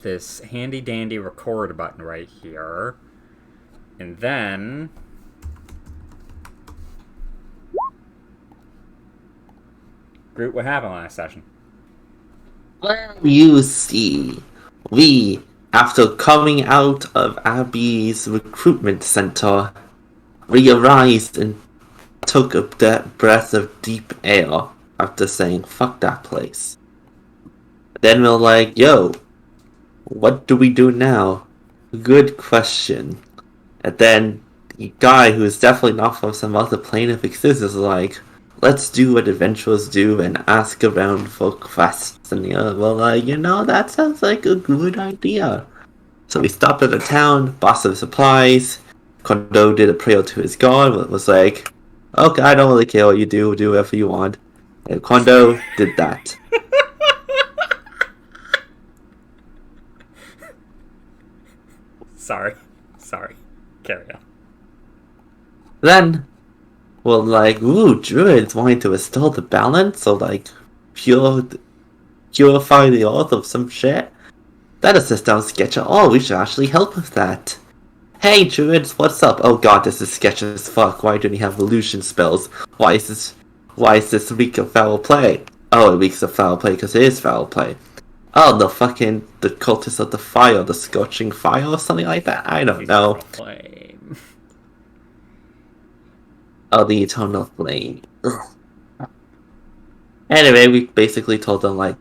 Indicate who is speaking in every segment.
Speaker 1: this handy dandy record button right here. And then... Groot, what happened last session?
Speaker 2: Well, you see, we, after coming out of Abby's recruitment center, realized and took a breath of deep air after saying, fuck that place. Then we're like, yo, what do we do now? Good question. And then the guy who is definitely not from some other plane of existence is like, let's do what adventurers do and ask around for quests. And we're like, that sounds like a good idea. So we stopped at a town, bought some supplies. Kondo did a prayer to his god, but was like, okay, I don't really care what you do whatever you want. And Kondo did that.
Speaker 1: Sorry. Carry on.
Speaker 2: Then, we're like, ooh, druids wanting to restore the balance, or like, purify the earth of some shit. That doesn't sound sketch at all, we should actually help with that. Hey druids, what's up? Oh god, this is sketch as fuck. Why don't you have illusion spells? Why is this week of foul play? Oh, a week's of foul play because it is foul play. Oh, the cultists of the fire, the scorching fire or something like that? I don't know.
Speaker 1: Flame.
Speaker 2: Oh, the eternal flame. Ugh. Anyway, we basically told them, like,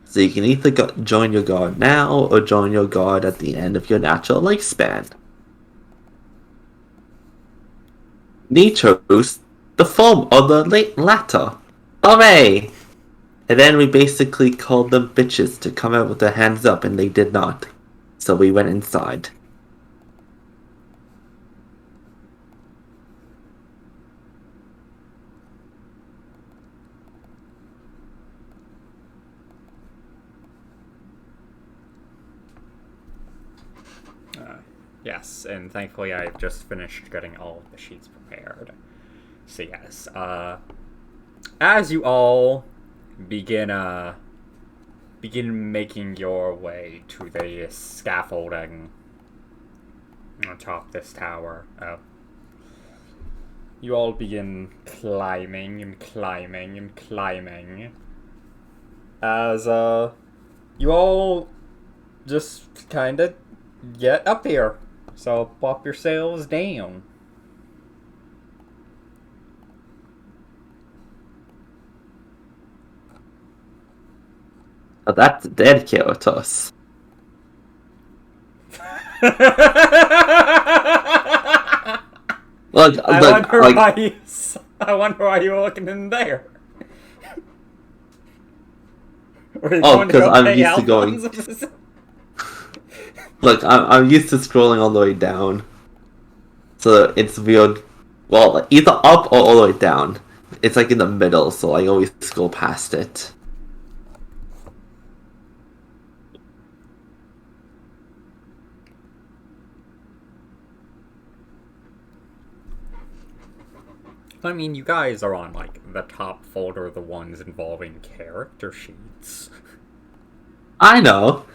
Speaker 2: so you can either join your god now or join your god at the end of your natural lifespan. They chose the form or the latter. Hooray! And then we basically called them bitches to come out with their hands up, and they did not. So we went inside.
Speaker 1: Yes, and thankfully I've just finished getting all of the sheets prepared. So yes, as you all begin making your way to the scaffolding on top of this tower, you all begin climbing and climbing and climbing as you all just kind of get up here. So pop your sails down.
Speaker 2: Oh, that's a dead Keratos.
Speaker 1: I wonder why you were looking in there.
Speaker 2: Oh, because I'm used to going. Look, I'm used to scrolling all the way down. So it's weird. Well, either up or all the way down. It's like in the middle, so I always scroll past it.
Speaker 1: I mean, you guys are on, like, the top folder, the ones involving character sheets.
Speaker 2: I know.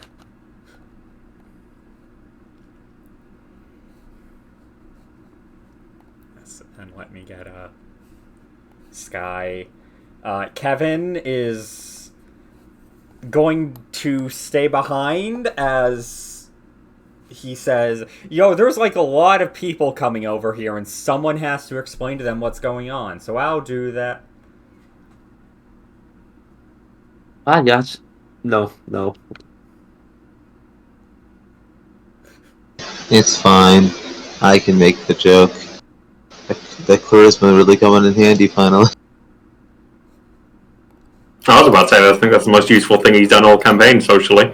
Speaker 1: And let me get Sky. Kevin is going to stay behind as he says, yo, there's like a lot of people coming over here and someone has to explain to them what's going on. So I'll do that.
Speaker 2: Yes. No.
Speaker 3: It's fine. I can make the joke. That charisma really coming in handy finally.
Speaker 4: I was about to say, I think that's the most useful thing he's done all campaign socially.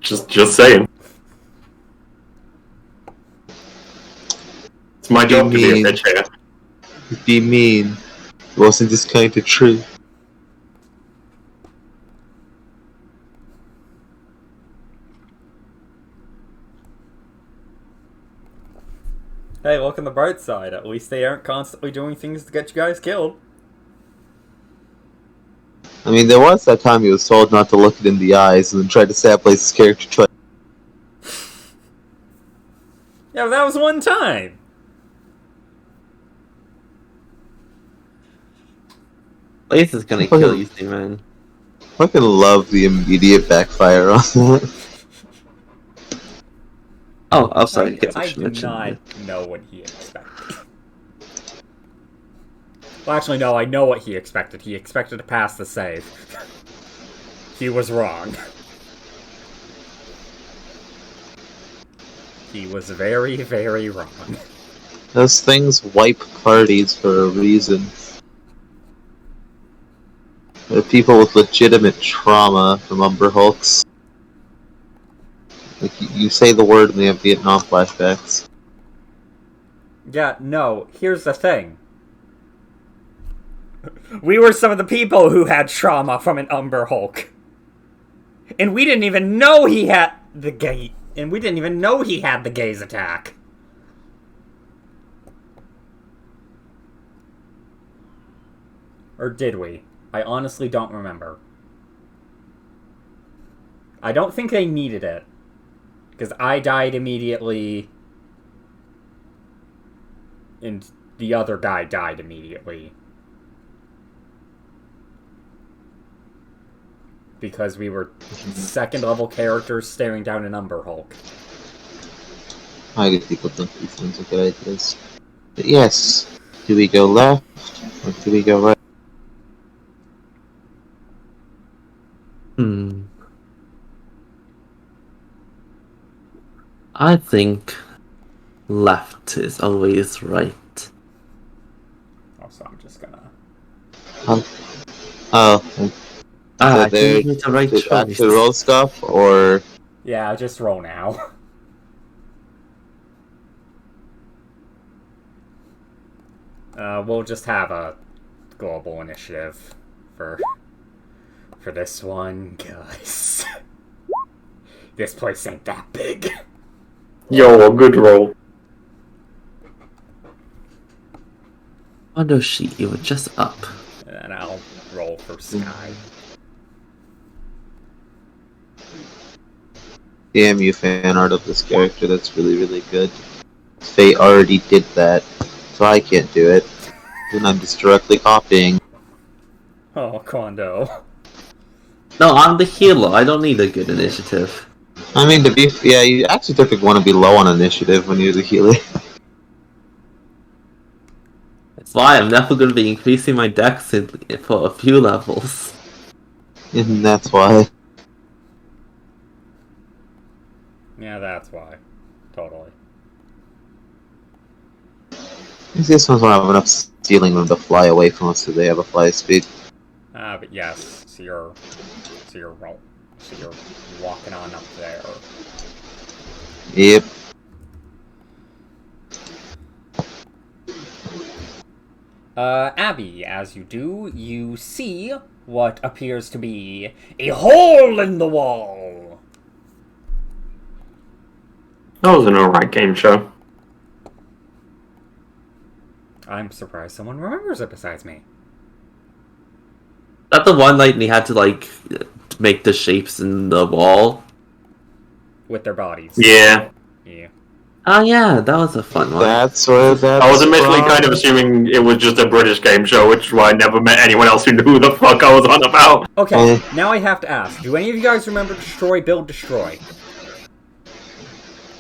Speaker 4: Just saying. It's my job to be a bitch here.
Speaker 3: Be mean. Wasn't this kind of true?
Speaker 1: Hey, look on the bright side. At least they aren't constantly doing things to get you guys killed.
Speaker 3: I mean, there was that time he was told not to look it in the eyes and then tried to sabotage his character twice.
Speaker 1: Yeah, but that was one time.
Speaker 2: Blaze is gonna kill you, man.
Speaker 3: Fucking love the immediate backfire on that.
Speaker 2: Oh, I'm sorry.
Speaker 1: I do not know what he expected. Well, actually, no, I know what he expected. He expected to pass the save. He was wrong. He was very, very wrong.
Speaker 3: Those things wipe parties for a reason. There are people with legitimate trauma from Umber Hulks. Like, you say the word and they have Vietnam flashbacks.
Speaker 1: Yeah, no, here's the thing. We were some of the people who had trauma from an Umber Hulk. And we didn't even know he had the gate. And we didn't even know he had the gaze attack. Or did we? I honestly don't remember. I don't think they needed it. Because I died immediately. And the other guy died immediately. Because we were second level characters staring down an Umber Hulk.
Speaker 3: I get people think these things are good ideas. But yes, do we go left or do we go right?
Speaker 2: I think left is always right.
Speaker 1: Also, I'm just gonna...
Speaker 2: I
Speaker 3: there
Speaker 2: think it's the right
Speaker 3: to
Speaker 2: choice.
Speaker 3: actually roll stuff, or
Speaker 1: Yeah, just roll now. We'll just have a global initiative for this one, guys. This place ain't that big.
Speaker 4: Yo, a good roll.
Speaker 2: Wonder sheet, you were just up.
Speaker 1: And I'll roll for Sky.
Speaker 3: damn you fan art of this character, that's really, really good. Fate already did that, so I can't do it. And I'm just directly copying.
Speaker 1: Oh, Kondo.
Speaker 2: No, I'm the healer. I don't need a good initiative.
Speaker 3: I mean, yeah, you actually typically want to be low on initiative when you're the healer.
Speaker 2: That's why I'm never going to be increasing my dex for a few levels.
Speaker 3: And that's why.
Speaker 1: Yeah, that's why. Totally.
Speaker 3: This one's want to have enough stealing them to fly away from us so they have a fly speed.
Speaker 1: But yes, so you're walking on up there.
Speaker 3: Yep.
Speaker 1: Abby, as you do, you see what appears to be a hole in the wall.
Speaker 4: That was an alright game show.
Speaker 1: I'm surprised someone remembers it besides me.
Speaker 2: That the one night they had to like make the shapes in the wall.
Speaker 1: With their bodies.
Speaker 4: Yeah.
Speaker 1: Yeah.
Speaker 2: Oh yeah, that was a fun one.
Speaker 3: That's where that's
Speaker 4: I was initially
Speaker 3: from.
Speaker 4: kind of assuming it was just a British game show, which is why I never met anyone else who knew who the fuck I was on about.
Speaker 1: Okay, now I have to ask, do any of you guys remember Destroy, Build, Destroy?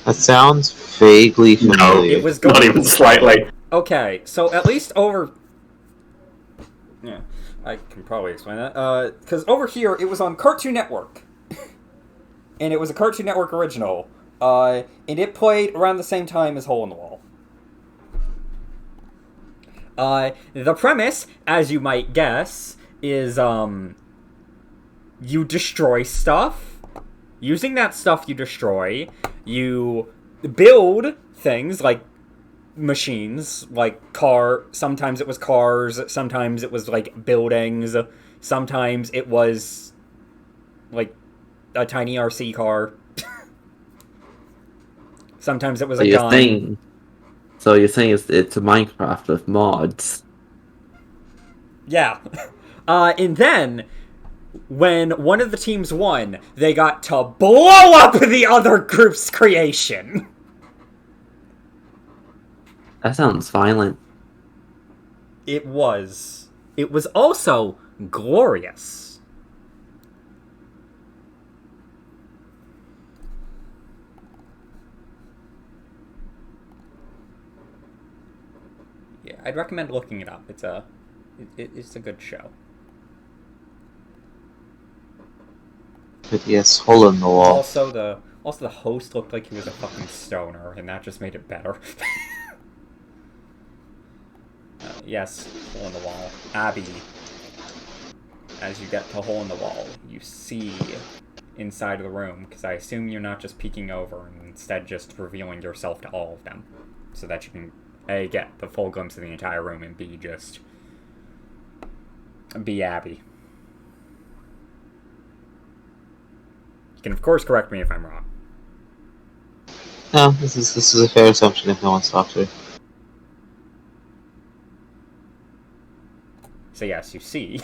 Speaker 3: That sounds vaguely familiar.
Speaker 1: It was going...
Speaker 4: Not even slightly.
Speaker 1: Okay, so at least over... Yeah, I can probably explain that. Because over here, it was on Cartoon Network. And it was a Cartoon Network original. And it played around the same time as Hole in the Wall. The premise, as you might guess, is, you destroy stuff. Using that stuff you destroy, you build things like machines, like sometimes it was cars, sometimes it was like buildings, sometimes it was like a tiny RC car. Sometimes it was a gun.
Speaker 2: So you're saying it's a Minecraft with mods?
Speaker 1: Yeah. And then when one of the teams won, they got to blow up the other group's creation.
Speaker 2: That sounds violent.
Speaker 1: It was. It was also glorious. Yeah, I'd recommend looking it up. It's a good show.
Speaker 3: But yes, hole in the wall.
Speaker 1: Also, the host looked like he was a fucking stoner, and that just made it better. Yes, hole in the wall. Abby, as you get to hole in the wall, you see inside of the room, because I assume you're not just peeking over, and instead just revealing yourself to all of them, so that you can A, get the full glimpse of the entire room, and B, just be Abby. You can, of course, correct me if I'm wrong.
Speaker 3: No, this is a fair assumption if no one's talked to her.
Speaker 1: So yes, you see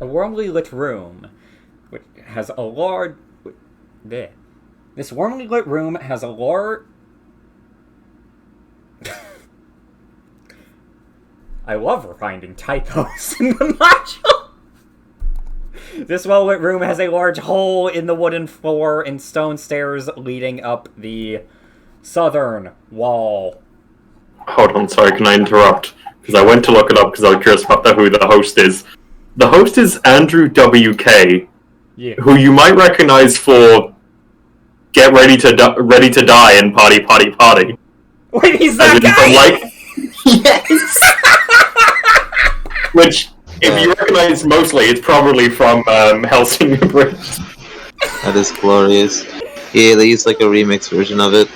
Speaker 1: a warmly lit room, which has a large... This warmly lit room has a large... I love finding typos in the module. This well-lit room has a large hole in the wooden floor and stone stairs leading up the southern wall.
Speaker 4: Hold on, sorry, can I interrupt? Because I went to look it up because I was curious about who the host is. The host is Andrew W.K.,
Speaker 1: Yeah.
Speaker 4: who you might recognize for Get Ready to Die and Party Party Party.
Speaker 1: Wait, he's that guy?
Speaker 4: Yes! Which, if you recognize mostly, it's probably from Helsinki Bridge.
Speaker 3: That is glorious. Yeah, they used like a remix version of it.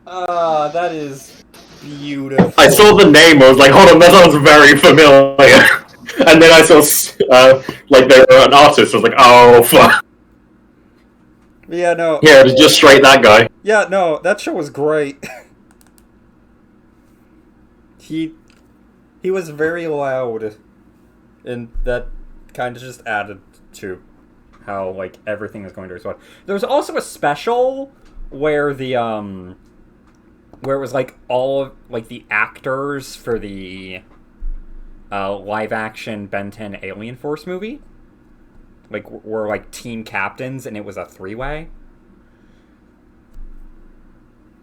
Speaker 1: That is beautiful.
Speaker 4: I saw the name, I was like, hold on, that sounds very familiar. And then I saw, like, they were an artist, I was like, oh, fuck.
Speaker 1: Yeah, no.
Speaker 4: Yeah, it was just straight that guy.
Speaker 1: Yeah, no, that show was great. He was very loud, and that kind of just added to how, like, everything is going to respond. There was also a special where where it was, like, all of, like, the actors for the live-action Ben 10 Alien Force movie, like, were, like, team captains, and it was a three-way.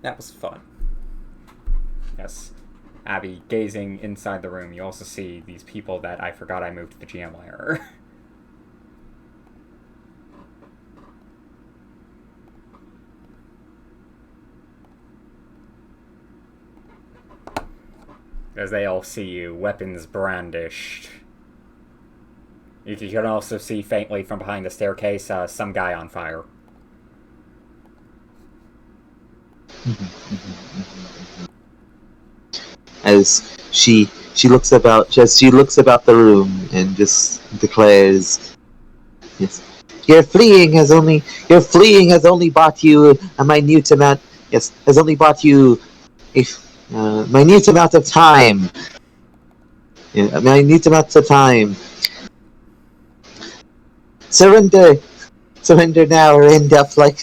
Speaker 1: That was fun. Yes. Abby, gazing inside the room, you also see these people that I forgot I moved to the GM layer. As they all see you, weapons brandished. You can also see faintly from behind the staircase some guy on fire.
Speaker 3: As she looks about the room and just declares, "Yes, your fleeing has only bought you a minute amount. Yes, has only bought you a minute amount of time. Yeah, a minute amount of time. Surrender now, or end up like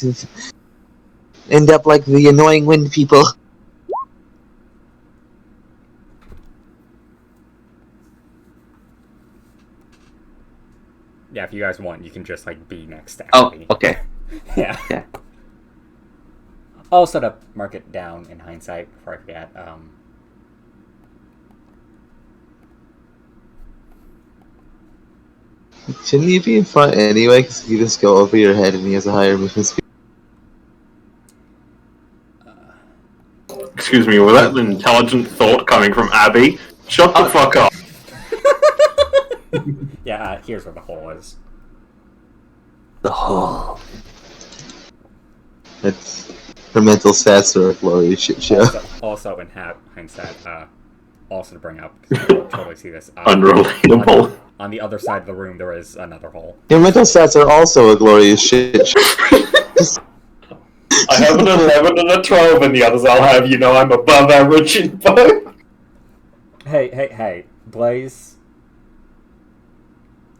Speaker 3: the annoying wind people."
Speaker 1: Yeah, if you guys want, you can just, like, be next to
Speaker 2: Oh,
Speaker 1: Abby.
Speaker 2: okay.
Speaker 1: Yeah.
Speaker 2: Yeah.
Speaker 1: Also, to mark it down in hindsight, before I forget,
Speaker 3: Shouldn't he be in front anyway? Because you just go over your head and he has a higher movement speed.
Speaker 4: Excuse me, was that an intelligent thought coming from Abby? Shut the fuck up.
Speaker 1: yeah, here's where the hole is.
Speaker 2: The hole.
Speaker 3: That's her mental stats are a glorious shit show.
Speaker 1: Also in hindsight, also to bring up, because you totally see this.
Speaker 4: Unrelatable.
Speaker 1: On the other side of the room, there is another hole.
Speaker 3: Your mental stats are also a glorious shit show.
Speaker 4: I have an 11 and a 12, and the others I'll have, you know, I'm above average in both.
Speaker 1: Hey, Blaze.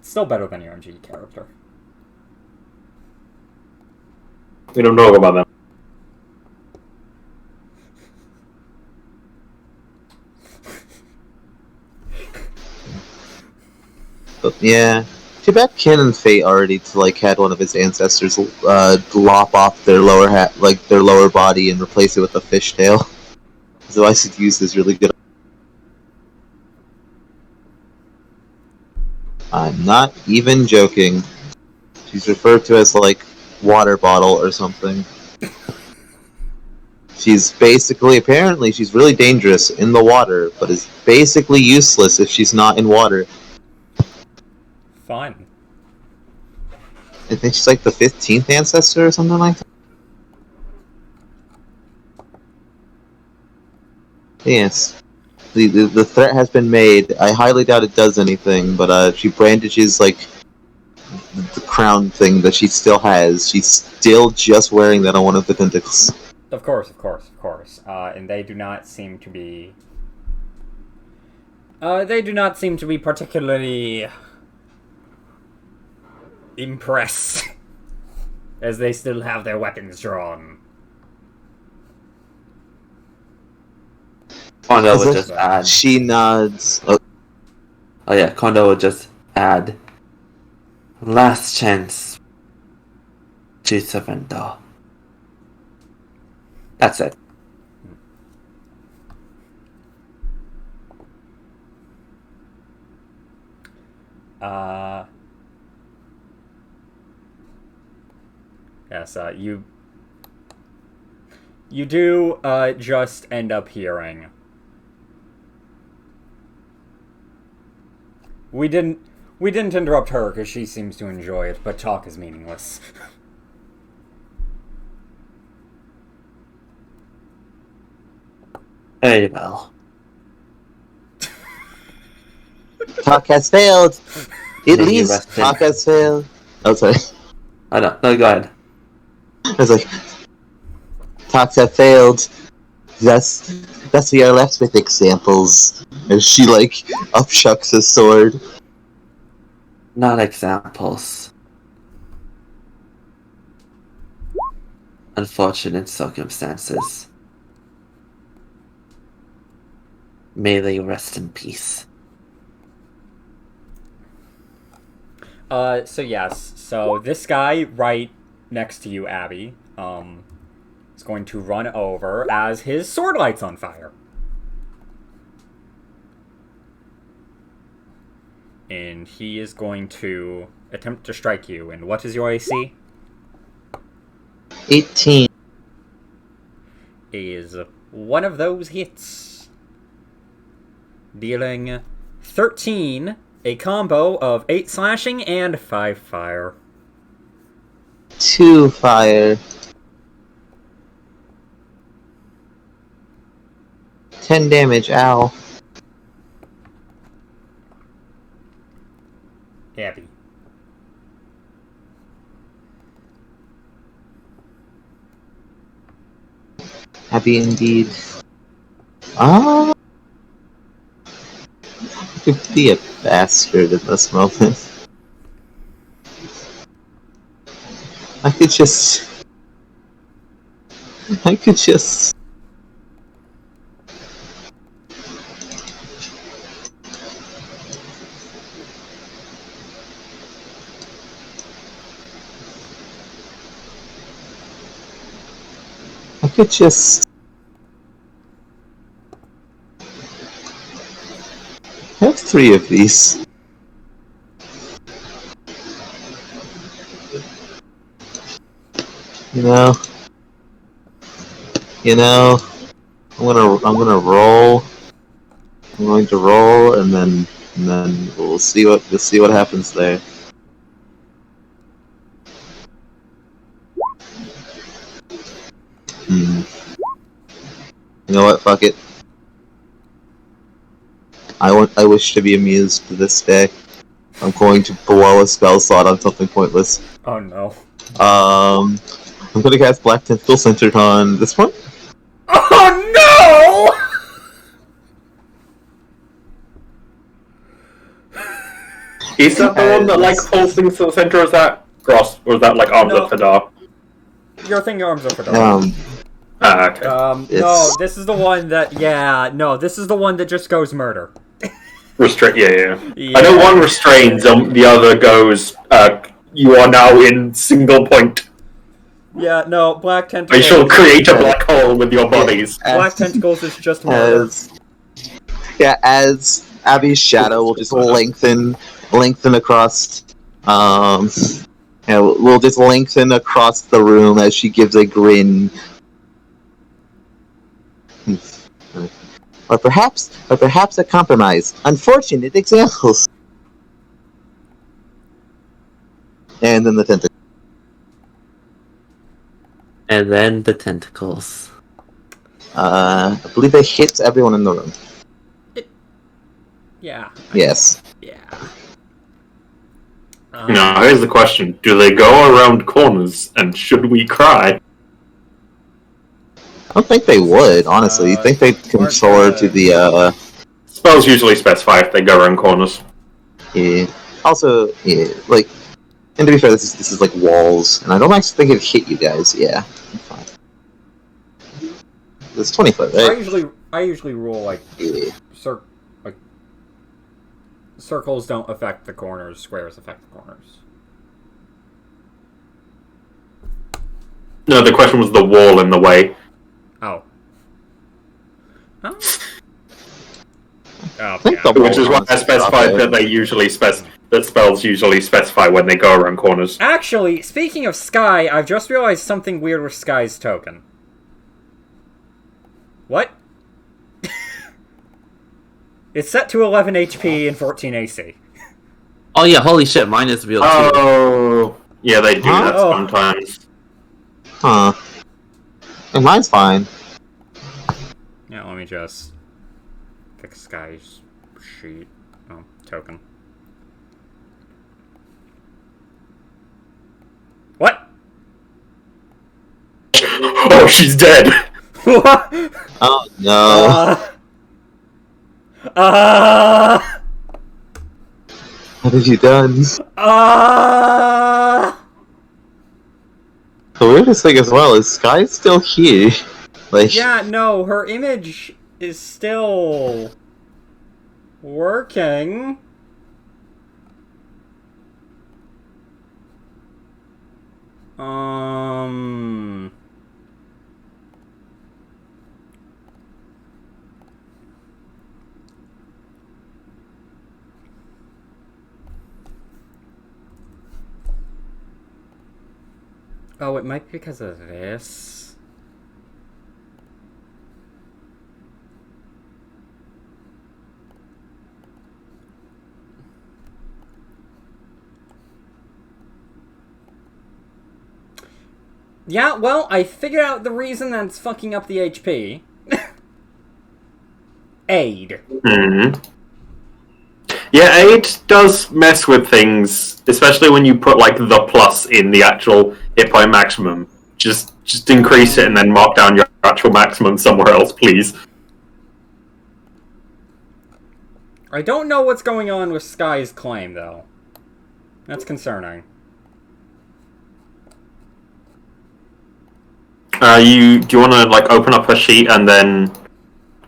Speaker 1: Still better than your MG character.
Speaker 4: We don't know about that.
Speaker 3: But yeah, too bad Kin and Fate already had one of his ancestors lop off their their lower body and replace it with a fishtail. So I could use this really good. I'm not even joking. She's referred to as water bottle or something. She's apparently she's really dangerous in the water, but is basically useless if she's not in water.
Speaker 1: Fine.
Speaker 3: I think she's the 15th ancestor or something like that. Yes. The threat has been made. I highly doubt it does anything, but she brandishes the crown thing that she still has. She's still just wearing that on one of the tentacles.
Speaker 1: Of course. And they do not seem to be... they do not seem to be particularly... impressed. As they still have their weapons drawn.
Speaker 2: Kondo would just add.
Speaker 3: She nods.
Speaker 2: Oh yeah, Kondo would just add. Last chance to surrender. That's it.
Speaker 1: Yes, you do, just end up hearing. We didn't interrupt her because she seems to enjoy it, but talk is meaningless.
Speaker 2: Very well.
Speaker 3: Talk has failed. At
Speaker 2: Maybe
Speaker 3: least
Speaker 2: rested.
Speaker 3: talk has failed. Oh, sorry.
Speaker 2: I don't. No, go ahead.
Speaker 3: I was talks have failed. Thus we are left with examples. As she upshucks a sword.
Speaker 2: Not examples. Unfortunate circumstances. May they rest in peace.
Speaker 1: So yes, so this guy right next to you, Abby, is going to run over as his sword lights on fire. And he is going to attempt to strike you. And what is your AC?
Speaker 3: 18.
Speaker 1: Is one of those hits. Dealing 13, a combo of 8 slashing and 5 fire.
Speaker 3: 2 fire. 10 damage, ow.
Speaker 1: Abby.
Speaker 3: Happy indeed. Ah. Could be a bastard in this moment. I could just. have 3 of these. You know, I'm gonna roll. I'm going to roll, and then we'll see what happens there. You know what? Fuck it. I wish to be amused to this day. I'm going to blow a spell slot on something pointless.
Speaker 1: Oh no.
Speaker 3: I'm gonna cast Black Tentacle centered on this one.
Speaker 1: Oh no!
Speaker 4: Is that the one that like pulls things to the center? Or is that Gross? Or is that like Arms of Fadar?
Speaker 1: You're thinking Arms of Fadar.
Speaker 4: Okay.
Speaker 1: No, this is the one that. Yeah, no, this is the one that just goes murder.
Speaker 4: Yeah. I know one restrains, the other goes. You are now in single point.
Speaker 1: Yeah, no, Black
Speaker 4: I
Speaker 1: Tentacles.
Speaker 4: shall create a black hole with your bodies.
Speaker 1: Black Tentacles is just murder.
Speaker 3: As Abby's shadow will just lengthen across. Will just lengthen across the room as she gives a grin. Or perhaps a compromise. Unfortunate examples. And then the tentacle.
Speaker 2: And then the tentacles.
Speaker 3: I believe it hits everyone in the room.
Speaker 1: Yeah.
Speaker 3: Yes.
Speaker 1: Yeah.
Speaker 4: Now, here's the question. Do they go around corners, and should we cry?
Speaker 3: I don't think they would, honestly. You think they'd control her to the,
Speaker 4: Spells usually specify if they go around corners.
Speaker 3: Yeah. Also, yeah, like, and to be fair, this is like walls, and I don't actually think it'd hit you guys. Yeah. Fine. It's 20 foot, right?
Speaker 1: I usually rule like
Speaker 3: Yeah.
Speaker 1: Circles don't affect the corners, squares affect the corners.
Speaker 4: No, the question was the wall in the way.
Speaker 1: Oh. Huh?
Speaker 4: Which is why I specified that they usually that spells usually specify when they go around corners.
Speaker 1: Actually, speaking of Sky, I've just realized something weird with Sky's token. What? It's set to 11 HP and 14 AC.
Speaker 2: Oh yeah, holy shit, mine is real too.
Speaker 4: Oh, yeah, they do that sometimes.
Speaker 3: Huh. And mine's fine.
Speaker 1: Yeah, let me just fix Sky's sheet. Oh, token. What?
Speaker 4: Oh, she's dead!
Speaker 1: What?
Speaker 3: Oh no. What have you done? The weirdest thing as well is Sky's still here. Like,
Speaker 1: Yeah, no, her image is still working. Oh, it might be because of this. Yeah, well, I figured out the reason that's fucking up the HP. Aid.
Speaker 4: Mm-hmm. Yeah, aid does mess with things, especially when you put like the plus in the actual hit point maximum. Just increase it and then mark down your actual maximum somewhere else, please.
Speaker 1: I don't know what's going on with Sky's claim, though. That's concerning.
Speaker 4: Do you want to like open up a sheet and then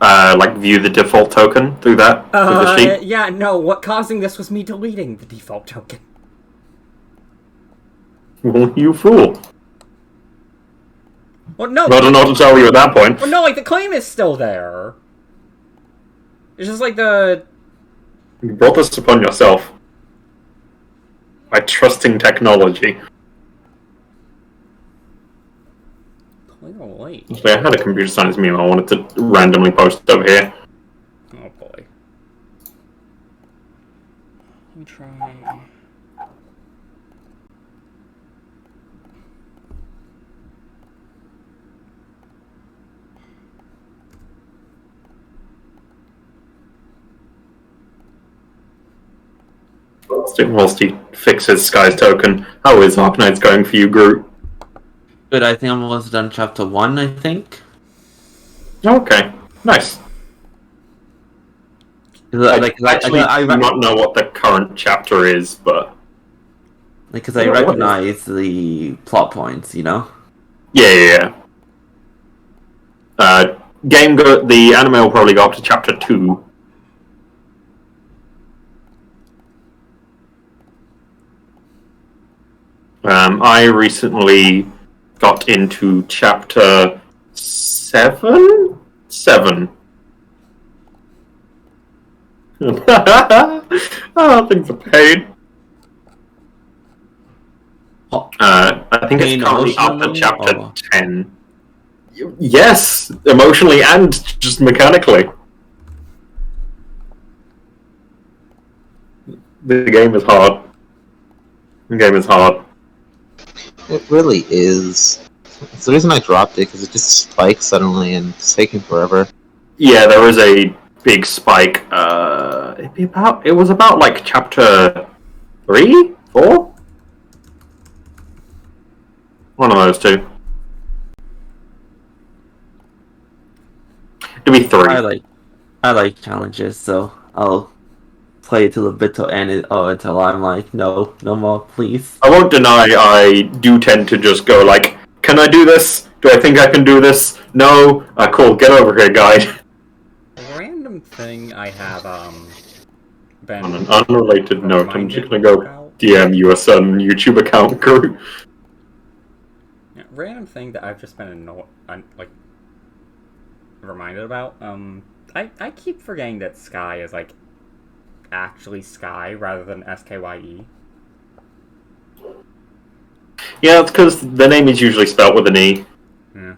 Speaker 4: like view the default token through that with the sheet?
Speaker 1: Yeah, no. What causing this was me deleting the default token.
Speaker 4: Well, you fool!
Speaker 1: Well, no.
Speaker 4: I don't know what to tell you at that point.
Speaker 1: Well, no, like the claim is still there. It's just like the.
Speaker 4: You brought this upon yourself by trusting technology.
Speaker 1: Clearly.
Speaker 4: I had a computer science meme I wanted to randomly post over here.
Speaker 1: Oh boy. Let me try.
Speaker 4: Whilst he fixes Sky's token, how is Arknights going for you, Groot?
Speaker 2: Good, I think I'm almost done chapter 1, I think.
Speaker 4: Okay, nice.
Speaker 2: I
Speaker 4: do not know what the current chapter is, but
Speaker 2: because I recognize the plot points, you know.
Speaker 4: yeah. The anime will probably go up to chapter 2. I recently got into chapter 7? 7. Oh, things are pain. I think it's currently up to chapter 10. Yes, emotionally and just mechanically. The game is hard. The game is hard.
Speaker 3: It really is. It's the reason I dropped it, because it just spikes suddenly and it's taking forever.
Speaker 4: Yeah, there was a big spike. It was about like chapter 3, 4. One of those two. It'd be 3.
Speaker 2: I like challenges, so I'll play it till the bitter end until I'm like, no more, please.
Speaker 4: I won't deny I do tend to just go like, can I do this? Do I think I can do this? No? Cool, get over here, guy.
Speaker 1: A random thing I have, been...
Speaker 4: On an unrelated note, I'm just gonna go DM you a certain YouTube account group.
Speaker 1: Yeah, random thing that I've just been reminded about, I keep forgetting that Sky is, like, actually Sky rather than SKYE.
Speaker 4: Yeah, it's because the name is usually spelt with an E.
Speaker 1: Yeah.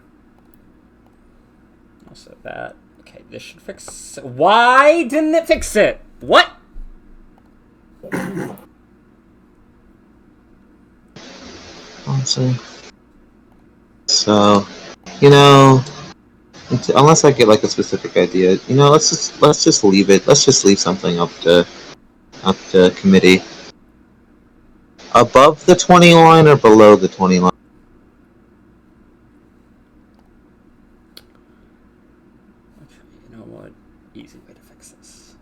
Speaker 1: Also that. Okay, this should fix... Why didn't it fix it? What?
Speaker 3: Honestly. So, unless I get like a specific idea, let's just leave it. Let's just leave something up to committee. Above the 20 line or below the 20 line?
Speaker 1: Okay, you know what? Easy way to fix this.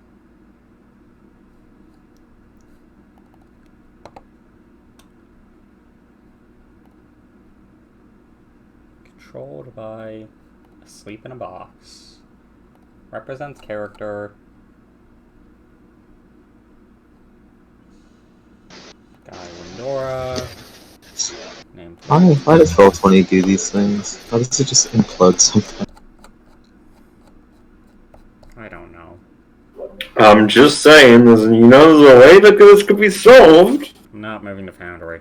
Speaker 1: Controlled by Asleep in a Box. Represents character. Guy Windora. Named.
Speaker 3: Why does Roll20 do these things? Why does it just implode sometimes?
Speaker 1: I don't know.
Speaker 4: I'm just saying, there's a way that this could be solved.
Speaker 1: I'm not moving to Foundry.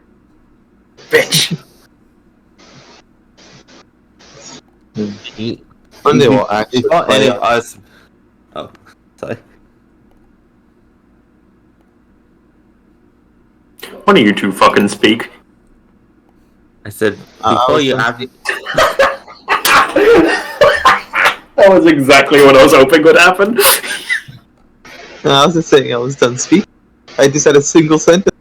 Speaker 4: Bitch!
Speaker 3: One day we'll actually play it.
Speaker 2: Us. Oh, sorry.
Speaker 4: One of you two fucking speak.
Speaker 2: I said, before you have...
Speaker 4: That was exactly what I was hoping would happen.
Speaker 3: No, I was just saying I was done speaking. I just had a single sentence.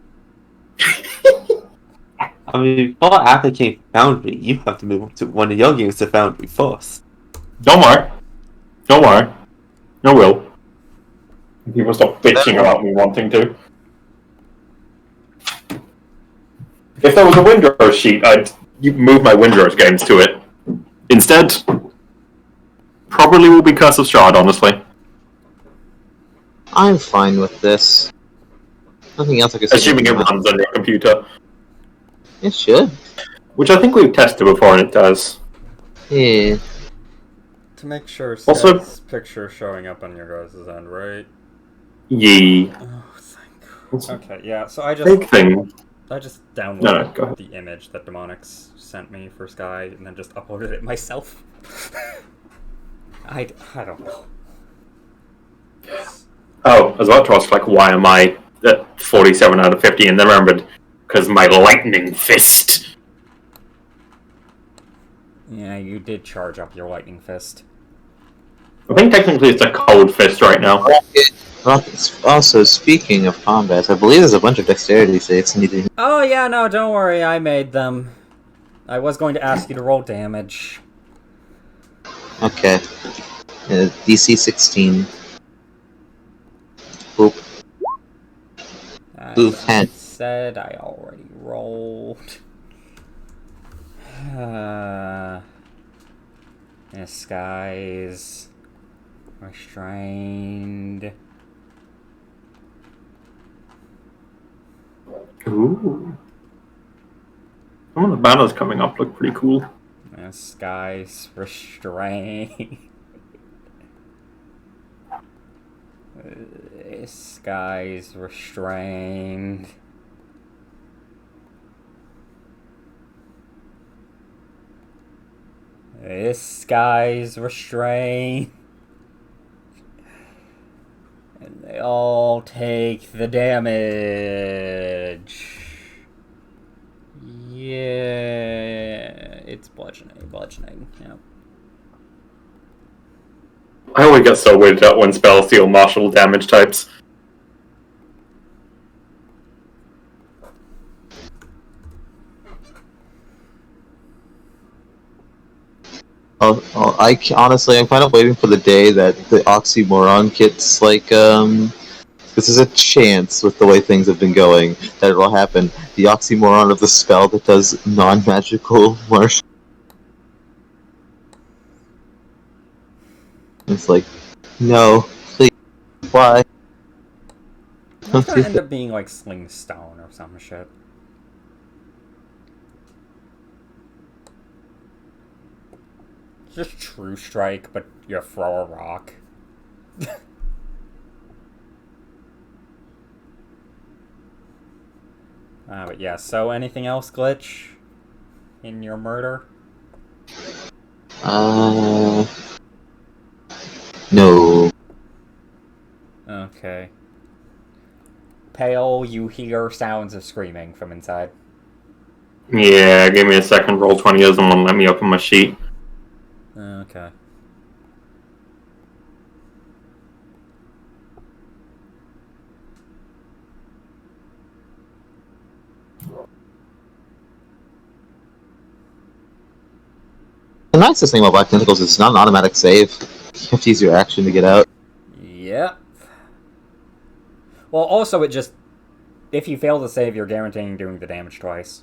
Speaker 2: I mean, before Apple came Foundry, you have to move up to one of your games to Foundry first.
Speaker 4: Don't worry. No will. People stop bitching about me wanting to. If there was a Windrose sheet, I'd move my Windrose games to it. Instead, probably will be Curse of Strahd, honestly.
Speaker 3: I'm fine with this. Nothing else I can say.
Speaker 4: Assuming it runs on your computer.
Speaker 3: It should.
Speaker 4: Which I think we've tested before and it does.
Speaker 3: Yeah.
Speaker 1: To make sure
Speaker 4: Also-
Speaker 1: Seth's picture showing up on your guys' end, right?
Speaker 4: Yee.
Speaker 1: Oh, thank God. Okay, yeah, so I
Speaker 4: Big thing.
Speaker 1: just
Speaker 4: No,
Speaker 1: downloaded
Speaker 4: go ahead.
Speaker 1: the image that Demonics sent me for Sky and then just uploaded it myself. I don't know.
Speaker 4: Oh, I was about to ask, like, why am I at 47 out of 50? And then remembered, because my lightning fist.
Speaker 1: Yeah, you did charge up your lightning fist.
Speaker 4: I think technically it's a cold fist right now.
Speaker 3: Also, speaking of combats, I believe there's a bunch of dexterity saves needed.
Speaker 1: Oh yeah, no, don't worry, I made them. I was going to ask you to roll damage.
Speaker 3: Okay. DC 16. Boop.
Speaker 1: As
Speaker 3: Oof,
Speaker 1: I
Speaker 3: hand.
Speaker 1: said, I already rolled. Disguise. Restrained.
Speaker 4: Ooh. Some of the banners coming up look pretty cool.
Speaker 1: Disguise. Restrained. Disguise. Restrained. This guy's restrained. And they all take the damage. Yeah, it's bludgeoning, yep.
Speaker 4: I always get so weirded out when spells deal martial damage types.
Speaker 3: Honestly, I'm kind of waiting for the day that the oxymoron gets like This is a chance with the way things have been going that it'll happen. The oxymoron of the spell that does non-magical martial. It's like, no, please, why?
Speaker 1: It's
Speaker 3: Don't
Speaker 1: gonna
Speaker 3: do
Speaker 1: end
Speaker 3: that.
Speaker 1: up being like Sling Stone or some shit. Just True Strike, but you throw a rock. But yeah, so anything else, Glitch? In your murder?
Speaker 3: No.
Speaker 1: Okay. Pale, you hear sounds of screaming from inside.
Speaker 4: Yeah, give me a second. Roll 20 doesn't want to let me open my sheet.
Speaker 1: Okay.
Speaker 3: The nicest thing about Black Tentacles is it's not an automatic save. You have to use your action to get out.
Speaker 1: Yep. Well, also it just... If you fail to save, you're guaranteeing doing the damage twice.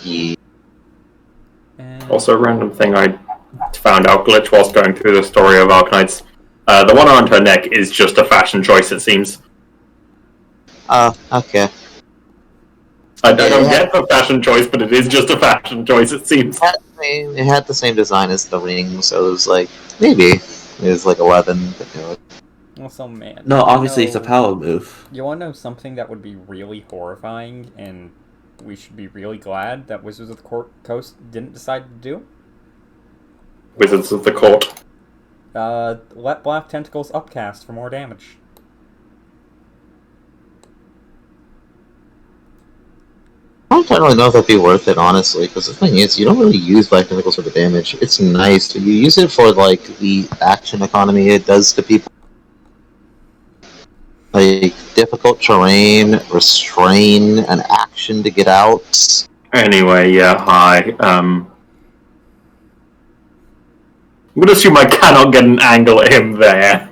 Speaker 3: Yeah.
Speaker 1: And...
Speaker 4: Also, a random thing I found out, Glitch, whilst going through the story of Arknights. The one around her neck is just a fashion choice, it seems.
Speaker 3: Okay.
Speaker 4: I don't get the fashion choice, but it is just a fashion choice, it seems.
Speaker 3: It had the same design as the ring, so it was like, maybe. It was like 11, but
Speaker 1: Also, man...
Speaker 2: No, obviously it's a power move.
Speaker 1: You wanna know something that would be really horrifying, and we should be really glad that Wizards of the Coast didn't decide to do?
Speaker 4: Wizards of the Court.
Speaker 1: Let Black Tentacles upcast for more damage.
Speaker 3: I don't really know if that'd be worth it, honestly, because the thing is, you don't really use Black Tentacles for the damage. It's nice, but you use it for, like, the action economy it does to people. Like, difficult terrain, restrain, an action to get out.
Speaker 4: Anyway, yeah, hi. I'm gonna assume I cannot get an angle at him there.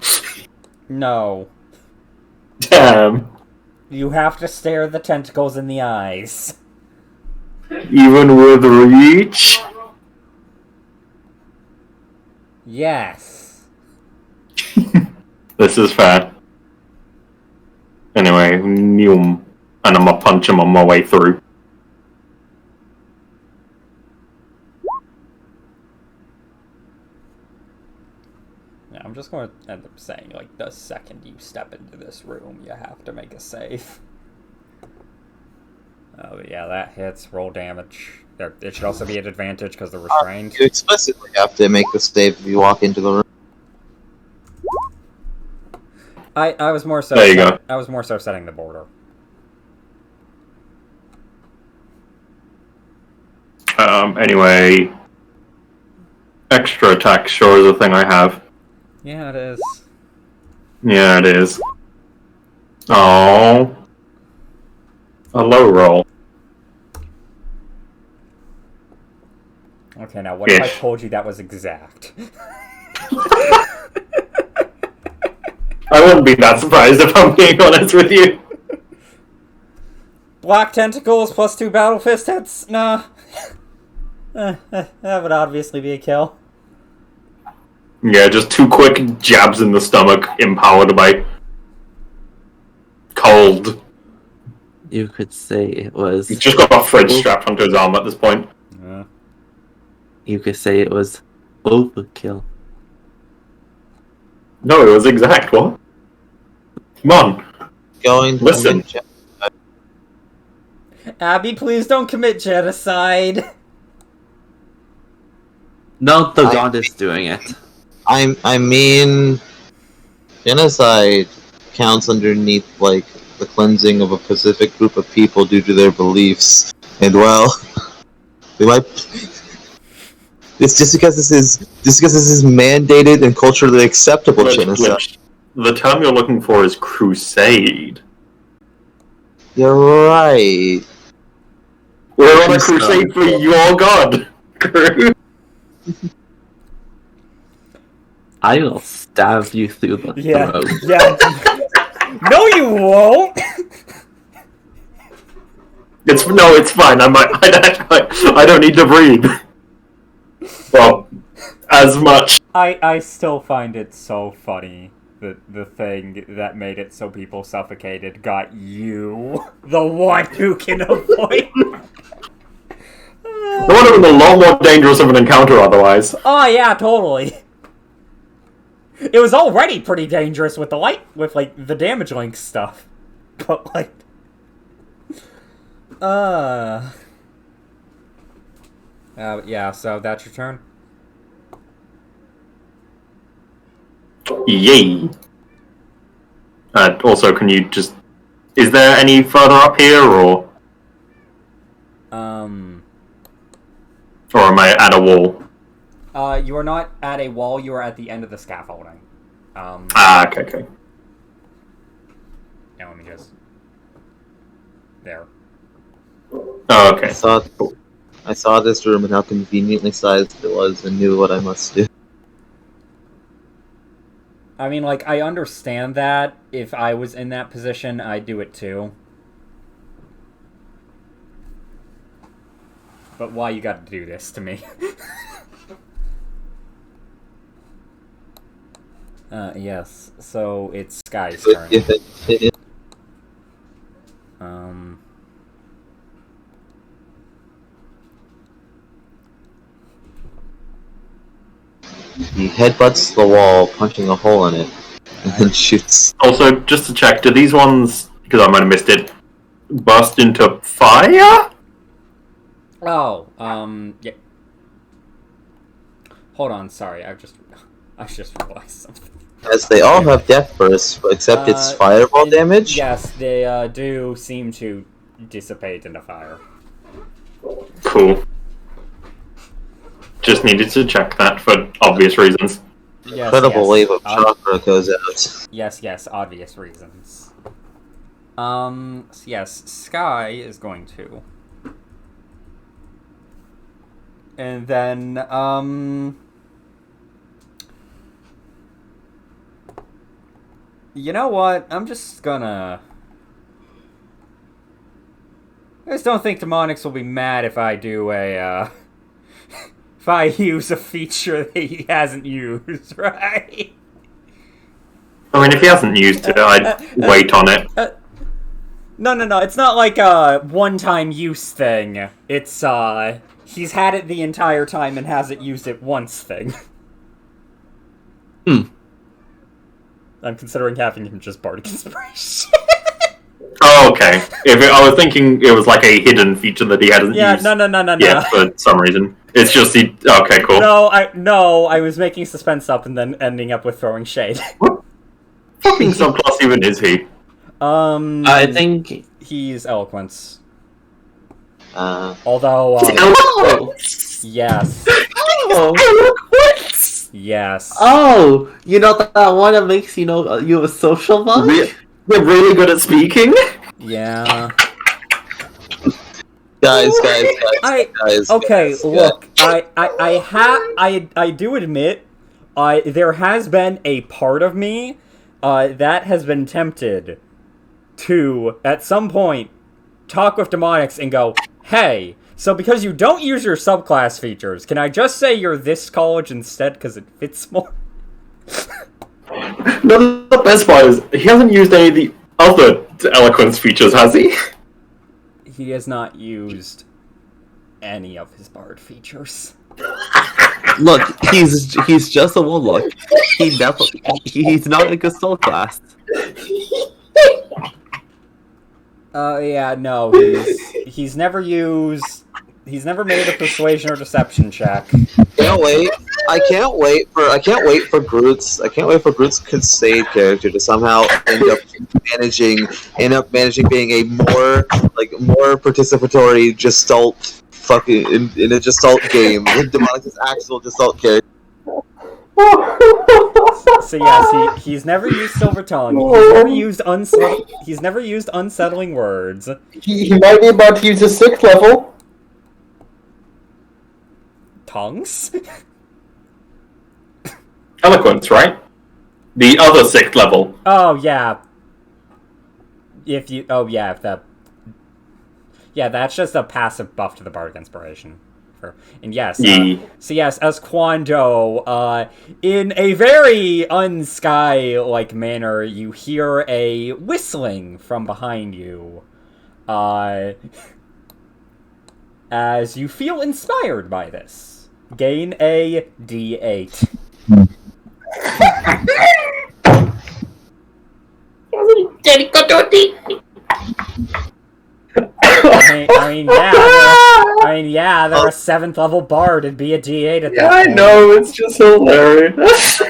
Speaker 1: No.
Speaker 4: Damn.
Speaker 1: You have to stare the tentacles in the eyes.
Speaker 4: Even with reach?
Speaker 1: Yes.
Speaker 4: This is fair. Anyway, and I'm gonna punch him on my way through.
Speaker 1: Yeah, I'm just going to end up saying, like, the second you step into this room, you have to make a save. Oh, but yeah, that hits. Roll damage. It should also be an advantage because they're restrained.
Speaker 3: You explicitly have to make the save if you walk into the room.
Speaker 1: I was more so...
Speaker 4: There you go.
Speaker 1: I was more so setting the border.
Speaker 4: Anyway... Extra attack sure is a thing I have.
Speaker 1: Yeah, it is.
Speaker 4: Yeah, it is. Oh, a low roll.
Speaker 1: Okay, now what if I
Speaker 4: Ish.
Speaker 1: told you that was exact?
Speaker 4: I wouldn't be that surprised if I'm being honest with you.
Speaker 1: Black tentacles plus 2 battle fist hits? Nah. That would obviously be a kill.
Speaker 4: Yeah, just 2 quick jabs in the stomach, empowered by cold.
Speaker 2: You could say it was.
Speaker 4: He's just got a fridge strapped onto his arm at this point.
Speaker 2: You could say it was overkill.
Speaker 4: No, it was exact. What? Come on.
Speaker 3: Going to
Speaker 4: Listen.
Speaker 1: Abby, please don't commit genocide.
Speaker 2: No, the goddess doing it.
Speaker 3: I mean, genocide counts underneath like the cleansing of a specific group of people due to their beliefs, and well, we might. It's just because this is mandated and culturally acceptable genocide.
Speaker 4: The term you're looking for is crusade.
Speaker 3: You're right.
Speaker 4: We're on a crusade for your god.
Speaker 2: I will stab you through the throat.
Speaker 1: Yeah. No, you won't.
Speaker 4: It's fine. I don't need to breathe. Well, as much.
Speaker 1: I still find it so funny that the thing that made it so people suffocated got you, the one who can avoid.
Speaker 4: It would have been a lot more dangerous of an encounter otherwise.
Speaker 1: Oh yeah, totally. It was already pretty dangerous with the like the damage link stuff, but like, yeah. So that's your turn.
Speaker 4: Yay. Also, can you just... Is there any further up here, or... Or am I at a wall?
Speaker 1: You are not at a wall, you are at the end of the scaffolding.
Speaker 4: Okay.
Speaker 1: Yeah, let me just... There.
Speaker 4: Oh, okay.
Speaker 3: I saw this room and how conveniently sized it was and knew what I must do.
Speaker 1: I mean, like, I understand that. If I was in that position, I'd do it too. But why you gotta do this to me? Yes. So, it's Sky's turn.
Speaker 3: He headbutts the wall, punching a hole in it, and then shoots.
Speaker 4: Also, just to check, do these ones, because I might have missed it, burst into fire?
Speaker 1: Oh, yeah. Hold on, sorry, I just realized something.
Speaker 3: As they all have death bursts, except it's fireball damage.
Speaker 1: Yes, they do seem to dissipate into fire.
Speaker 4: Cool. Just needed to check that for obvious reasons.
Speaker 1: Yes,
Speaker 3: Incredible wave of chakra goes out.
Speaker 1: Yes, obvious reasons. So yes, Sky is going to. And then, you know what? I'm just gonna... I just don't think Demonics will be mad if I do a, if I use a feature that he hasn't used, right?
Speaker 4: I mean, if he hasn't used it, I'd wait on it.
Speaker 1: No, it's not like a one-time use thing. It's, he's had it the entire time and hasn't used it once thing. I'm considering having him just Bardic Inspiration.
Speaker 4: Oh, okay. I was thinking it was like a hidden feature that he hadn't used.
Speaker 1: No.
Speaker 4: Yeah, for some reason. It's just he... Okay, cool.
Speaker 1: No, I was making suspense up and then ending up with throwing shade.
Speaker 4: What fucking subclass even is he?
Speaker 2: I think
Speaker 1: he's Eloquence.
Speaker 3: Although,
Speaker 1: Yes.
Speaker 2: Eloquence.
Speaker 1: Yes.
Speaker 2: Oh, you know that one that makes you know you a social bug?
Speaker 4: We're really good at speaking?
Speaker 1: Yeah.
Speaker 3: guys.
Speaker 1: Okay, look, I do admit, there has been a part of me that has been tempted to, at some point, talk with demonics and go, hey, so because you don't use your subclass features, can I just say you're this college instead because it fits more?
Speaker 4: No, the best part is, he hasn't used any of the other eloquence features, has he?
Speaker 1: He has not used any of his bard features.
Speaker 2: Look, he's just a warlock. He's not a Gestalt class.
Speaker 1: Yeah, no, he's never made a persuasion or deception check.
Speaker 3: Can't wait. I can't wait for Groot's Crusade character to somehow end up managing being a more participatory Gestalt in a Gestalt game. Demonic's actual Gestalt character.
Speaker 1: So yes, he's never used Silver Tongue. He's never used unsettling words.
Speaker 4: He might be about to use his 6th level.
Speaker 1: Tongues?
Speaker 4: Eloquence, right? The other 6th level.
Speaker 1: Oh yeah. That's just a passive buff to the Bardic Inspiration. And yes, so yes, as Quando, in a very unsky-like manner, you hear a whistling from behind you, as you feel inspired by this. Gain a D8. They're a 7th level bard. It'd be a D8 at that point.
Speaker 4: I know, it's just hilarious.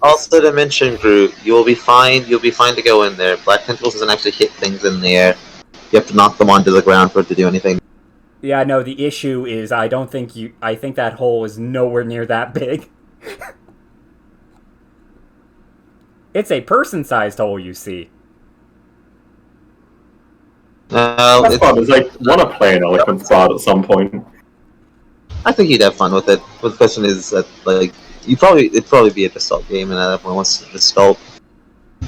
Speaker 3: Also to mention, Groot, you'll be fine to go in there. Black Tentacles doesn't actually hit things in the air. You have to knock them onto the ground for it to do anything.
Speaker 1: Yeah, no, the issue is I think that hole is nowhere near that big. It's a person-sized hole, you see.
Speaker 4: That's fun. It's like, want to play an eloquence bard at some point.
Speaker 3: I think you'd have fun with it. But the question is that, like, it'd probably be a Gestalt game, and everyone wants to Gestalt.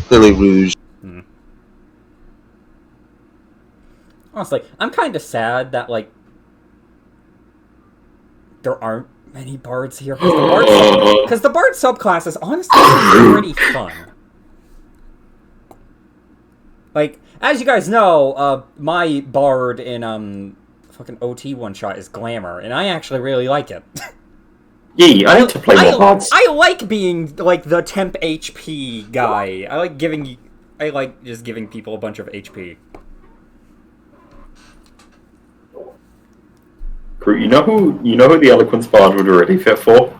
Speaker 3: Clearly Rouge.
Speaker 1: Honestly, I'm kind of sad that, like, there aren't many bards here. Because the bard subclass is honestly pretty fun. Like, as you guys know, my bard in fucking OT one-shot is Glamour, and I actually really like it.
Speaker 4: Yeah, I need to play more bards.
Speaker 1: I like being, like, the temp HP guy. I like just giving people a bunch of HP.
Speaker 4: You know who the eloquence bard would really fit for?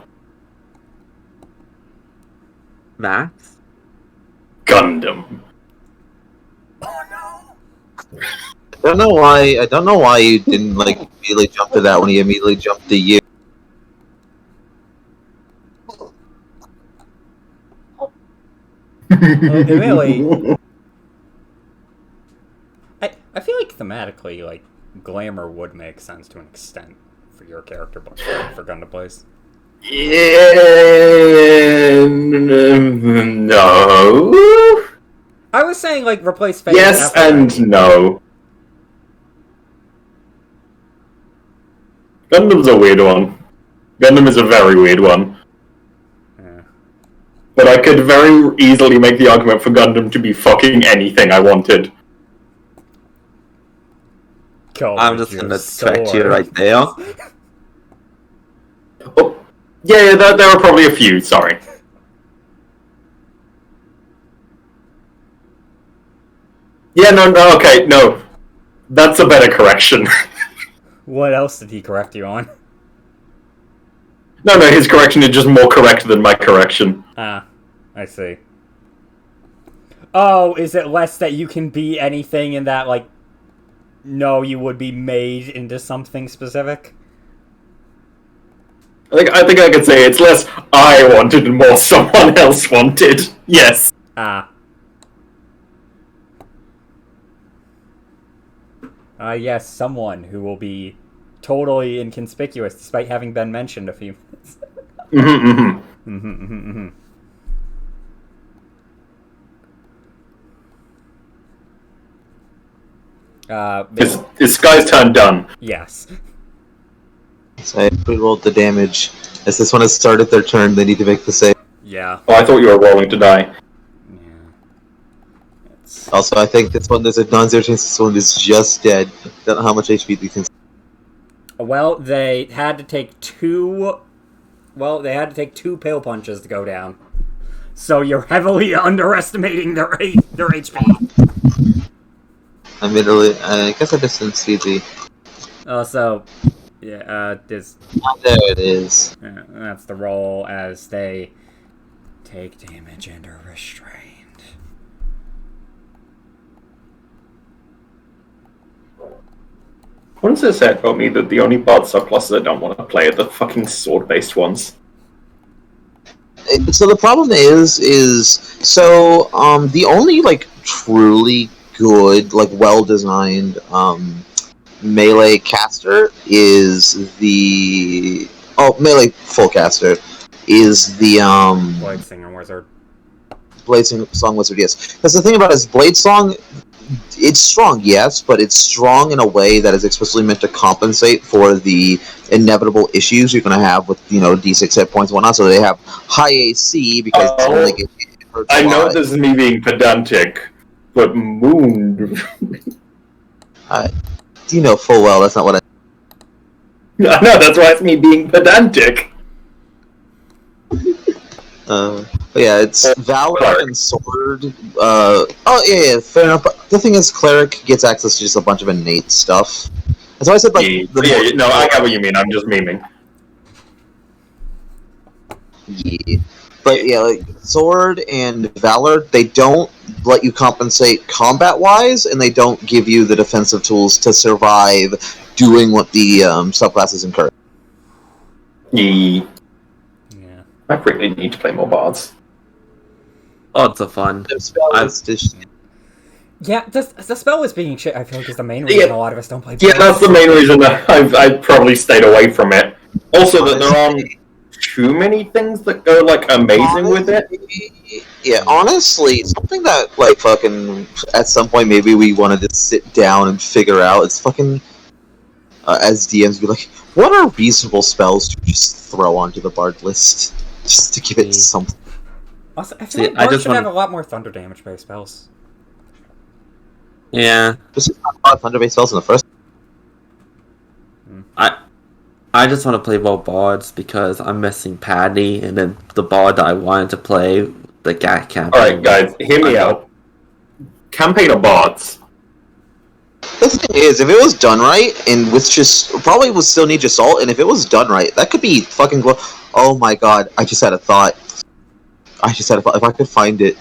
Speaker 2: Max?
Speaker 4: Gundam.
Speaker 3: I don't know why you didn't, like, immediately jump to that when he immediately jumped to you.
Speaker 1: Really, I feel like thematically, like, Glamour would make sense to an extent for your character, but for Gundam plays.
Speaker 4: Yeah, no.
Speaker 1: I was saying, like, replace Faye.
Speaker 4: Yes and no. Gundam's a weird one. Gundam is a very weird one.
Speaker 1: Yeah.
Speaker 4: But I could very easily make the argument for Gundam to be fucking anything I wanted.
Speaker 2: I'm just gonna correct you right there.
Speaker 4: Oh, yeah, there are probably a few, sorry. Yeah, no, okay, no. That's a better correction.
Speaker 1: What else did he correct you on?
Speaker 4: No, his correction is just more correct than my correction.
Speaker 1: Ah, I see. Oh, is it less that you can be anything and that, like, no, you would be made into something specific?
Speaker 4: I think I could say it's less I wanted and more someone else wanted. Yes.
Speaker 1: Ah. Yes, someone who will be totally inconspicuous despite having been mentioned a few minutes.
Speaker 4: It's Sky's turn done.
Speaker 1: Yes.
Speaker 3: So I pre-rolled the damage. As this one has started their turn, they need to make the save.
Speaker 1: Yeah.
Speaker 4: Oh, I thought you were rolling to die.
Speaker 1: Yeah. It's...
Speaker 3: Also, I think this one, there's a non-zero chance this one is just dead. Don't know how much HP these things.
Speaker 1: Well, they had to take two... Well, they had to take 2 pale punches to go down. So you're heavily underestimating their HP.
Speaker 3: I guess I just didn't see the...
Speaker 1: So... Yeah, this...
Speaker 3: There it is.
Speaker 1: That's the roll as they take damage and are restrained.
Speaker 4: What does it say about me that the only bard subclasses I don't want to play are the fucking sword-based ones?
Speaker 3: So the problem is the only like truly good, like well-designed melee caster is the melee full caster is the
Speaker 1: Blade Singer Wizard.
Speaker 3: Blade Song Wizard. Yes, because the thing about it is Blade Song. It's strong, yes, but it's strong in a way that is explicitly meant to compensate for the inevitable issues you're going to have with, D6 hit points and whatnot. So they have high AC because it's only get hurt.
Speaker 4: I know this is me being pedantic, but Moon.
Speaker 3: You know full well that's not what I.
Speaker 4: I know, that's why it's me being pedantic.
Speaker 3: But yeah, it's Valor and Sword. Yeah, fair enough. But the thing is, Cleric gets access to just a bunch of innate stuff. That's why I said, like...
Speaker 4: No, I get what you mean. I'm just memeing.
Speaker 3: Yeah. But yeah, like, Sword and Valor, they don't let you compensate combat-wise, and they don't give you the defensive tools to survive doing what the subclasses encourage.
Speaker 4: Yeah. I really need to play more bards.
Speaker 2: Lots of fun.
Speaker 1: Yeah, the spell is being shit, I feel like, is the main reason a lot of us don't play.
Speaker 4: Yeah, that's the main reason that I've probably stayed away from it. Also, that there aren't too many things that go, like, amazing with it.
Speaker 3: Yeah, honestly, something that, like, fucking, at some point maybe we want to just sit down and figure out, it's fucking, as DMs, be like, what are reasonable spells to just throw onto the bard list? Just to give it something.
Speaker 1: Also, I feel like Bard should have a lot more thunder damage-based spells.
Speaker 2: Yeah.
Speaker 3: There's just not a lot of thunder-based spells in the first.
Speaker 2: I just want to play more bards because I'm missing Paddy, and then the bard that I wanted to play, the Gat campaign.
Speaker 4: Alright, guys, hear me out. Campaign of bards.
Speaker 3: The thing is, if it was done right, and with just... Probably would still need just salt, and if it was done right, that could be fucking... Oh my god, I just had a thought. If I could find it...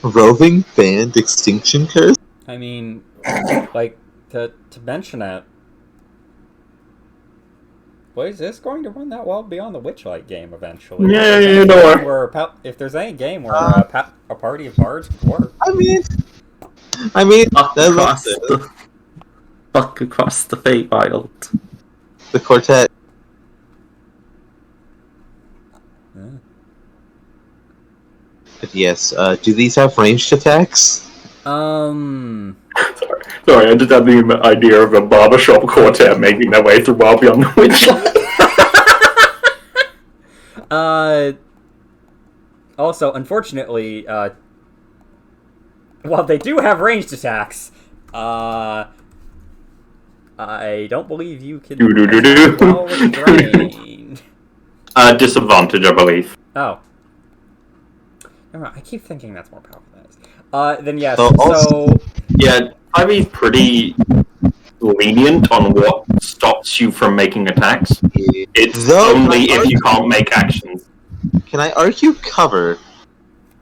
Speaker 3: Roving Band Extinction Curse?
Speaker 1: I mean, like, to mention it... Well, is this going to run that well beyond the Witchlight game eventually?
Speaker 4: Yeah, you know what?
Speaker 1: If there's any game where a party of bards could work.
Speaker 3: I mean,
Speaker 2: Fuck across the fate wild.
Speaker 3: The quartet.
Speaker 1: Yeah.
Speaker 3: But yes, do these have ranged attacks?
Speaker 4: Sorry, I just had the idea of a barbershop quartet making their way through Wild Beyond the Witchlight.
Speaker 1: Also, unfortunately, while they do have ranged attacks, I don't believe you can.
Speaker 4: Disadvantage, I believe.
Speaker 1: Oh. Never mind, I keep thinking that's more powerful than it is. Then yes,
Speaker 4: Yeah, Ivy's pretty lenient on what stops you from making attacks. It's only if you can't make actions.
Speaker 3: Can I argue cover?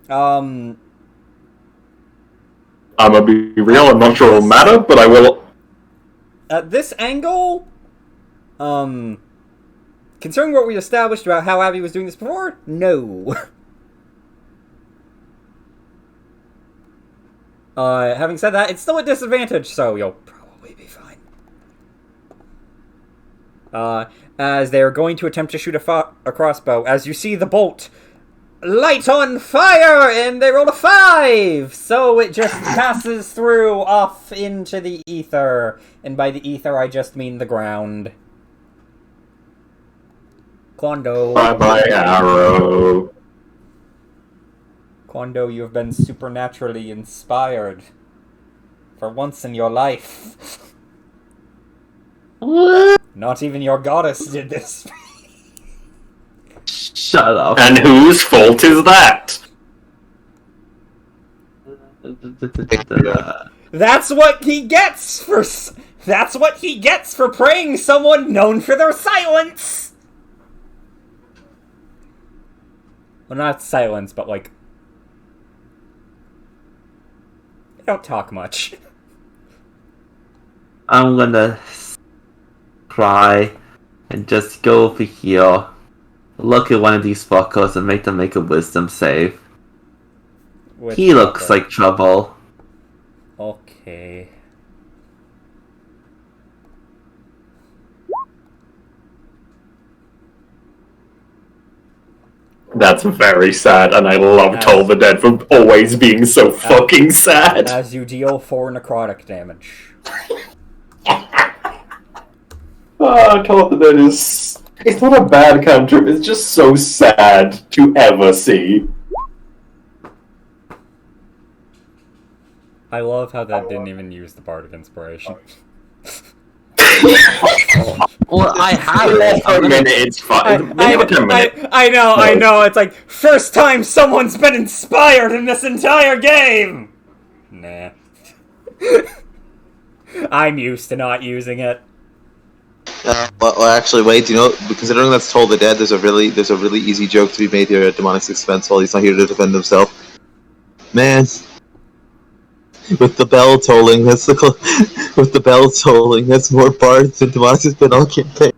Speaker 1: I'm
Speaker 4: gonna be real, I'm not sure it'll matter, but I will.
Speaker 1: At this angle, considering what we established about how Abby was doing this before, no. Having said that, it's still a disadvantage, so you'll probably be fine. As they are going to attempt to shoot a crossbow, as you see the bolt light on fire, and they rolled a 5! So it just passes through off into the ether. And by the ether, I just mean the ground. Quando.
Speaker 4: Bye-bye, arrow.
Speaker 1: Quando, you have been supernaturally inspired. For once in your life.
Speaker 2: What?
Speaker 1: Not even your goddess did this.
Speaker 2: Shut up.
Speaker 4: And whose fault is that?
Speaker 1: That's what he gets for. That's what he gets for praying someone known for their silence. Well, not silence, but like they don't talk much.
Speaker 2: I'm gonna cry and just go over here, look at one of these fuckers and make them make a wisdom save.
Speaker 1: Which
Speaker 2: He looks like trouble.
Speaker 1: Okay.
Speaker 4: That's very sad, and I love Toll the Dead for always being so fucking sad.
Speaker 1: As you deal 4 necrotic damage.
Speaker 4: Toll the Dead is... It's not a bad cantrip, it's just so sad to ever see.
Speaker 1: I love how that didn't even use the Bardic Inspiration.
Speaker 2: Well, I have it.
Speaker 4: For a minute, it's fine. Maybe for a minute.
Speaker 1: I know. It's like, first time someone's been inspired in this entire game! Nah. I'm used to not using it.
Speaker 3: Well, actually, wait. You know, considering that's Toll the Dead, there's a really easy joke to be made here at Demonic's expense while he's not here to defend himself. Man, with the bell tolling, that's more bards than Demonic's has been all campaign.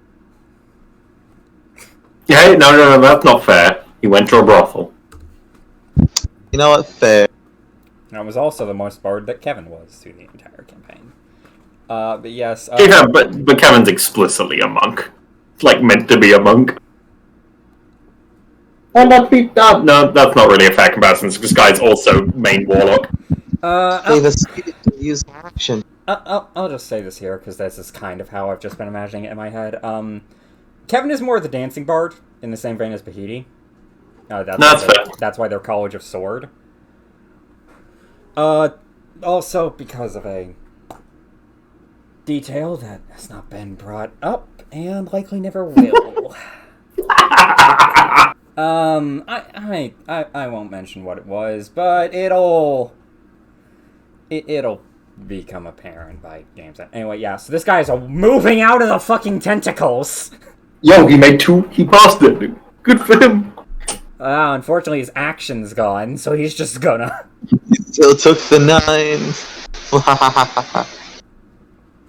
Speaker 4: Hey, no, that's not fair. He went to a brothel.
Speaker 3: You know what? Fair.
Speaker 1: That was also the most bard that Kevin was through the entire campaign. But yes.
Speaker 4: Yeah, but Kevin's explicitly a monk. Like, meant to be a monk. Well, no, that's not really a fair comparison, because this guy's also main warlock.
Speaker 3: Use action.
Speaker 1: I'll just say this here, because this is kind of how I've just been imagining it in my head. Kevin is more the dancing bard, in the same vein as Bahiti.
Speaker 4: That's fair.
Speaker 1: That's why they're College of Sword. Also because of a detail that has not been brought up, and likely never will. I won't mention what it was, but it'll become apparent by game's end. Anyway, yeah, so this guy is moving out of the fucking tentacles.
Speaker 4: Yo, he passed it. Good for him.
Speaker 1: Unfortunately, his action's gone, so he's just gonna...
Speaker 3: He still took the 9.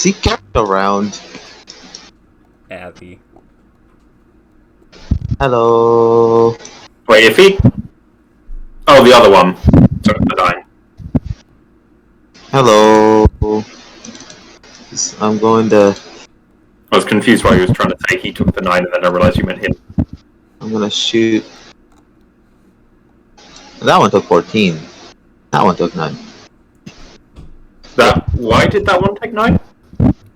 Speaker 3: He kept around.
Speaker 1: Abby.
Speaker 3: Hello.
Speaker 4: Wait, if he... Oh, the other one. Took the 9.
Speaker 3: Hello. I'm going to...
Speaker 4: I was confused why he was trying to say he took the 9, and then I realized you meant him.
Speaker 3: I'm gonna shoot. That one took 14. That one took 9.
Speaker 4: Why did that one take 9?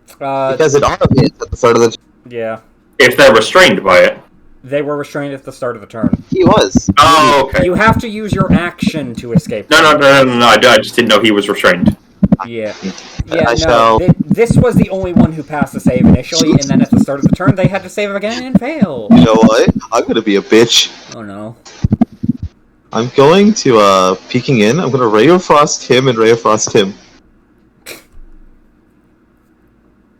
Speaker 3: Because it auto hits at the start of the...
Speaker 1: Yeah.
Speaker 4: If they're restrained by it.
Speaker 1: They were restrained at the start of the turn.
Speaker 3: He was.
Speaker 4: Oh, okay.
Speaker 1: You have to use your action to escape.
Speaker 4: No, I just didn't know he was restrained.
Speaker 1: Yeah.
Speaker 3: I shall...
Speaker 1: This was the only one who passed the save initially, and then at the start of the turn, they had to save again and fail.
Speaker 3: You know what? I'm gonna be a bitch.
Speaker 1: Oh no.
Speaker 3: I'm going to, peeking in, I'm gonna Ray of Frost him and Ray of Frost him.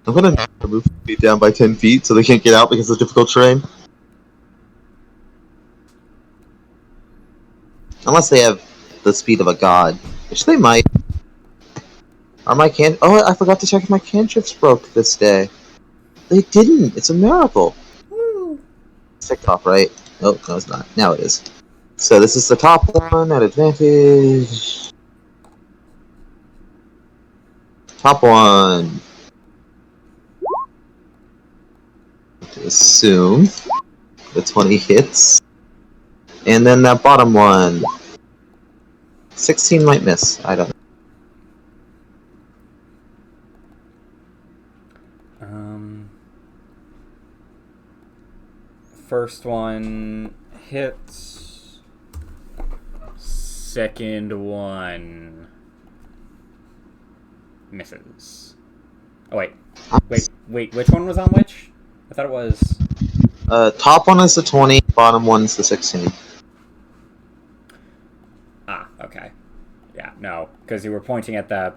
Speaker 3: I'm gonna move feet down by 10 feet so they can't get out because of difficult terrain. Unless they have the speed of a god, which they might. Are my Oh, I forgot to check if my cantrips broke this day. They didn't. It's a miracle.
Speaker 1: Woo.
Speaker 3: It's ticked off, right? Oh, no, it's not. Now it is. So this is the top one at advantage. Top one. To assume the 20 hits. And then that bottom one. 16 might miss. I don't know.
Speaker 1: First one hits. Second one misses. Oh, wait, which one was on which? I thought it was...
Speaker 3: Top one is the 20, bottom one is the 16.
Speaker 1: Ah, okay. Yeah, no, because you were pointing at the...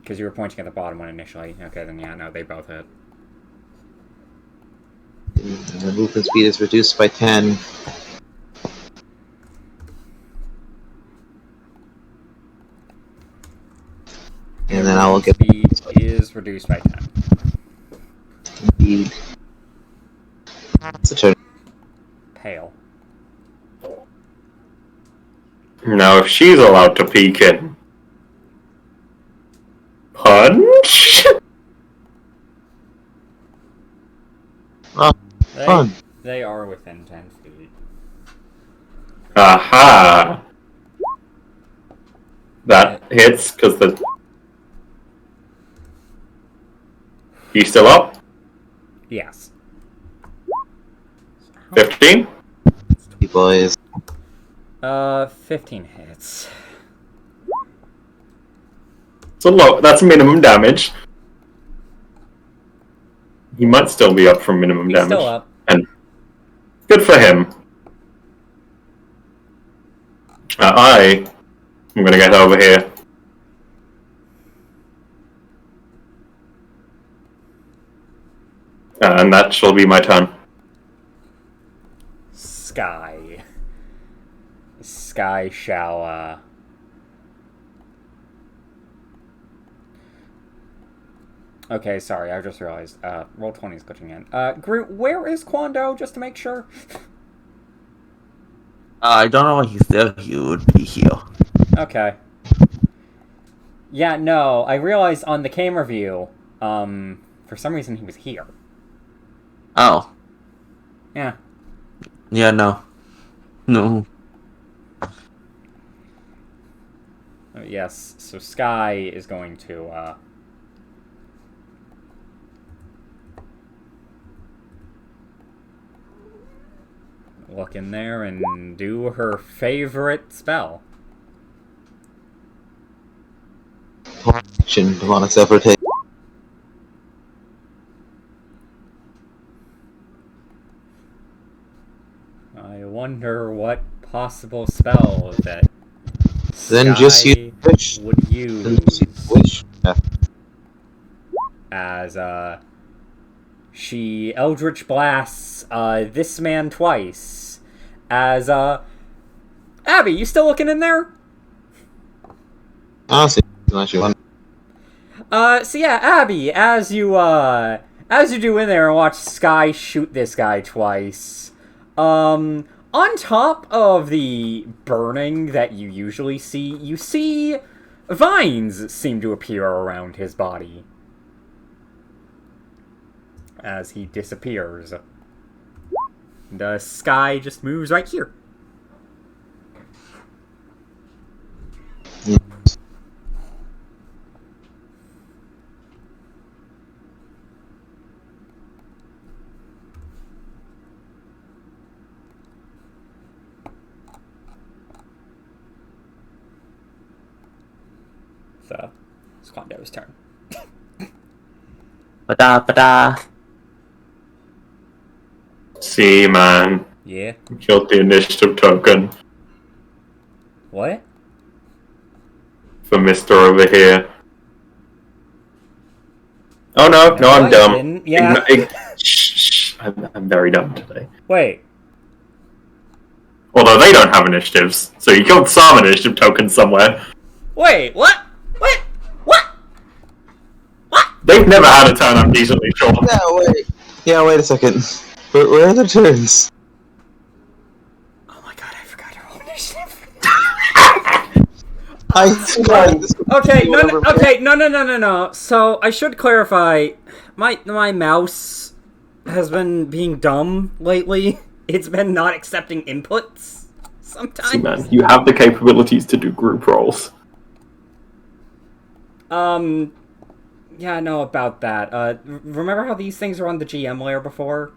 Speaker 1: Because you were pointing at the bottom one initially. Okay, then yeah, no, they both hit.
Speaker 3: And the movement speed is reduced by 10. And then I will get...
Speaker 1: Speed is reduced by 10.
Speaker 3: Indeed. It's a turn.
Speaker 1: Pale.
Speaker 4: Now, if she's allowed to peek in. Punch?
Speaker 3: Oh, fun.
Speaker 1: They are within 10 feet.
Speaker 4: Aha! That hits, because the... You still up?
Speaker 1: Yes.
Speaker 4: 15?
Speaker 3: You boys.
Speaker 1: 15 hits.
Speaker 4: So low, that's minimum damage. He might still be up from minimum
Speaker 1: He's
Speaker 4: damage.
Speaker 1: still up.
Speaker 4: And good for him. I'm gonna get over here. And that shall be my turn.
Speaker 1: Sky. Sky shall, Okay, sorry, I just realized, roll 20 is glitching in. Groot, where is Quando, just to make sure?
Speaker 2: I don't know why he's there. He would be here.
Speaker 1: Okay. Yeah, no, I realized on the camera view, for some reason he was here.
Speaker 2: Oh.
Speaker 1: Yeah.
Speaker 2: Yeah, no. No.
Speaker 1: Yes, so Sky is going to, look in there and do her favorite spell.
Speaker 3: Action demonic ever take.
Speaker 1: I wonder what possible spell that
Speaker 3: Then
Speaker 1: Sky
Speaker 3: just use wish.
Speaker 1: would
Speaker 3: Then
Speaker 1: use
Speaker 3: just use wish. Yeah.
Speaker 1: as she Eldritch blasts this man twice as Abby, you still looking in there?
Speaker 3: Honestly, unless you want.
Speaker 1: So yeah, Abby, as you do in there and watch Sky shoot this guy twice, on top of the burning that you usually see, you see vines seem to appear around his body as he disappears. The Sky just moves right here. So, it's Quando's turn.
Speaker 2: Ba-da.
Speaker 4: See, man.
Speaker 1: Yeah?
Speaker 4: Killed the initiative token
Speaker 1: What?
Speaker 4: for Mr. over here. Oh no,
Speaker 1: No,
Speaker 4: I'm
Speaker 1: I
Speaker 4: dumb.
Speaker 1: didn't. Yeah.
Speaker 4: Shh. I'm very dumb today.
Speaker 1: Wait.
Speaker 4: Although they don't have initiatives, so you killed some initiative tokens somewhere.
Speaker 1: Wait, what? What? What? What?
Speaker 4: They've never had a turn, I'm decently sure.
Speaker 3: Wait a second. Where are the turns?
Speaker 1: Oh my god, I forgot your own initiative. Okay, no. So, I should clarify, my mouse has been being dumb lately. It's been not accepting inputs. sometimes.
Speaker 4: See, man, you have the capabilities to do group roles.
Speaker 1: Yeah, I know about that. Remember how these things were on the GM layer before?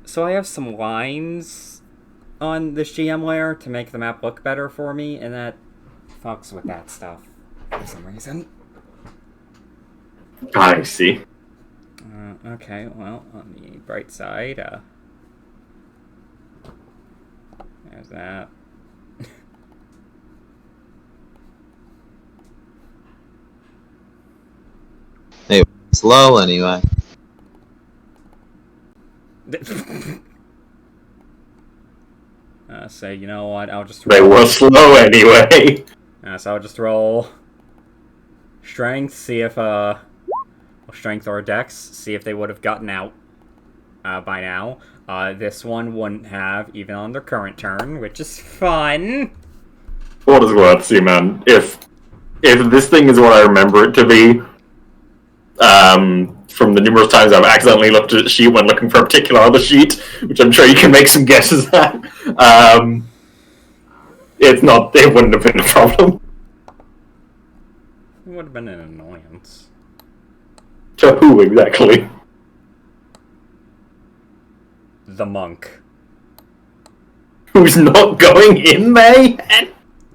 Speaker 1: So I have some lines on this GM layer to make the map look better for me, and that fucks with that stuff for some reason.
Speaker 4: I see.
Speaker 1: Okay, well, on the bright side, there's that.
Speaker 3: Hey, slow anyway.
Speaker 1: So you know what? I'll just
Speaker 4: They
Speaker 1: roll.
Speaker 4: were slow anyway.
Speaker 1: So I'll just roll strength. See if strength or dex. See if they would have gotten out by now. This one wouldn't have even on their current turn, which is fun.
Speaker 4: For what it's worth, see, man, if this thing is what I remember it to be, from the numerous times I've accidentally looked at a sheet when looking for a particular other sheet, which I'm sure you can make some guesses at, it wouldn't have been a problem.
Speaker 1: It would have been an annoyance.
Speaker 4: To who exactly?
Speaker 1: The monk.
Speaker 4: Who's not going in there?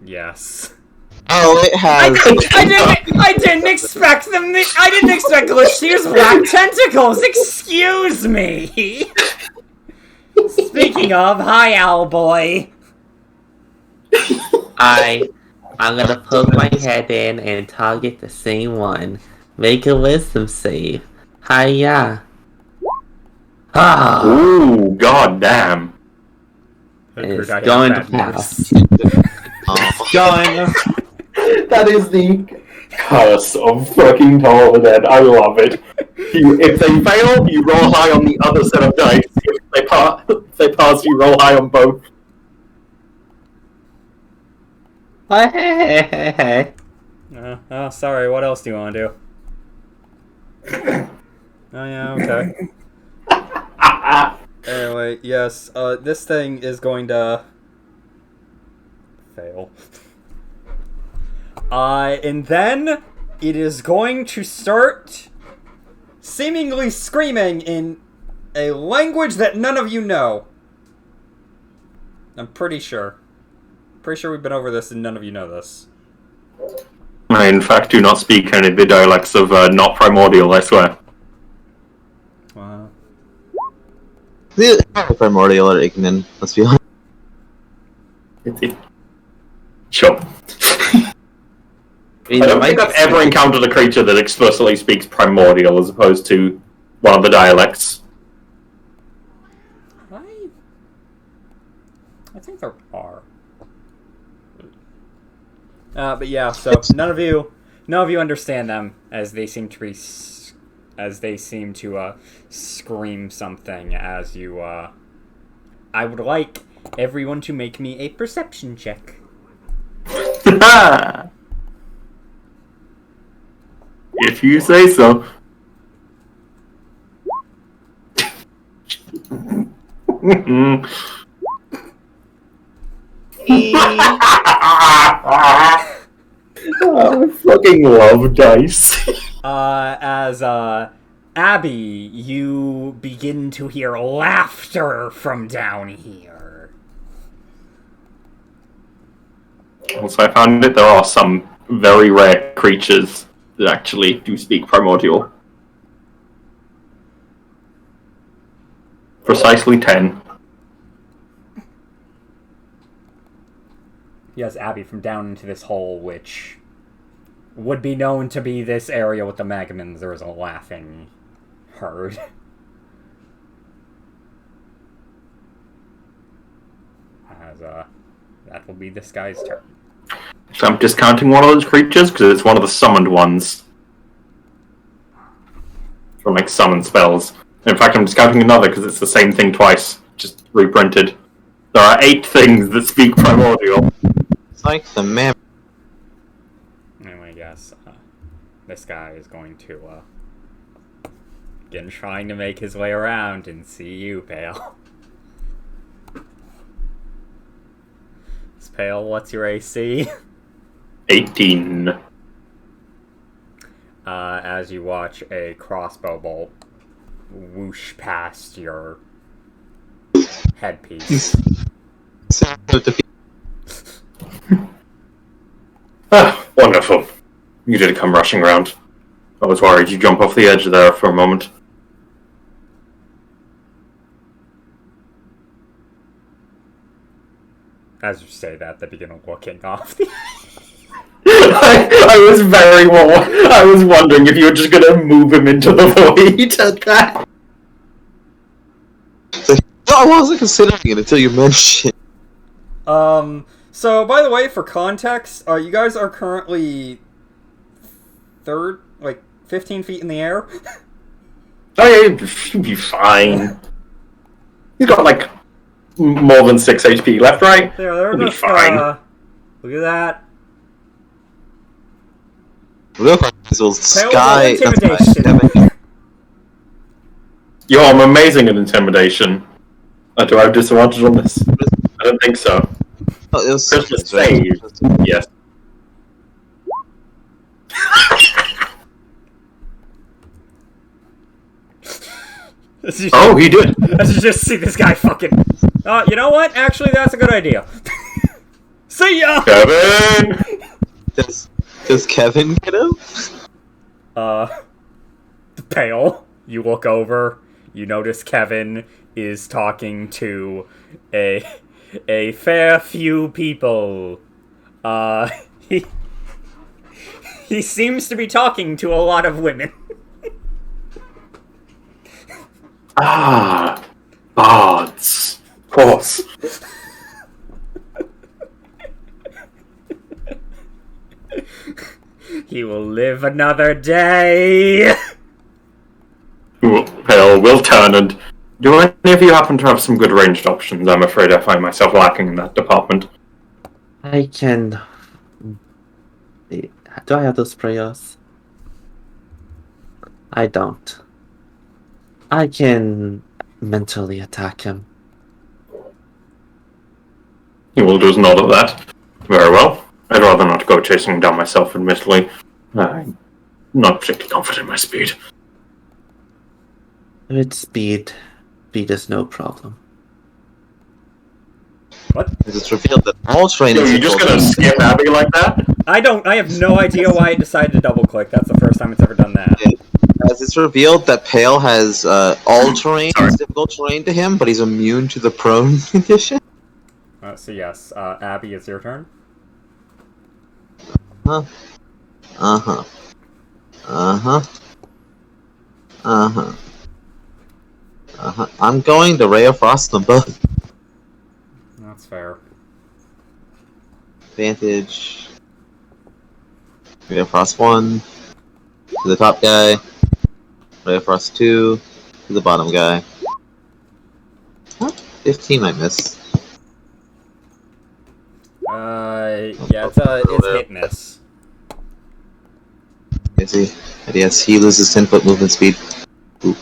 Speaker 1: Yes.
Speaker 3: Oh, it has.
Speaker 1: I didn't expect them. I didn't expect Glitch to use black tentacles. Excuse me. Speaking of, hi, Owlboy.
Speaker 2: I'm gonna poke my head in and target the same one. Make a wisdom save. Hiya. Ah,
Speaker 4: Ooh, goddamn.
Speaker 2: it's
Speaker 1: I have
Speaker 2: going to
Speaker 1: bad news.
Speaker 2: pass.
Speaker 3: Oh.
Speaker 2: Going.
Speaker 4: That is the curse of fucking Tower of the Dead. I love it. If they fail, you roll high on the other set of dice. If they pass, you roll high on both.
Speaker 2: Hey.
Speaker 1: Oh, sorry. What else do you want to do? Oh yeah, okay. Anyway, yes. This thing is going to fail. And then it is going to start seemingly screaming in a language that none of you know. I'm pretty sure. Pretty sure we've been over this and none of you know this.
Speaker 4: I, in fact, do not speak any of the dialects of not primordial, I swear.
Speaker 1: Wow.
Speaker 3: The primordial or Ignan, let's be honest.
Speaker 4: Sure. I don't think I've ever encountered a creature that explicitly speaks primordial as opposed to one of the dialects.
Speaker 1: I think there are. But yeah, so none of you understand them as they seem to scream something as you. I would like everyone to make me a perception check.
Speaker 4: If you say so. I fucking love dice.
Speaker 1: As Abby, you begin to hear laughter from down here.
Speaker 4: Also, I found that there are some very rare creatures that actually do speak primordial. Precisely 10.
Speaker 1: Yes, Abby, from down into this hole, which would be known to be this area with the Magamins, there was a laughing herd. As, that will be this guy's turn.
Speaker 4: So I'm discounting one of those creatures because it's one of the summoned ones. From like summon spells. In fact, I'm discounting another because it's the same thing twice, just reprinted. There are 8 things that speak primordial.
Speaker 3: It's like the man.
Speaker 1: Anyway, yes, this guy is going to, again trying to make his way around and see you, Pale. Pale, what's your AC?
Speaker 4: 18.
Speaker 1: As you watch a crossbow bolt whoosh past your headpiece.
Speaker 4: Ah, wonderful. You did come rushing round. I was worried you'd jump off the edge there for a moment.
Speaker 1: As you say that, they begin looking off the
Speaker 4: I was very well. I was wondering if you were just gonna move him into the void at that.
Speaker 3: No, I wasn't considering it until you mentioned.
Speaker 1: So, by the way, for context, you guys are currently 15 feet in the air.
Speaker 4: Oh yeah, you'll be fine. He's got like more than 6 HP left, right?
Speaker 1: They're
Speaker 4: He'll be
Speaker 1: just,
Speaker 4: fine.
Speaker 1: look at that.
Speaker 3: Real quick, this will sky.
Speaker 1: Intimidation.
Speaker 4: Yo, I'm amazing at intimidation. Do I have disadvantage on this? I don't think so.
Speaker 3: Oh, it was
Speaker 4: Christmas
Speaker 3: save.
Speaker 4: save. Yes. Oh, he did.
Speaker 1: As you just see this guy fucking... you know what? Actually, that's a good idea. See ya!
Speaker 4: Kevin!
Speaker 3: Does Kevin get him?
Speaker 1: Pale. You look over. You notice Kevin is talking to a fair few people. He seems to be talking to a lot of women.
Speaker 4: Ah, bards. Of course.
Speaker 1: He will live another day.
Speaker 4: Hell, we'll turn and... Do any of you happen to have some good ranged options? I'm afraid I find myself lacking in that department.
Speaker 2: I can. Do I have those prayers? I don't. I can mentally attack him.
Speaker 4: He will just nod at that. Very well. I'd rather not go chasing him down myself, admittedly. I'm not particularly confident in my speed.
Speaker 2: With speed is no problem.
Speaker 1: What?
Speaker 3: It's revealed that all
Speaker 4: Yo,
Speaker 3: trainers.
Speaker 4: you just gonna skip Abby like that?
Speaker 1: I have no idea why it decided to double click. That's the first time it's ever done that.
Speaker 3: As it's revealed that Pale has all terrain is difficult terrain to him, but he's immune to the prone condition.
Speaker 1: So yes, Abby, it's your turn.
Speaker 3: Uh-huh. I'm going to Ray of Frost them both.
Speaker 1: That's fair.
Speaker 3: Advantage. Ray of Frost 1 to the top guy. Ray of Frost 2 to the bottom guy. Huh? 15 I miss.
Speaker 1: Yeah, it's hit miss.
Speaker 3: Is he? And yes, he loses 10-foot movement speed. Oop.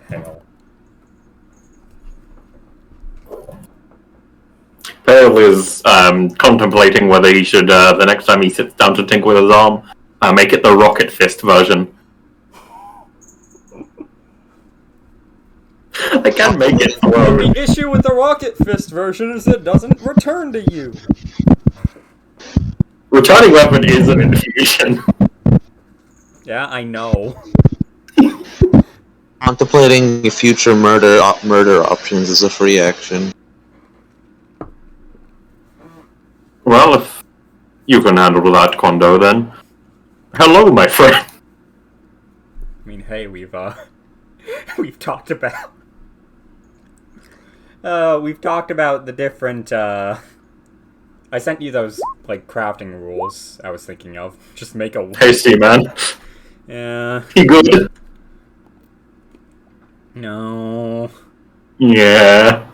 Speaker 1: Pale.
Speaker 4: Pale is contemplating whether he should, the next time he sits down to tinker with his arm, make it the rocket fist version. I can make it throw.
Speaker 1: The issue with the rocket fist version is it doesn't return to you.
Speaker 4: Returning weapon is an infusion.
Speaker 1: Yeah, I know.
Speaker 3: Contemplating future murder options as a free action.
Speaker 4: Well, if you can handle that, Kondo, then. Hello, my friend.
Speaker 1: I mean, hey, we've talked about... we've talked about the different, I sent you those, like, crafting rules I was thinking of. Just make a...
Speaker 4: Hasty, man.
Speaker 1: Yeah.
Speaker 4: He good?
Speaker 1: No.
Speaker 4: Yeah.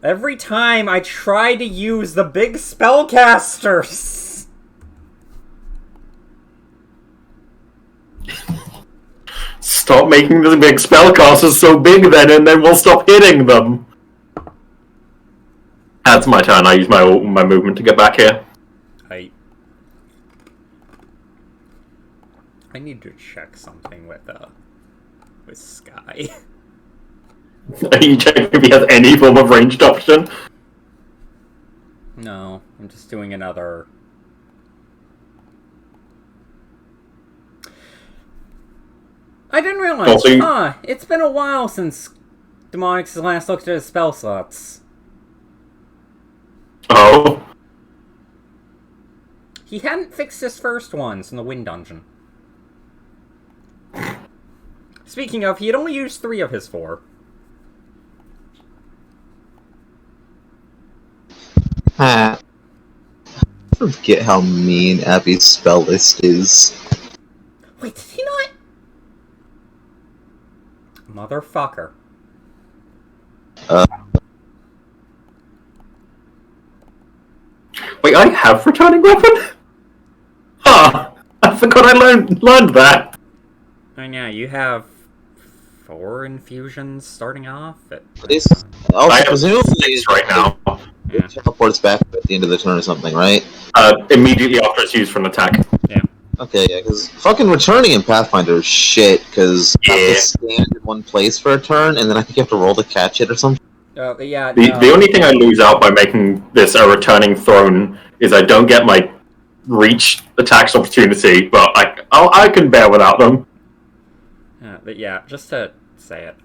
Speaker 1: Every time I try to use the big spellcasters...
Speaker 4: Stop making the big spellcasters so big then, and then we'll stop hitting them. That's my turn. I use my movement to get back here.
Speaker 1: I need to check something with Sky.
Speaker 4: Are you checking if he has any form of ranged option?
Speaker 1: No, I'm just doing another. I didn't realize.
Speaker 4: Also,
Speaker 1: it's been a while since Demonix last looked at his spell slots.
Speaker 4: Oh.
Speaker 1: He hadn't fixed his first ones in the Wind Dungeon. Speaking of, he had only used 3 of his 4.
Speaker 3: I forget how mean Abby's spell list is.
Speaker 1: Wait, did he not? Motherfucker.
Speaker 4: Wait, I have returning weapon? Huh. I forgot I learned that.
Speaker 1: Oh yeah, you have 4 infusions starting off at...
Speaker 3: Also,
Speaker 4: I have
Speaker 3: presumably
Speaker 4: 6 right now.
Speaker 1: Yeah.
Speaker 3: Teleports back at the end of the turn or something, right?
Speaker 4: Immediately after it's used from attack.
Speaker 1: Yeah.
Speaker 3: Okay, yeah, because fucking returning in Pathfinder is shit, because you have
Speaker 4: Yeah.
Speaker 3: to stand in one place for a turn, and then I think you have to roll to catch it or something.
Speaker 1: Yeah,
Speaker 4: The only thing I lose out by making this a returning throne is I don't get my reach attacks opportunity, but I can bear without them.
Speaker 1: But yeah, just to say it,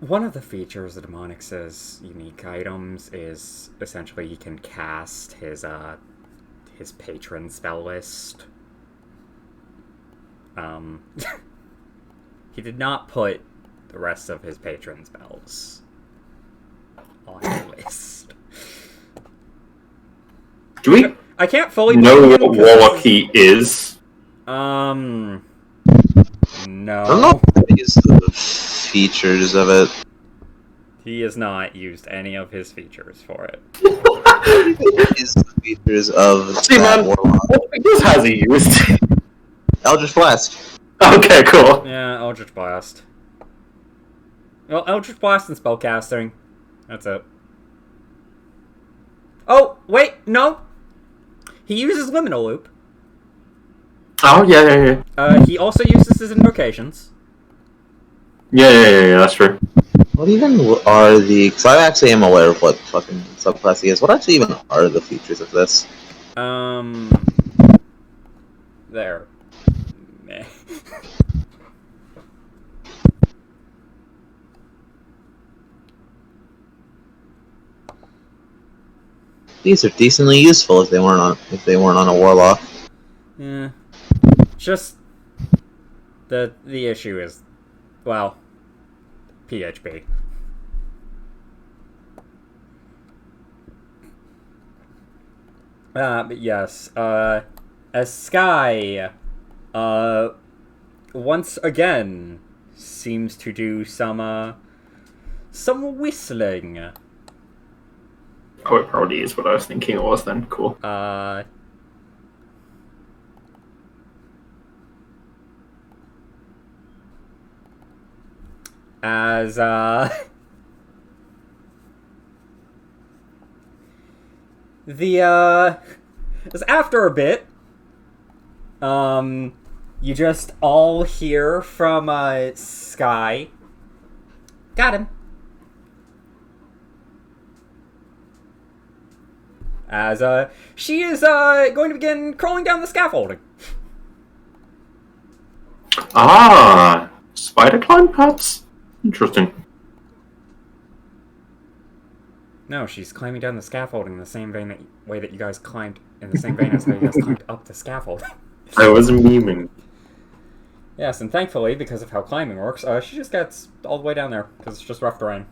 Speaker 1: one of the features of Demonix's unique items is essentially he can cast his patron spell list. He did not put the rest of his patron spells on the list.
Speaker 4: Do we
Speaker 1: I can't fully
Speaker 4: know
Speaker 1: blame him
Speaker 4: what
Speaker 1: 'cause
Speaker 4: Warlock he is?
Speaker 1: no.
Speaker 3: I don't know if that is the features of it.
Speaker 1: He has not used any of his features for it.
Speaker 3: It is the features of
Speaker 4: See,
Speaker 3: that
Speaker 4: man,
Speaker 3: Warlock.
Speaker 4: what figures has he used?
Speaker 3: Eldritch Blast.
Speaker 4: Okay, cool.
Speaker 1: Yeah, Eldritch Blast. Well, Eldritch Blast and spellcasting. That's it. Oh, wait, no! He uses Liminal Loop.
Speaker 4: Oh, yeah.
Speaker 1: He also uses his invocations.
Speaker 4: Yeah, that's true.
Speaker 3: What even are the... Because I actually am aware of what fucking subclass he is. What actually even are the features of this?
Speaker 1: There. Meh.
Speaker 3: These are decently useful if they weren't on a Warlock.
Speaker 1: Yeah. Just... The issue is... Well... PHP. But yes, as Sky, once again, seems to do some whistling.
Speaker 4: Oh, it probably is what I was thinking it was then. Cool.
Speaker 1: As after a bit, you just all hear from Sky. Got him. As she is going to begin crawling down the scaffolding.
Speaker 4: Ah, spider climb, perhaps? Interesting.
Speaker 1: No, she's climbing down the scaffolding in the same way that you guys climbed, in the same vein as how you guys climbed up the scaffolding.
Speaker 4: I was memeing.
Speaker 1: Yes, and thankfully, because of how climbing works, she just gets all the way down there, because it's just rough terrain.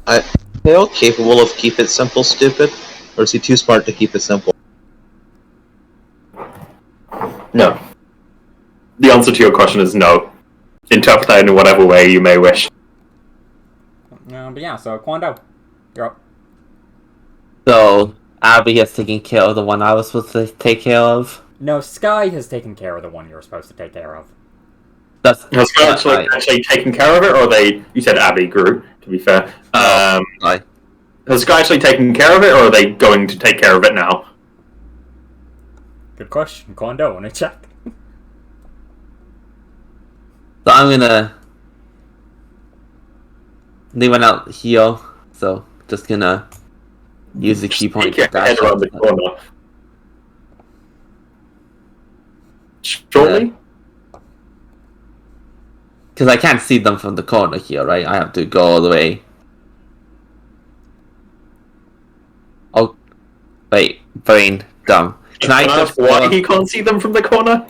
Speaker 3: Are they all capable of keep it simple, stupid? Or is he too smart to keep it simple?
Speaker 4: No. The answer to your question is no. Interpret that in whatever way you may wish.
Speaker 1: But yeah, so Kwando, you're up.
Speaker 2: So, Abby has taken care of the one I was supposed to take care of.
Speaker 1: No, Sky has taken care of the one you're supposed to take care of.
Speaker 2: That's
Speaker 4: Has Sky actually taken care of it, or you said Abby grew, to be fair.
Speaker 2: Sky.
Speaker 4: Has Sky actually taken care of it, or are they going to take care of it now?
Speaker 1: Good question. Kondo, wanna check?
Speaker 2: So I'm gonna. They went out heal, so just gonna use the key point
Speaker 4: Take
Speaker 2: to
Speaker 4: your head
Speaker 2: dash
Speaker 4: around the
Speaker 2: out.
Speaker 4: corner. Surely?
Speaker 2: Because I can't see them from the corner here, right? I have to go all the way. Oh, wait, brain dumb.
Speaker 4: Can I ask why he can't see them from the corner?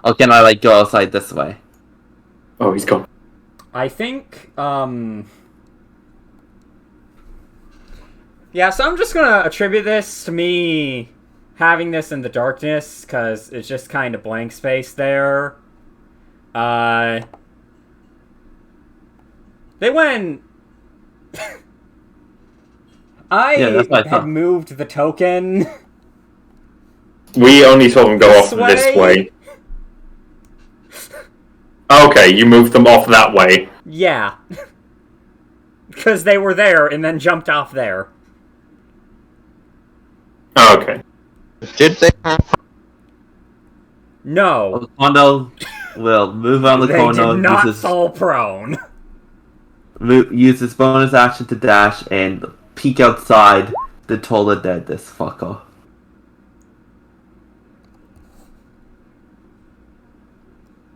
Speaker 2: Or can I like go outside this way?
Speaker 4: Oh, he's gone.
Speaker 1: I think, yeah, so I'm just gonna attribute this to me having this in the darkness, because it's just kind of blank space there. They went...
Speaker 2: Yeah, that's what I
Speaker 1: had
Speaker 2: thought.
Speaker 1: moved the token
Speaker 4: We only saw them go off this way. Okay, you moved them off that way.
Speaker 1: Yeah. Because they were there and then jumped off there.
Speaker 4: Okay.
Speaker 3: Did they have...
Speaker 1: No.
Speaker 2: Kondo will move around the
Speaker 1: They
Speaker 2: corner,
Speaker 1: did not
Speaker 2: use his,
Speaker 1: fall prone.
Speaker 2: use his bonus action to dash and peek outside the Toll the Dead, this fucker.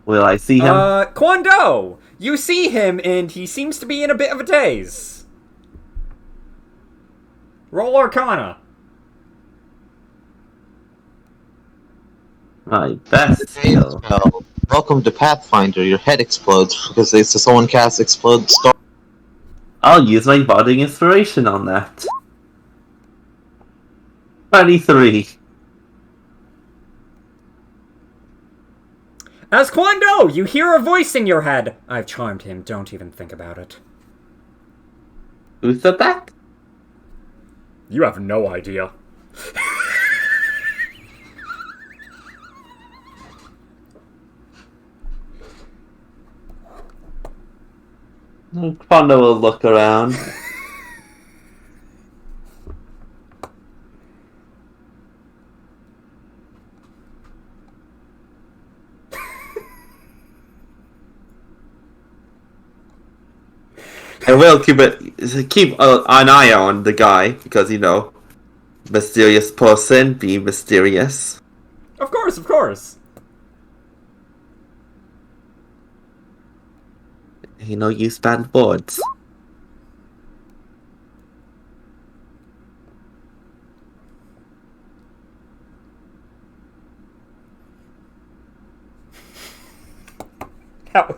Speaker 2: Will I see him?
Speaker 1: Kwando! You see him and he seems to be in a bit of a daze. Roll Arcana.
Speaker 2: My best skill.
Speaker 3: Well, welcome to Pathfinder. Your head explodes because someone casts Explode Storm.
Speaker 2: I'll use my budding inspiration on that. 23.
Speaker 1: As Kwando, you hear a voice in your head. I've charmed him, don't even think about it.
Speaker 2: Who said that?
Speaker 1: You have no idea.
Speaker 2: Kondo will look around. I will keep an eye on the guy because mysterious person be mysterious.
Speaker 1: Of course, of course.
Speaker 2: Use bad words.
Speaker 1: How?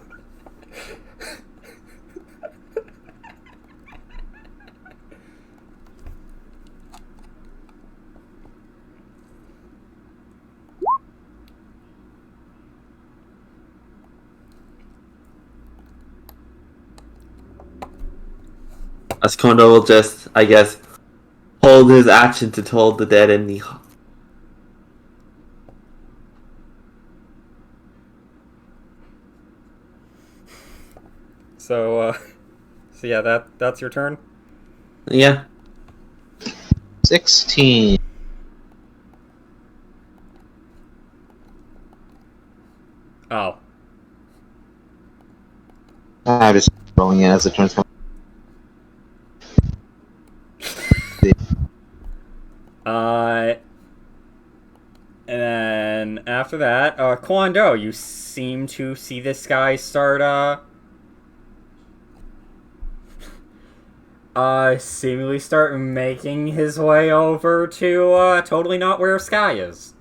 Speaker 2: As Kondo will just, I guess, hold his action to Toll the Dead in the...
Speaker 1: So yeah, that's your turn?
Speaker 2: Yeah.
Speaker 3: 16.
Speaker 1: Oh.
Speaker 3: I'm just rolling it as the turns come.
Speaker 1: And then after that, Kwando, you seem to see this guy start, seemingly start making his way over to, totally not where Sky is.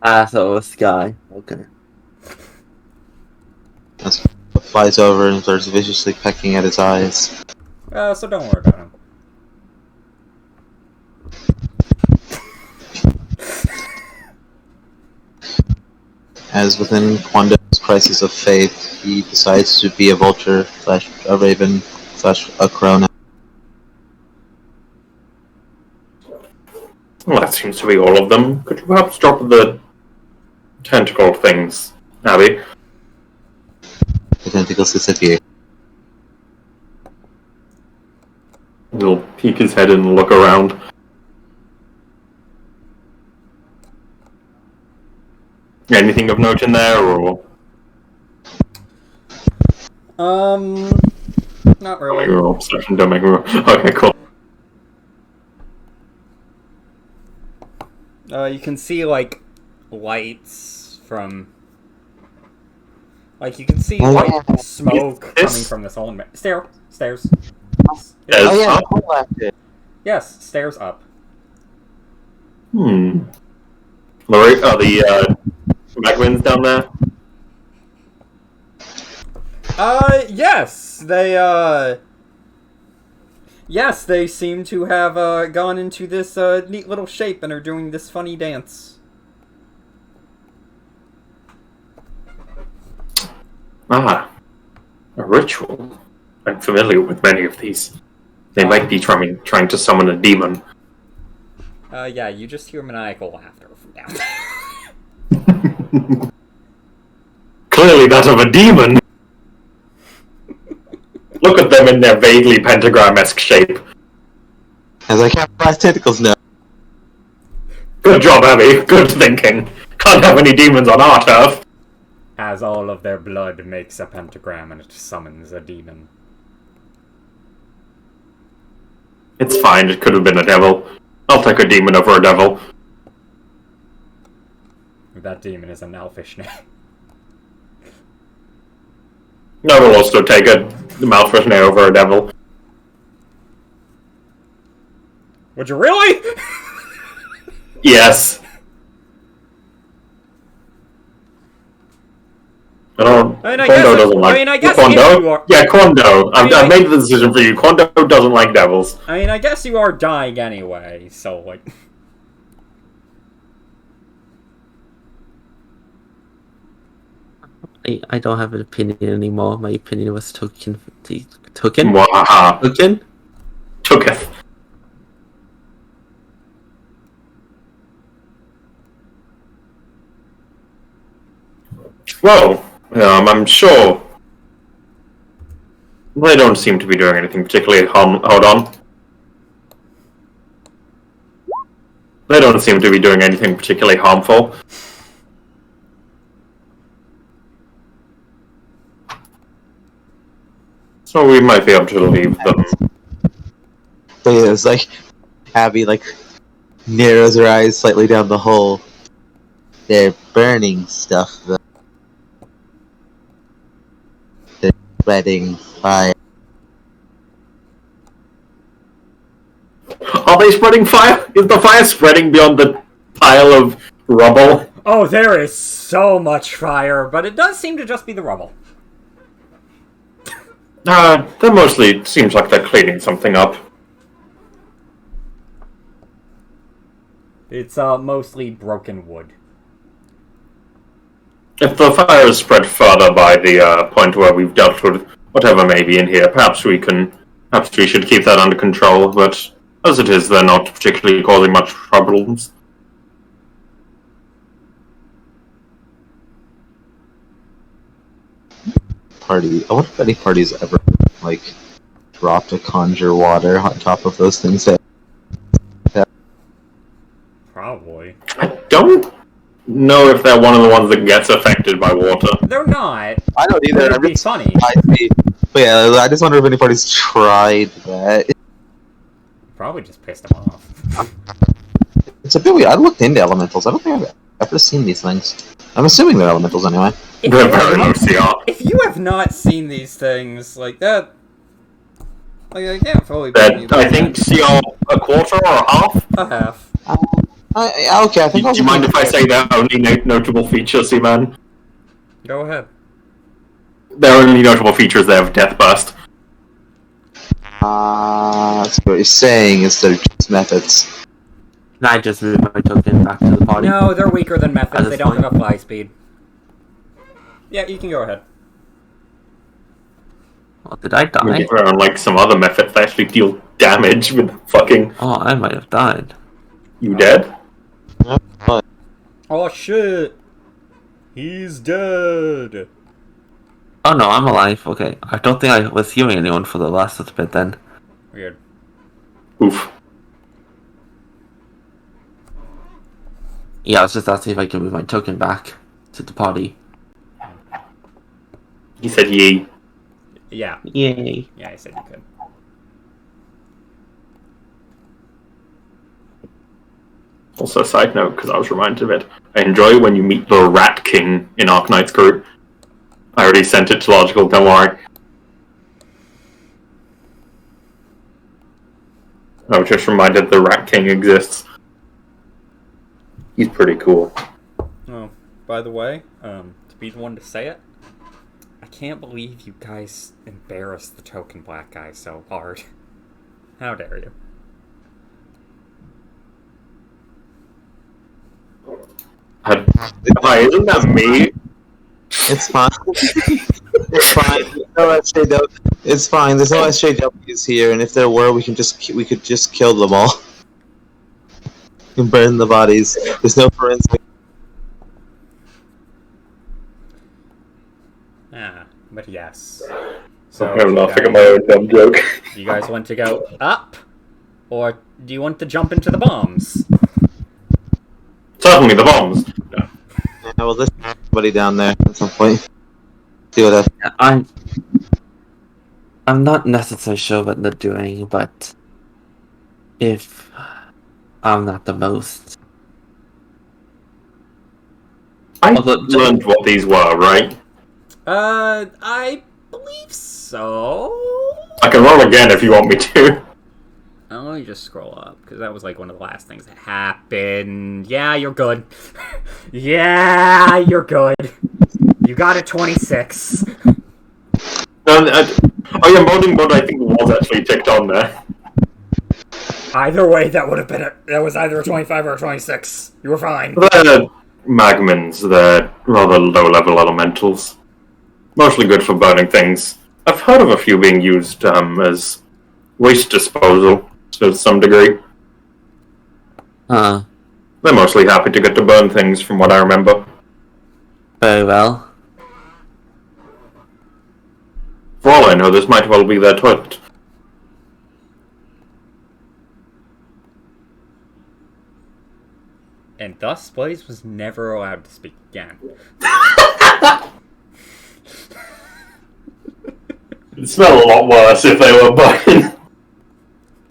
Speaker 2: So it was Sky. Okay.
Speaker 3: Flies over and starts viciously pecking at his eyes.
Speaker 1: So don't worry about him.
Speaker 3: As within Kwando's crisis of faith, he decides to be a vulture / a raven slash a Corona.
Speaker 4: Well, that seems to be all of them. Could you perhaps drop the tentacle things, Abby?
Speaker 3: The tentacles disappear.
Speaker 4: He'll peek his head and look around. Anything of note in there, or?
Speaker 1: Not really.
Speaker 4: Your obsession, don't make me wrong. Okay, cool.
Speaker 1: You can see, like, lights from... Like, you can see, like, smoke coming from this hole. Stairs.
Speaker 4: Stairs.
Speaker 3: Oh yeah,
Speaker 4: Up?
Speaker 3: the hole after.
Speaker 1: Yes, stairs up.
Speaker 4: Lori, are the Magwins down there?
Speaker 1: Yes! Yes, they seem to have, gone into this, neat little shape and are doing this funny dance.
Speaker 4: Ah, a ritual. I'm familiar with many of these. They might be trying to summon a demon.
Speaker 1: Yeah, you just hear maniacal laughter from down there.
Speaker 4: Clearly that of a demon! Look at them in their vaguely pentagram-esque shape.
Speaker 3: As I have 5 tentacles now.
Speaker 4: Good job, Abby. Good thinking. Can't have any demons on our turf.
Speaker 1: As all of their blood makes a pentagram and it summons a demon.
Speaker 4: It's fine, it could have been a devil. I'll take a demon over a devil.
Speaker 1: That demon is an elfish name.
Speaker 4: I will also take a Malfrishne over a devil.
Speaker 1: Would you really?
Speaker 4: Yes. I don't.
Speaker 1: I
Speaker 4: Quando doesn't like.
Speaker 1: I guess
Speaker 4: Quando?
Speaker 1: if you are...
Speaker 4: Yeah, Quando.
Speaker 1: I
Speaker 4: I've made the decision for you. Quando doesn't like devils.
Speaker 1: I mean, I guess you are dying anyway, so, like...
Speaker 2: I don't have an opinion anymore. My opinion was taken.
Speaker 4: Mwahaha.
Speaker 2: Taken?
Speaker 4: Tooketh. Well, I'm sure they don't seem to be doing anything particularly hold on. They don't seem to be doing anything particularly harmful. So we might be able to leave them.
Speaker 3: But yeah, it's like Abby like narrows her eyes slightly down the hole. They're burning stuff. Though. They're spreading fire.
Speaker 4: Are they spreading fire? Is the fire spreading beyond the pile of rubble?
Speaker 1: Oh, there is so much fire, but it does seem to just be the rubble.
Speaker 4: That mostly seems like they're cleaning something up.
Speaker 1: It's, mostly broken wood.
Speaker 4: If the fire is spread further by the point where we've dealt with whatever may be in here, perhaps we should keep that under control, but as it is, they're not particularly causing much problems.
Speaker 3: Party. I wonder if any parties ever like dropped a conjure water on top of those things.
Speaker 1: Probably.
Speaker 4: I don't know if they're one of the ones that gets affected by water.
Speaker 1: They're not.
Speaker 3: I don't either.
Speaker 1: It'd be funny.
Speaker 3: But yeah, I just wonder if any parties tried that.
Speaker 1: Probably just pissed them off.
Speaker 3: It's a bit weird. I looked into elementals. I don't think I've ever seen these things. I'm assuming they're elementals anyway.
Speaker 4: They're very low CR.
Speaker 1: If you have not seen these things, like that... Like, I can't fully blame you.
Speaker 4: I think CR a quarter or a half?
Speaker 1: A half.
Speaker 3: Okay, I think
Speaker 4: Do you mind if I say their only notable feature, Seaman?
Speaker 1: Go ahead.
Speaker 4: Their only notable feature is they have Death Burst.
Speaker 3: That's what you're saying is they're just methods.
Speaker 2: Can I just move my token back to the party?
Speaker 1: No, they're weaker than methods.
Speaker 2: At
Speaker 1: They
Speaker 2: this
Speaker 1: don't
Speaker 2: point?
Speaker 1: have a fly speed. Yeah, you can go ahead.
Speaker 2: Oh, did I die?
Speaker 4: Maybe unlike some other methods that actually deal damage with fucking...
Speaker 2: Oh, I might have died.
Speaker 4: You dead?
Speaker 1: Oh shit! He's dead!
Speaker 2: Oh no, I'm alive. Okay, I don't think I was healing anyone for the last little bit then.
Speaker 1: Weird.
Speaker 4: Oof.
Speaker 2: Yeah, I was just asking if I can move my token back to the party.
Speaker 4: He said ye.
Speaker 1: Yeah.
Speaker 2: Yay.
Speaker 1: Yeah, I said you could.
Speaker 4: Also, side note, because I was reminded of it, I enjoy when you meet the Rat King in Arknight's group. I already sent it to Logical, don't worry. I was just reminded the Rat King exists. He's pretty cool.
Speaker 1: Oh, by the way, to be the one to say it, I can't believe you guys embarrassed the token black guy so hard. How dare you?
Speaker 4: Why, isn't that me?
Speaker 3: It's fine. It's fine. It's fine. There's no SJWs here, and if there were, we could just kill them all and burn the bodies. There's no forensic.
Speaker 1: But yes.
Speaker 4: I'm laughing at my own dumb joke.
Speaker 1: You guys want to go up? Or do you want to jump into the bombs?
Speaker 4: Certainly the bombs. No.
Speaker 3: Yeah, well, there's somebody down there at some point. See what happens.
Speaker 2: I'm not necessarily sure what they're doing, but if I'm not the most...
Speaker 4: I learned what these were, right?
Speaker 1: I believe so.
Speaker 4: I can roll again if you want me to.
Speaker 1: Let me just scroll up, because that was like one of the last things that happened. Yeah, you're good. Yeah, you're good. You got a 26.
Speaker 4: Oh yeah, modding mode I think was actually ticked on there.
Speaker 1: Either way, that would have been that was either a 25 or a 26. You were fine.
Speaker 4: They're magmans, they're rather low-level elementals. Mostly good for burning things. I've heard of a few being used as waste disposal to some degree.
Speaker 2: Huh.
Speaker 4: They're mostly happy to get to burn things from what I remember.
Speaker 2: Very well.
Speaker 4: For all I know, this might well be their toilet.
Speaker 1: And thus, Blaze was never allowed to speak again.
Speaker 4: It'd smell a lot worse if they were burning.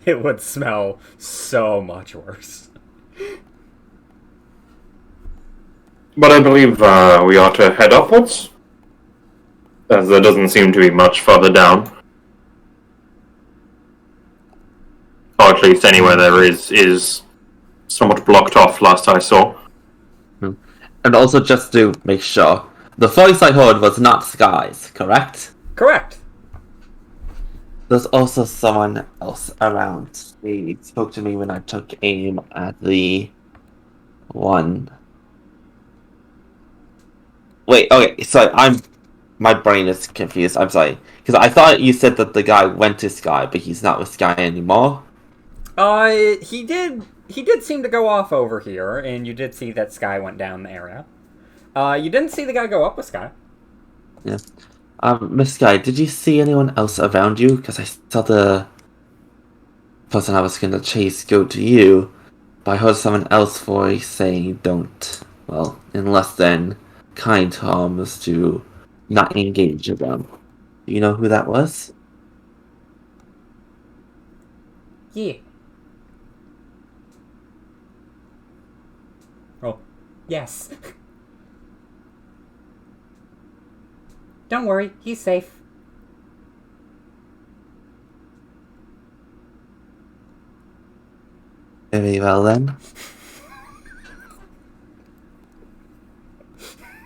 Speaker 1: It would smell so much worse.
Speaker 4: But I believe we ought to head upwards, as there doesn't seem to be much further down. Or at least anywhere there is somewhat blocked off last I saw.
Speaker 2: And also just to make sure, the voice I heard was not Sky's, correct?
Speaker 1: Correct.
Speaker 2: There's also someone else around. He spoke to me when I took aim at the one. Wait, okay, sorry, my brain is confused, I'm sorry. Because I thought you said that the guy went to Sky, but he's not with Sky anymore.
Speaker 1: He did seem to go off over here, and you did see that Sky went down the area. You didn't see the guy go up with Sky.
Speaker 2: Yeah. Miss Sky, did you see anyone else around you? Because I saw the person I was gonna chase go to you, but I heard someone else voice saying don't. Well, in less than kind terms to not engage with them. Do you know who that was?
Speaker 1: Yeah. Oh, yes. Don't worry, he's safe.
Speaker 2: Very well then.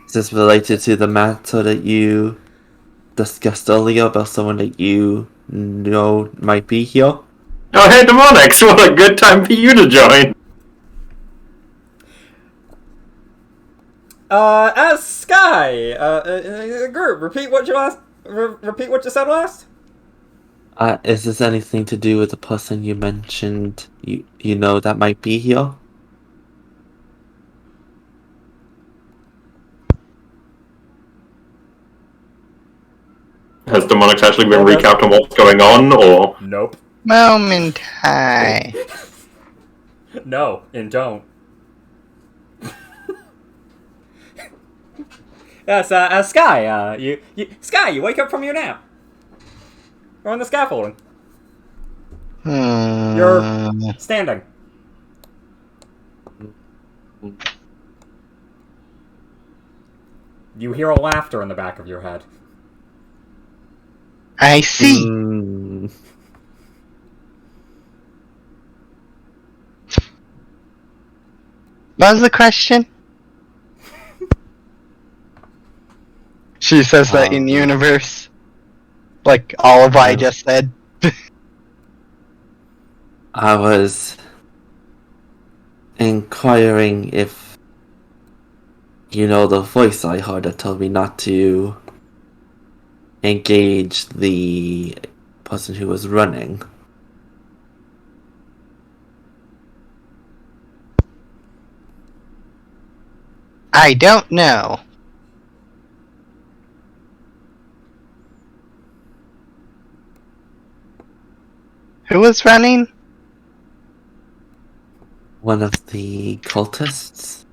Speaker 2: Is this related to the matter that you discussed earlier about someone that you know might be here?
Speaker 4: Oh, hey, Demonix, what a good time for you to join!
Speaker 1: As Sky, group, repeat what you said last?
Speaker 2: Is this anything to do with the person you mentioned? You know that might be here?
Speaker 4: Has Demonix actually been recapped on what's going on, or?
Speaker 1: Nope.
Speaker 5: Moment, hi.
Speaker 1: No, and don't. Yes, Sky, Sky, you wake up from your nap. We're on the scaffolding. You're standing. You hear a laughter in the back of your head.
Speaker 5: I see. What was the question? She says that in universe. Like all of what I just said.
Speaker 2: I was inquiring if you know the voice I heard that told me not to engage the person who was running.
Speaker 5: I don't know. Who was running?
Speaker 2: One of the cultists?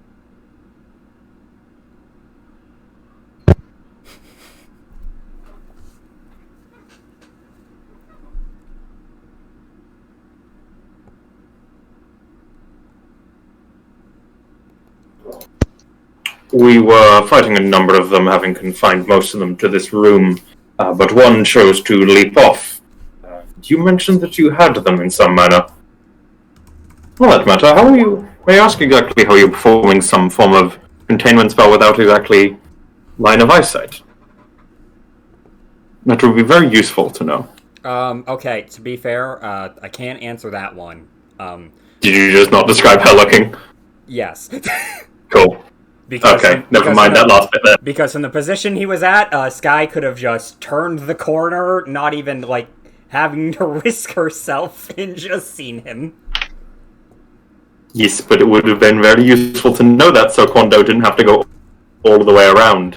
Speaker 4: We were fighting a number of them, having confined most of them to this room, but one chose to leap off. You mentioned that you had them in some manner. Well, that matter. How are you? May I ask exactly how you're performing some form of containment spell without exactly line of eyesight? That would be very useful to know.
Speaker 1: Okay, to be fair, I can't answer that one.
Speaker 4: Did you just not describe her looking?
Speaker 1: Yes.
Speaker 4: Cool.
Speaker 1: Because
Speaker 4: okay, never mind that last bit there.
Speaker 1: Because in the position he was at, Sky could have just turned the corner, not even, like, having to risk herself and just seen him.
Speaker 4: Yes, but it would have been very useful to know that so Quando didn't have to go all the way around.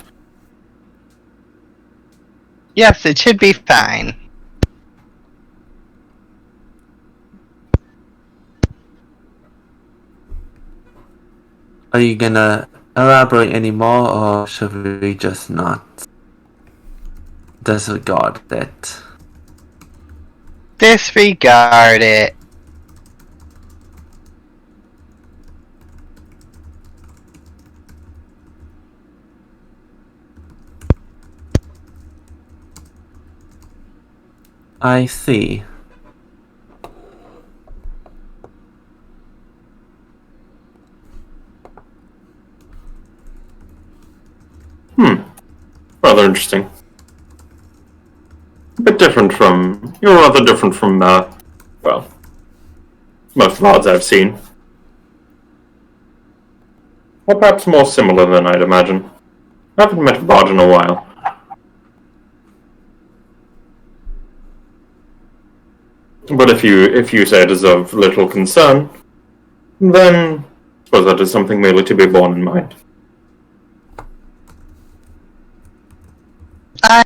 Speaker 5: Yes, it should be fine.
Speaker 2: Are you gonna elaborate any more, or should we just not disregard it?
Speaker 5: Disregard it.
Speaker 2: I see.
Speaker 4: Rather interesting. A bit different from... You're rather different from, well, most Vards I've seen. Or perhaps more similar than I'd imagine. I haven't met a Vard in a while. But if you say it is of little concern, then I suppose that is something merely to be borne in mind.
Speaker 5: I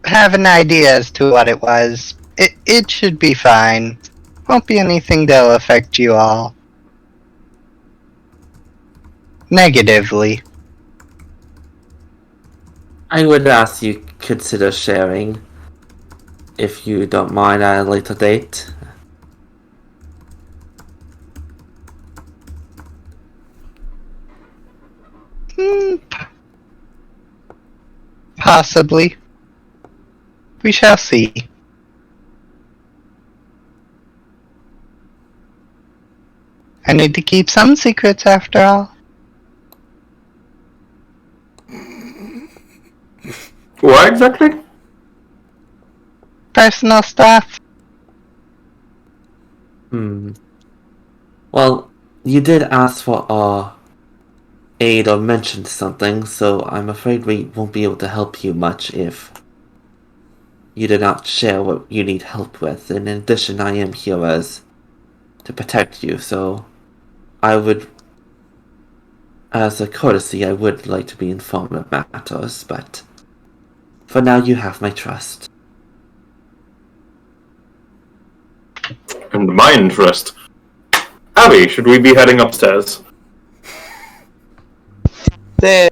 Speaker 5: have an idea as to what it was. It should be fine. Won't be anything that'll affect you all. Negatively.
Speaker 2: I would ask you consider sharing, if you don't mind, at a later date.
Speaker 5: Possibly. We shall see. I need to keep some secrets after all.
Speaker 4: What exactly?
Speaker 5: Personal stuff.
Speaker 2: Well, you did ask for our aid or mention something, so I'm afraid we won't be able to help you much if you did not share what you need help with. And in addition, I am here as to protect you, so I would, as a courtesy, I would like to be informed of matters, but for now you have my trust.
Speaker 4: And my interest. Abby, should we be heading upstairs?
Speaker 3: There.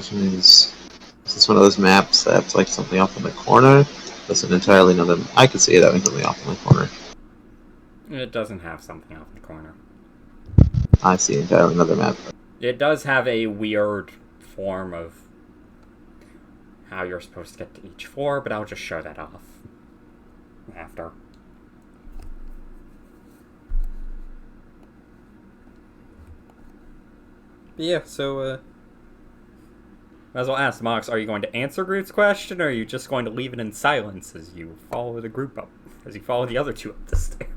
Speaker 3: Is this one of those maps that's like something off in the corner? That's an entirely another. I could see it having something off in the corner.
Speaker 1: It doesn't have something off in the corner.
Speaker 3: I see entirely another map.
Speaker 1: It does have a weird form of how you're supposed to get to each floor, but I'll just show that off after. But yeah, so, might as well ask, Mox, are you going to answer Groot's question, or are you just going to leave it in silence as you follow the group up, as you follow the other two up the stairs?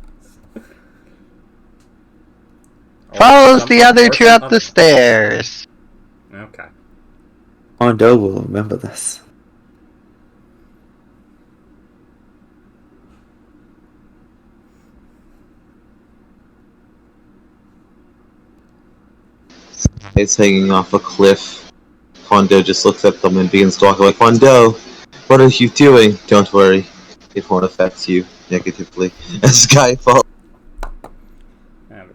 Speaker 5: Follows the other two up the stairs.
Speaker 1: Okay.
Speaker 2: Mondo will remember this.
Speaker 3: It's hanging off a cliff. Hondo just looks at them and begins to walk away. Hondo, what are you doing? Don't worry, it won't affect you negatively. As Sky falls.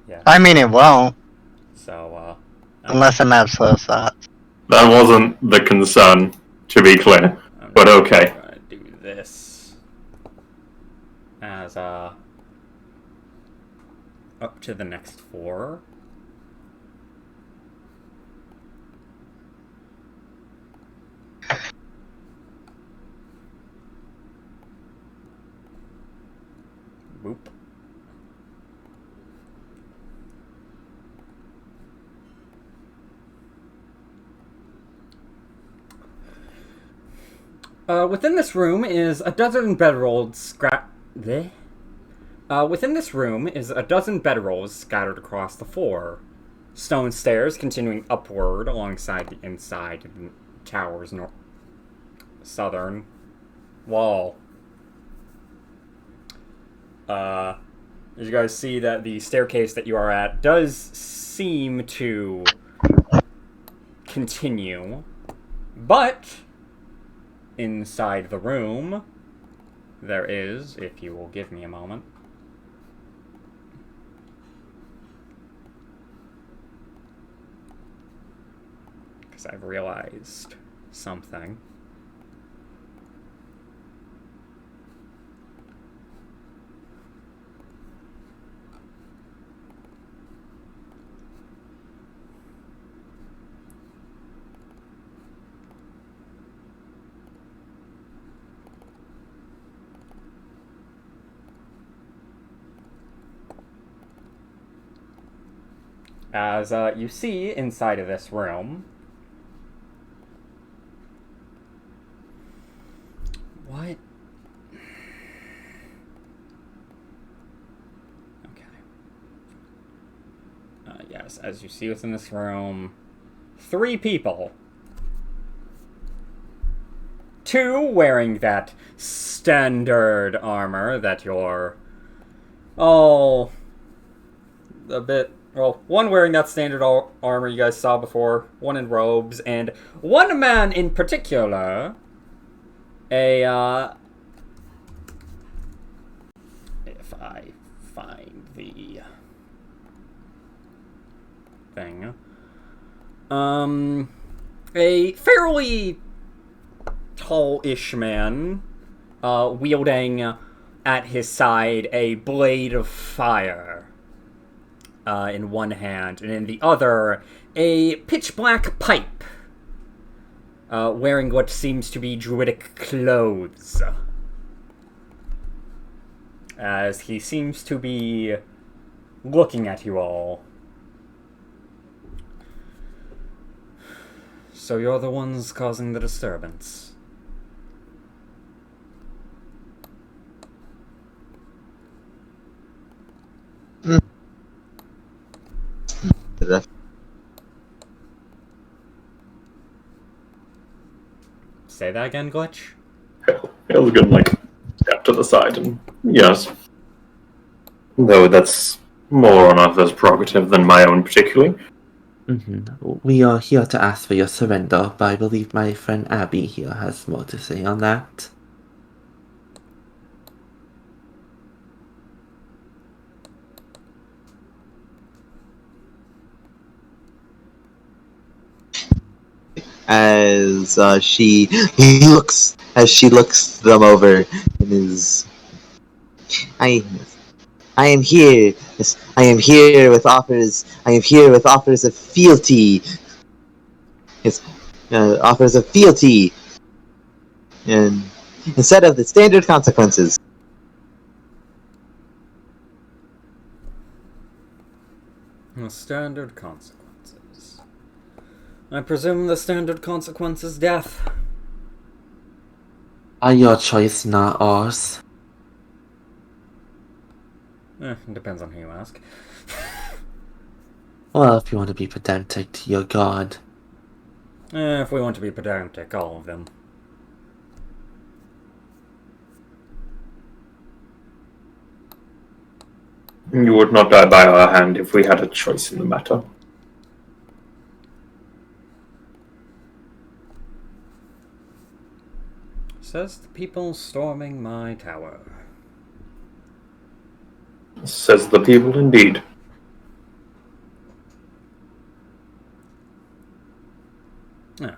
Speaker 1: Yeah.
Speaker 5: I mean, it won't.
Speaker 1: So,
Speaker 5: Unless the map slows up.
Speaker 4: That wasn't the concern, to be clear. But okay.
Speaker 1: I'm gonna do this as, up to the next floor. Boop. Within this room is a dozen bedrolls within this room is a dozen bedrolls scattered across the floor. Stone stairs continuing upward alongside the inside of the tower's southern wall. As you guys see that the staircase that you are at does seem to continue, but inside the room there is, if you will give me a moment, because I've realized something. As you see inside of this room. What? Okay. Yes, as you see within this room, 3 people. 2 wearing that standard armor that you're all a bit. Well, 1 wearing that standard armor you guys saw before, 1 in robes, and 1 man in particular, if I find the thing, a fairly tall-ish man, wielding at his side a blade of fire. In one hand, and in the other, a pitch-black pipe, wearing what seems to be druidic clothes. as he seems to be looking at you all. So you're the ones causing the disturbance. Say that again, Glitch?
Speaker 4: He'll get like step to the side and yes. Though that's more on others' prerogative than my own particularly.
Speaker 2: We are here to ask for your surrender, but I believe my friend Abby here has more to say on that.
Speaker 3: As she looks them over and is I am here. Yes, I am here with offers. I am here with offers of fealty. Yes, offers of fealty, and instead of the standard consequences.
Speaker 1: The standard consequences. I presume the standard consequence is death.
Speaker 2: Your choice, not ours.
Speaker 1: It depends on who you ask.
Speaker 2: Well, if you want to be pedantic to your god.
Speaker 1: If we want to be pedantic, all of them.
Speaker 4: You would not die by our hand if we had a choice in the matter.
Speaker 1: Says the people storming my tower.
Speaker 4: Says the people indeed.
Speaker 1: Yeah.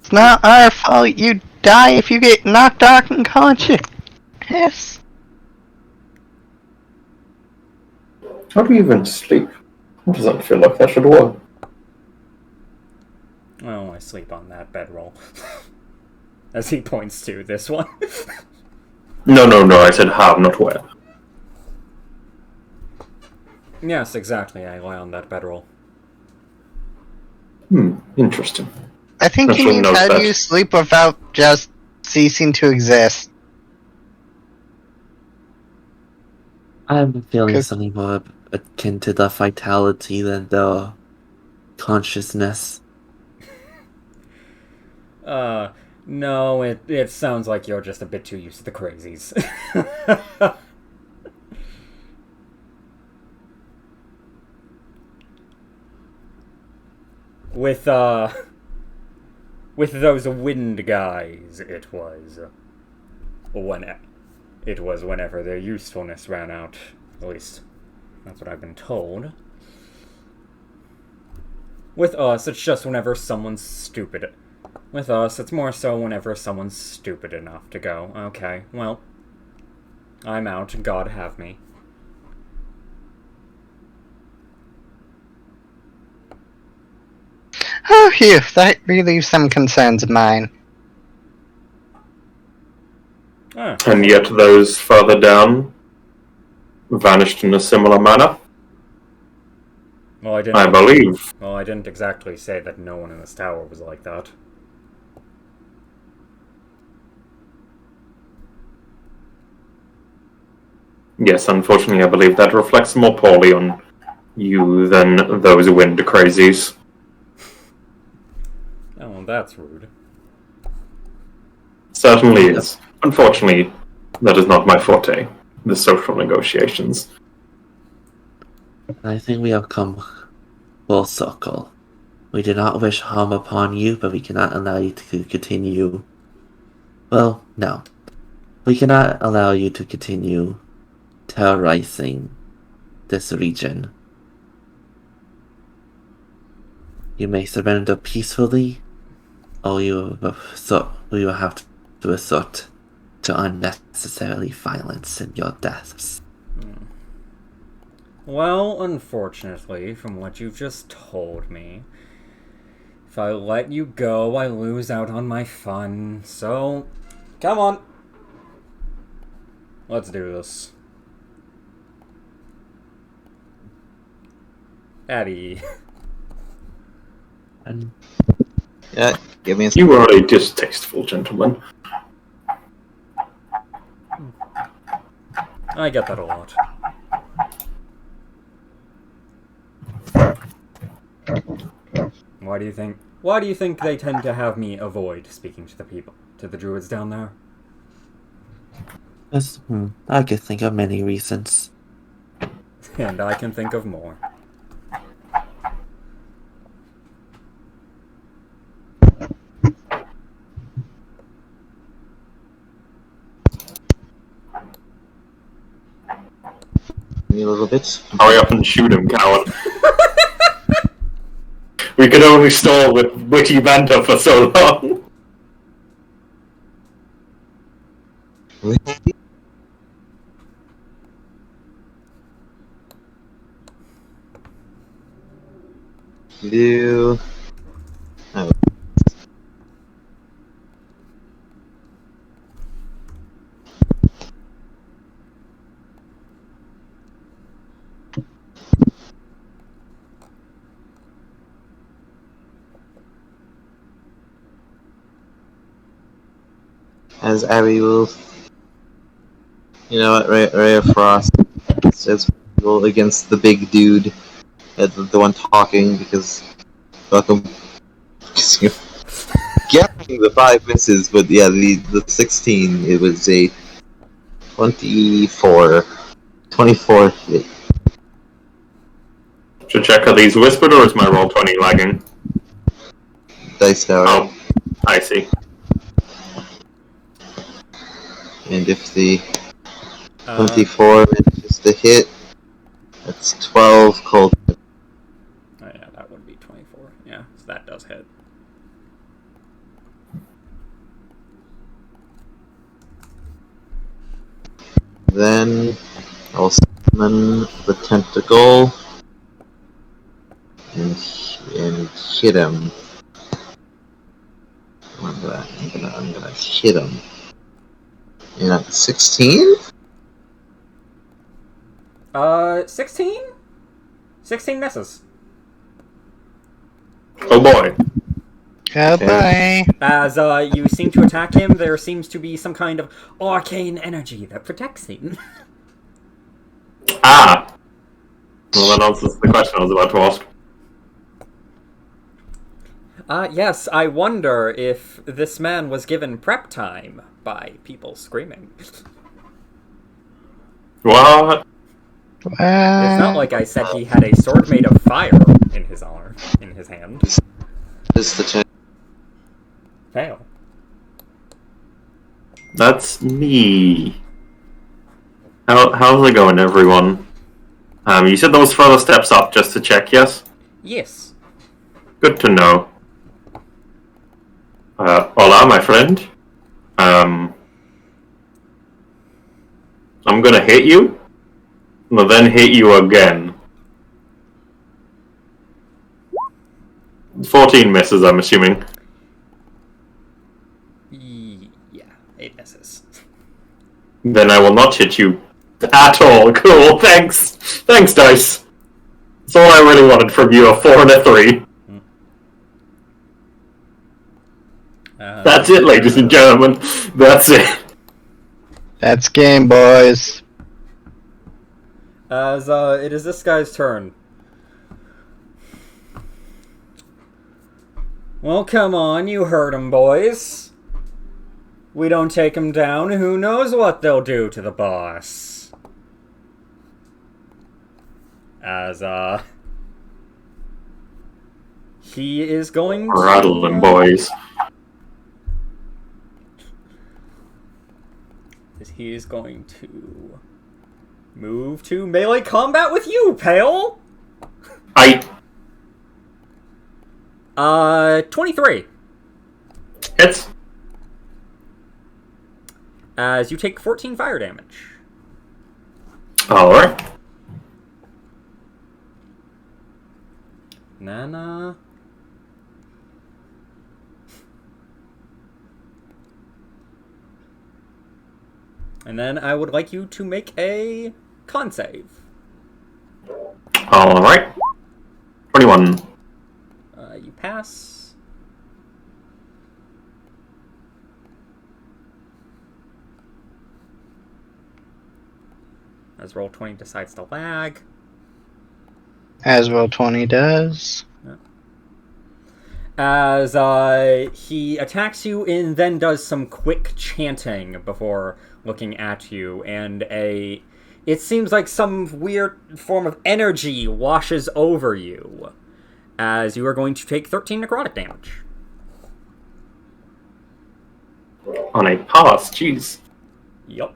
Speaker 5: It's not our fault you die if you get knocked out unconscious. Yes.
Speaker 4: How do you even sleep? It doesn't feel like that should work.
Speaker 1: Oh, I sleep on that bedroll. As he points to this one.
Speaker 4: No, I said how, not where.
Speaker 1: Yes, exactly, I lie on that bedroll.
Speaker 4: Interesting.
Speaker 5: I think he
Speaker 4: Everyone
Speaker 5: means
Speaker 4: knows
Speaker 5: how
Speaker 4: that.
Speaker 5: do you sleep without just ceasing to exist?
Speaker 2: I'm feeling
Speaker 5: Cook-
Speaker 2: something more akin to the vitality than the consciousness.
Speaker 1: No, it sounds like you're just a bit too used to the crazies. With those wind guys, it was whenever their usefulness ran out. At least, that's what I've been told. With us, it's just whenever someone's stupid. With us, it's more so whenever someone's stupid enough to go, okay, well, I'm out, God have me.
Speaker 5: Oh, phew, that relieves some concerns of mine.
Speaker 1: Ah,
Speaker 4: And yet those further down vanished in a similar manner,
Speaker 1: well,
Speaker 4: I believe.
Speaker 1: Well, I didn't exactly say that no one in this tower was like that.
Speaker 4: Yes, unfortunately, I believe that reflects more poorly on you than those wind crazies.
Speaker 1: Oh, well, that's rude.
Speaker 4: Certainly is. Unfortunately, that is not my forte, the social negotiations.
Speaker 2: I think we have come full circle. We do not wish harm upon you, but we cannot allow you to continue. Well, no. We cannot allow you to continue terrorizing this region. You may surrender peacefully, or you will have to resort to unnecessarily violence in your deaths.
Speaker 1: Well, unfortunately, from what you've just told me, if I let you go, I lose out on my fun, so come on. Let's do this. Abby.
Speaker 2: And
Speaker 3: Yeah, give me a
Speaker 4: You are a distasteful gentleman.
Speaker 1: I get that a lot. Why do you think? Why do you think they tend to have me avoid speaking to the people, to the druids down there?
Speaker 2: I could think of many reasons.
Speaker 1: And I can think of more.
Speaker 3: little bit.
Speaker 4: Hurry up and shoot him, coward. We could only stall with witty banter for so long.
Speaker 3: Do. Oh. As Abby will, you know what, Ray of Frost says roll against the big dude, the one talking, because welcome. Getting the 5 misses, but yeah, the 16, it was a 24 hit.
Speaker 4: Should check, are these whispered or is my roll 20 lagging?
Speaker 3: Dice tower.
Speaker 4: Oh, I see.
Speaker 3: And if the
Speaker 1: Uh,
Speaker 3: 24 manages to hit, that's 12 cold.
Speaker 1: oh yeah, that would be 24. Yeah, so that does hit.
Speaker 3: Then I'll summon the tentacle and hit him. I'm gonna hit him. Yeah, 16?
Speaker 1: 16? 16 misses.
Speaker 4: Oh boy.
Speaker 5: Goodbye.
Speaker 1: As you seem to attack him, there seems to be some kind of arcane energy that protects him.
Speaker 4: Ah! Well, that answers the question I was about to ask.
Speaker 1: Yes, I wonder if this man was given prep time by people screaming.
Speaker 4: What?
Speaker 1: It's not like I said he had a sword made of fire in his arm, in his hand.
Speaker 3: Just the chance.
Speaker 1: Fail.
Speaker 4: That's me. How's it going, everyone? You said those further steps up just to check, yes?
Speaker 1: Yes.
Speaker 4: Good to know. Hola, my friend. I'm gonna hit you, and then hit you again. 14 misses, I'm assuming.
Speaker 1: Yeah, 8 misses.
Speaker 4: Then I will not hit you at all. Cool, thanks. Thanks, dice. That's all I really wanted from you, a 4 and a 3. That's it, ladies and gentlemen. That's it.
Speaker 5: That's game, boys.
Speaker 1: As it is this guy's turn. Well, come on, you heard him, boys. We don't take him down, who knows what they'll do to the boss. As, he is going to...
Speaker 4: Rattle them, boys.
Speaker 1: He is going to move to melee combat with you, Pale! 23.
Speaker 4: Hits.
Speaker 1: As you take 14 fire damage.
Speaker 4: Alright.
Speaker 1: Nana. And then I would like you to make a con save.
Speaker 4: Alright. 21.
Speaker 1: You pass. As roll 20 decides to lag.
Speaker 5: As well 20 does.
Speaker 1: As he attacks you and then does some quick chanting before looking at you, and it seems like some weird form of energy washes over you, as you are going to take 13 necrotic damage.
Speaker 4: On a pass, jeez.
Speaker 1: Yup.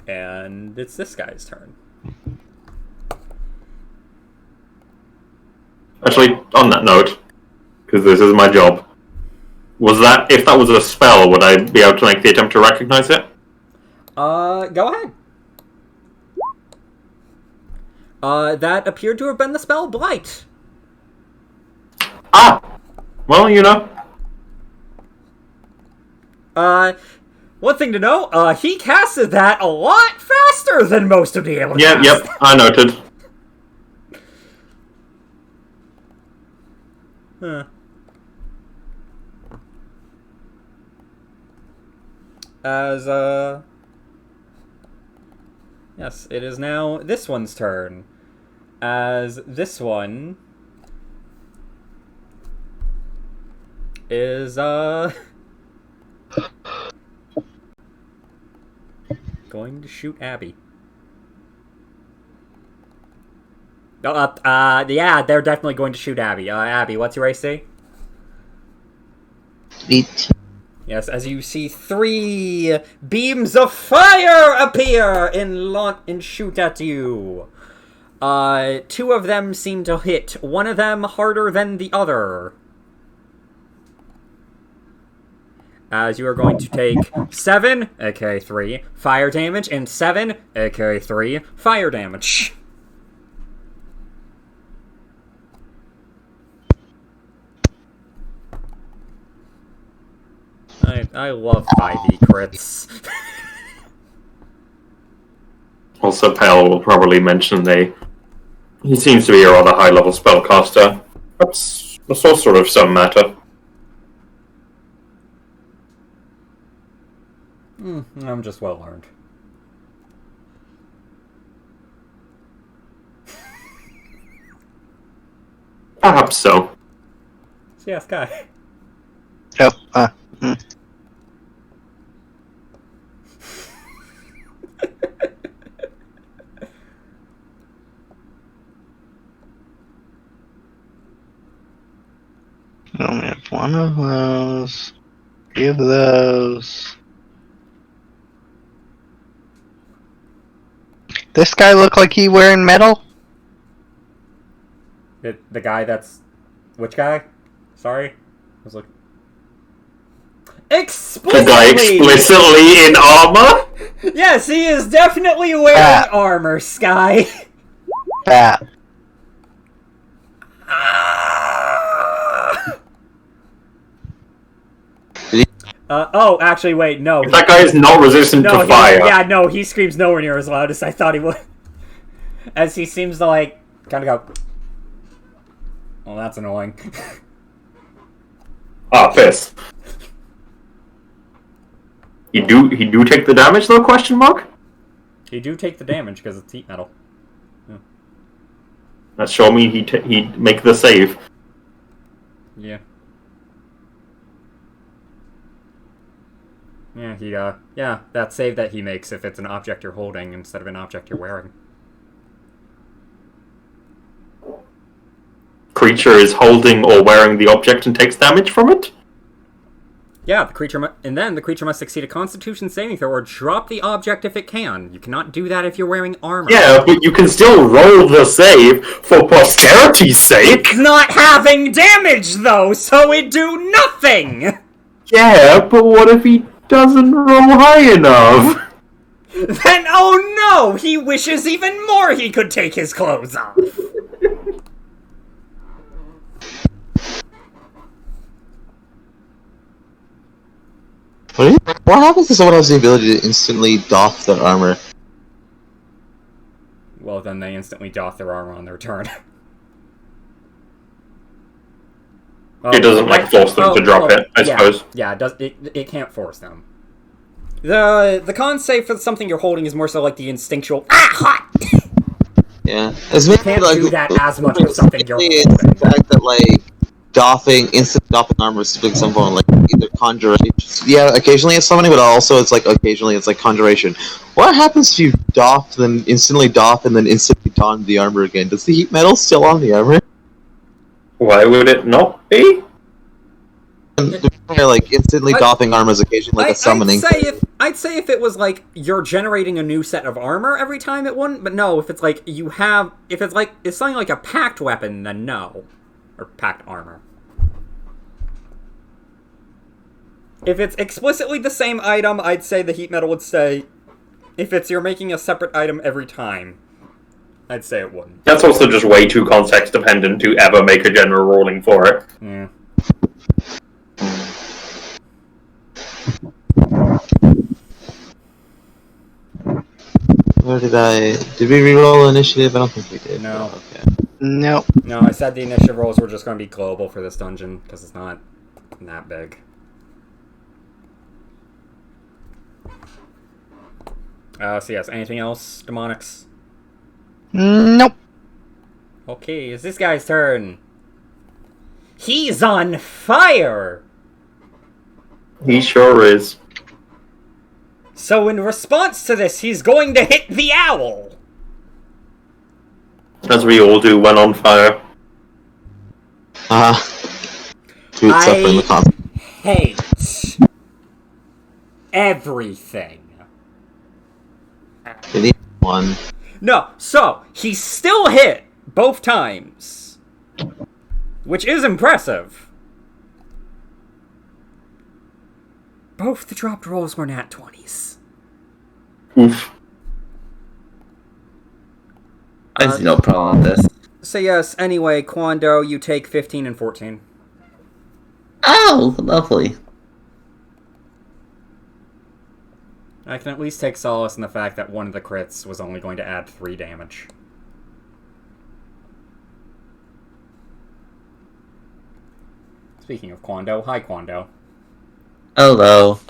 Speaker 1: And it's this guy's turn.
Speaker 4: Actually, on that note, because this is my job, if that was a spell, would I be able to make the attempt to recognize it?
Speaker 1: Go ahead. That appeared to have been the spell Blight.
Speaker 4: Ah! Well, you know.
Speaker 1: One thing to know, he casted that a lot faster than most would be able to
Speaker 4: Yep,
Speaker 1: cast.
Speaker 4: yep, I noted.
Speaker 1: Huh. As, yes, it is now this one's turn. As this one is, going to shoot Abby. Yeah, they're definitely going to shoot Abby. Abby, what's your AC?
Speaker 3: 18.
Speaker 1: Yes, as you see 3 beams of fire appear and shoot at you. 2 of them seem to hit. One of them harder than the other. As you are going to take 7, aka 3, fire damage, and 7, aka 3, fire damage. I love 5e crits.
Speaker 4: Also, Pale will probably mention he seems to be a rather high-level spellcaster. That's all sort of some matter.
Speaker 1: I'm just well learned.
Speaker 4: Perhaps so.
Speaker 1: So yeah, Sky.
Speaker 5: Oh, I only have one of those. 3 of those. This guy look like he wearing metal?
Speaker 1: The guy that's... Which guy? Sorry? I was looking...
Speaker 4: The guy explicitly in armor?
Speaker 1: Yes, he is definitely wearing armor, Sky.
Speaker 5: Fat.
Speaker 1: Oh, actually, wait, no.
Speaker 4: That guy is not resistant to fire.
Speaker 1: Yeah, no, he screams nowhere near as loud as I thought he would. As he seems to, like, kind of go... Well, that's annoying.
Speaker 4: Ah, piss. He do take the damage though? Question mark.
Speaker 1: You do take the damage because it's heat metal. Yeah.
Speaker 4: That show me he make the save.
Speaker 1: Yeah. Yeah, that save that he makes if it's an object you're holding instead of an object you're wearing.
Speaker 4: Creature is holding or wearing the object and takes damage from it?
Speaker 1: Yeah, the creature must succeed a Constitution saving throw or drop the object if it can. You cannot do that if you're wearing armor.
Speaker 4: Yeah, but you can still roll the save for posterity's sake.
Speaker 1: It's not having damage though, so it do nothing.
Speaker 4: Yeah, but what if he doesn't roll high enough?
Speaker 1: Then oh no, he wishes even more he could take his clothes off.
Speaker 3: What happens if someone has the ability to instantly doff their armor?
Speaker 1: Well, then they instantly doff their armor on their turn.
Speaker 4: It doesn't like force them to drop it, I suppose.
Speaker 1: Yeah, it does. It can't force them. The con save for something you're holding is more so like the instinctual hot.
Speaker 3: Yeah, it's
Speaker 1: You can't do that as much with something you're
Speaker 3: it's
Speaker 1: holding.
Speaker 3: the fact that like instant doffing armor is typically some form of like either conjuration. Yeah, occasionally it's summoning, but also it's like occasionally it's like conjuration. What happens if you doff, then instantly doff, and then instantly don the armor again? Does the heat metal still on the armor?
Speaker 4: Why would it not be?
Speaker 3: Like instantly doffing armor is occasionally like a summoning.
Speaker 1: I'd say if it was like you're generating a new set of armor every time, it wouldn't. But no, if it's like if it's something like a packed weapon, then no, or packed armor. If it's explicitly the same item, I'd say the heat metal would stay. If you're making a separate item every time, I'd say it wouldn't.
Speaker 4: That's also just way too context dependent to ever make a general ruling for it.
Speaker 1: Yeah.
Speaker 3: Where did we reroll initiative? I don't think we did.
Speaker 1: No.
Speaker 3: Okay.
Speaker 5: Nope.
Speaker 1: No, I said the initiative rolls were just going to be global for this dungeon because it's not that big. So yes, anything else, Demonics?
Speaker 5: Nope.
Speaker 1: Okay, it's this guy's turn. He's on fire!
Speaker 4: He sure is.
Speaker 1: So in response to this, he's going to hit the owl!
Speaker 4: As we all do when on fire.
Speaker 3: Suffering the consequences.
Speaker 1: Hate everything.
Speaker 3: One.
Speaker 1: No, so, he still hit both times. Which is impressive. Both the dropped rolls were nat 20s.
Speaker 4: Oof.
Speaker 2: I see no problem with this.
Speaker 1: So yes, anyway, Kwando, you take 15 and 14.
Speaker 2: Oh, lovely.
Speaker 1: I can at least take solace in the fact that one of the crits was only going to add 3 damage. Speaking of Kwando, hi Kwando.
Speaker 2: Hello.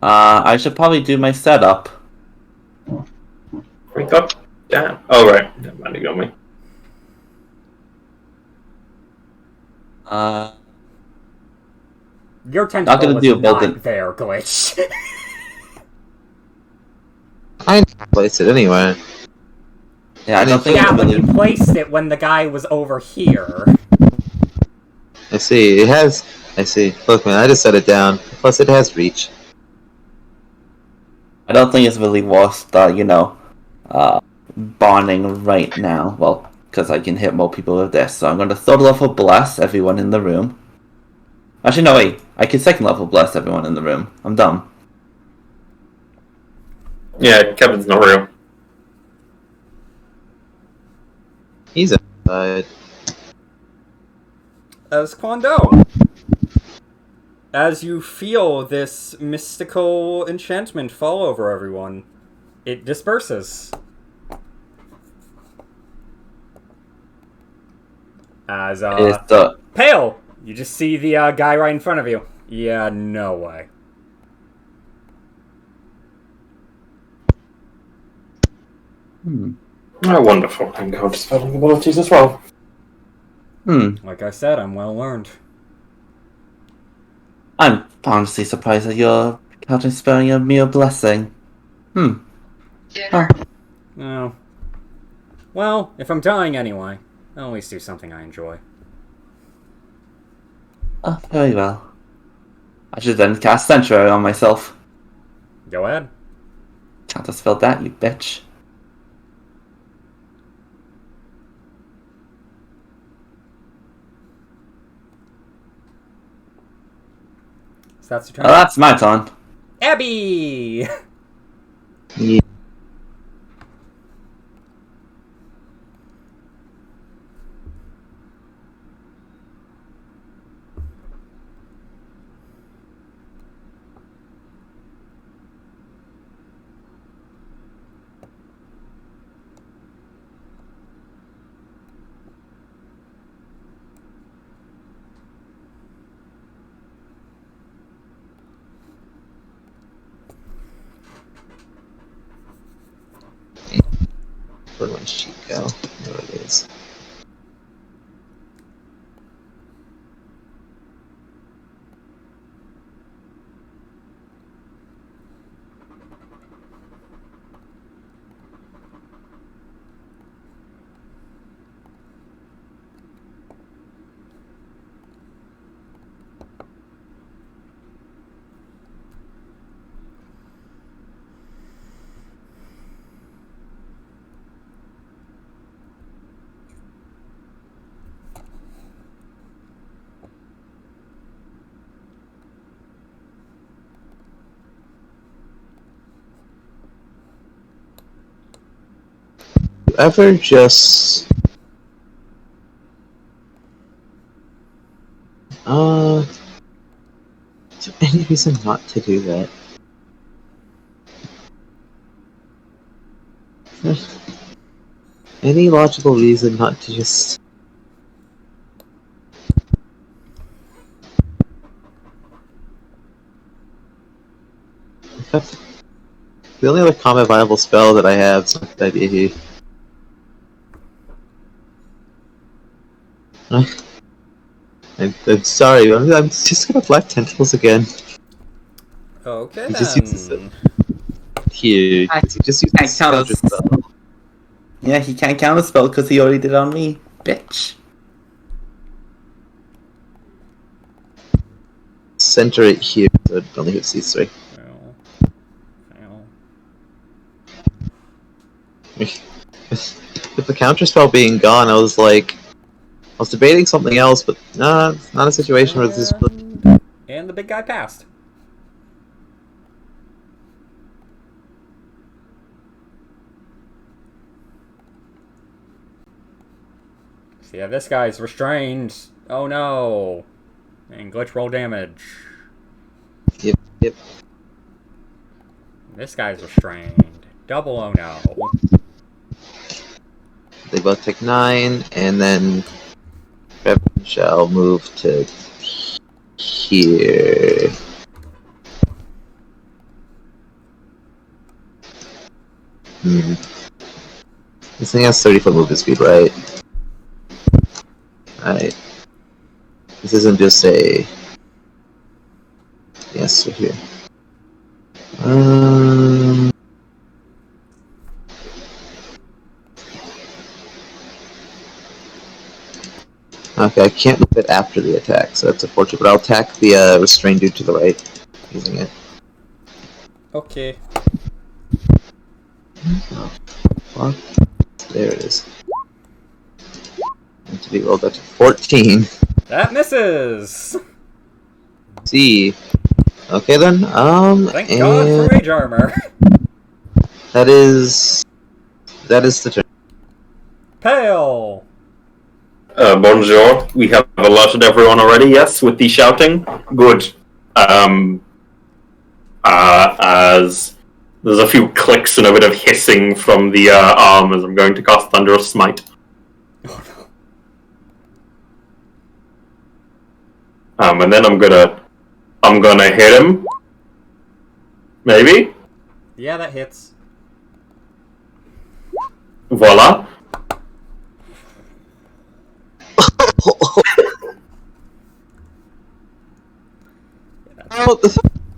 Speaker 2: I should probably do my setup.
Speaker 4: We got damn. Oh right, never mind, you got me.
Speaker 1: Your tentacle
Speaker 2: gonna
Speaker 1: was
Speaker 2: do
Speaker 1: not
Speaker 2: both
Speaker 1: there, Glitch.
Speaker 3: I didn't place it anyway.
Speaker 2: Yeah, I don't think
Speaker 1: Yeah,
Speaker 2: it's
Speaker 1: but
Speaker 2: really...
Speaker 1: you placed it when the guy was over here.
Speaker 3: I see. It has. I see. Look, man, I just set it down. Plus, it has reach.
Speaker 2: I don't think it's really worth, bonding right now. Well, because I can hit more people with this. So I'm going to third level bless everyone in the room. Actually, no, wait. I can second level bless everyone in the room. I'm dumb.
Speaker 4: Yeah, Kevin's not real.
Speaker 3: He's outside.
Speaker 1: As Kwando, as you feel this mystical enchantment fall over everyone, it disperses. As, Pale! You just see the guy right in front of you. Yeah, no way.
Speaker 4: Oh, wonderful. I'm going to spelling abilities as well.
Speaker 1: Like I said, I'm well learned.
Speaker 2: I'm honestly surprised that you're counting spelling a mere blessing. Oh.
Speaker 1: No. Well, if I'm dying anyway, I'll at least do something I enjoy.
Speaker 2: Oh, very well. I should then cast Sanctuary on myself.
Speaker 1: Go ahead.
Speaker 2: Can't have spelled that, you bitch.
Speaker 1: So that's your turn.
Speaker 2: Oh, that's my turn.
Speaker 1: Abby!
Speaker 3: Yeah. Where'd my sheet go? There it is. You ever just is there any reason not to do that? Any logical reason not to just... In fact, the only other common viable spell that I have is not a good idea here. I'm sorry, I'm just gonna Black Tentacles again.
Speaker 1: Okay,
Speaker 3: He just uses
Speaker 1: then.
Speaker 3: it. Here, he just uses
Speaker 2: I count
Speaker 3: counter spell.
Speaker 2: Yeah, he can't count a spell because he already did it on me, bitch.
Speaker 3: Center it here, so it only hits these three.
Speaker 1: Fail. Fail.
Speaker 3: With the counter spell being gone, I was debating something else, but nah, it's not a situation where this is.
Speaker 1: And the big guy passed. So yeah, this guy's restrained. Oh no. And glitch roll damage.
Speaker 3: Yep.
Speaker 1: This guy's restrained. Double oh no.
Speaker 3: They both take 9, and then Reverend shall move to here. This thing has 30-foot movement speed, right? Alright. This isn't just a... Yes, we're here. Okay, I can't move it after the attack, so that's unfortunate, but I'll attack the restrained dude to the right, using it.
Speaker 1: Okay.
Speaker 3: Oh, fuck. There it is. And to be rolled, that's 14.
Speaker 1: That misses!
Speaker 3: See. Okay then,
Speaker 1: Thank God for mage armor.
Speaker 3: That is the turn.
Speaker 1: Pale!
Speaker 4: Bonjour. We have alerted everyone already, yes, with the shouting. Good. As there's a few clicks and a bit of hissing from the arm as I'm going to cast Thunderous Smite. And then I'm gonna hit him. Maybe?
Speaker 1: Yeah, that hits.
Speaker 4: Voila.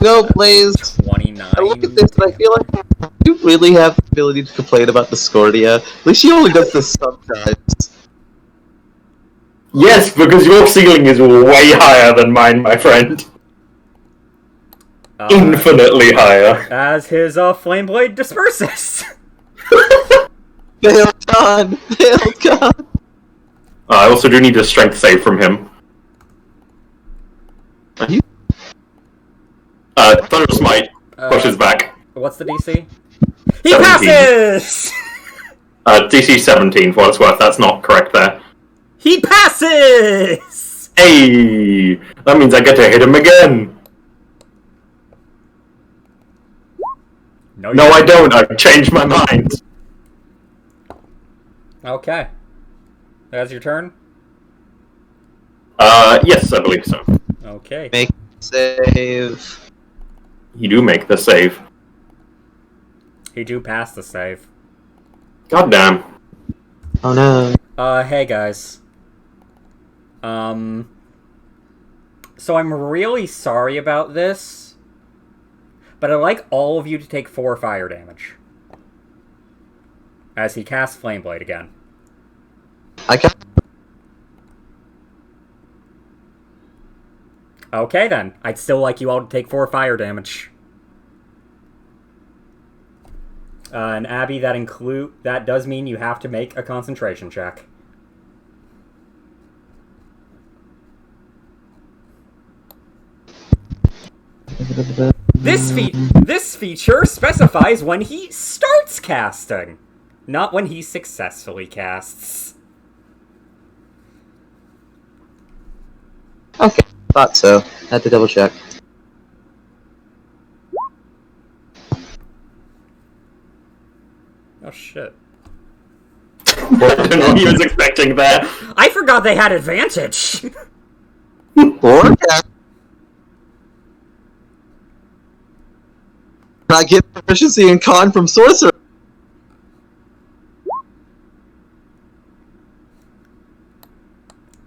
Speaker 3: No, Blaze.
Speaker 1: 29.
Speaker 3: I look at this and I feel like you really have the ability to complain about Discordia. At least she only does this sometimes.
Speaker 4: Yes, because your ceiling is way higher than mine, my friend. Infinitely higher.
Speaker 1: As his flame blade disperses.
Speaker 3: Fail con! Fail con!
Speaker 4: I also do need a strength save from him.
Speaker 3: Are you?
Speaker 4: Thunder Smite pushes back.
Speaker 1: What's the DC? He
Speaker 4: 17.
Speaker 1: passes!
Speaker 4: DC 17 for what it's worth. That's not correct there.
Speaker 1: He passes!
Speaker 4: Hey! That means I get to hit him again. No, I don't. I've changed my mind.
Speaker 1: Okay. That's your turn?
Speaker 4: Yes, I believe so.
Speaker 1: Okay.
Speaker 3: Make save.
Speaker 4: You do make the save.
Speaker 1: He do pass the save.
Speaker 4: God damn.
Speaker 3: Oh no.
Speaker 1: Hey guys. So I'm really sorry about this, but I'd like all of you to take 4 fire damage. As he casts Flameblade again.
Speaker 3: I can.
Speaker 1: Okay then, I'd still like you all to take 4 fire damage. And Abby, that does mean you have to make a concentration check. This feature specifies when he starts casting, not when he successfully casts.
Speaker 3: Okay, thought so. Had to double check.
Speaker 1: Oh shit.
Speaker 4: I don't know what he was expecting there.
Speaker 1: I forgot they had advantage!
Speaker 3: Or I get proficiency in con from sorcerer.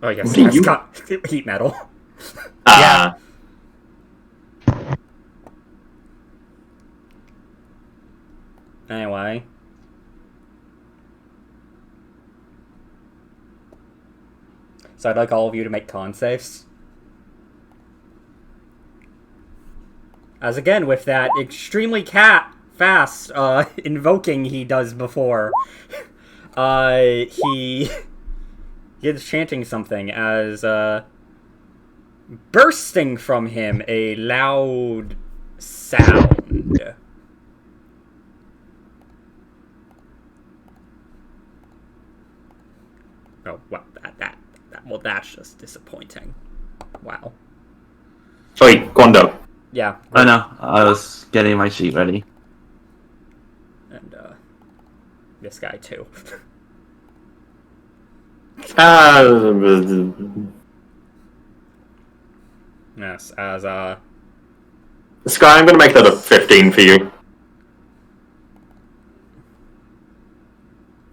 Speaker 1: Oh, yes,
Speaker 4: What do
Speaker 1: that's
Speaker 4: you-
Speaker 1: got heat metal.
Speaker 4: Ah.
Speaker 1: Anyway. So I'd like all of you to make con saves. As again, with that extremely fast invoking he does before, he is chanting something as bursting from him a loud sound. Oh, well, well, that's just disappointing. Wow.
Speaker 4: Sorry, Quando.
Speaker 1: Yeah.
Speaker 2: I know. I was getting my sheet ready.
Speaker 1: And, this guy, too. Yes, as,
Speaker 4: Sky, I'm gonna make that a 15 for you.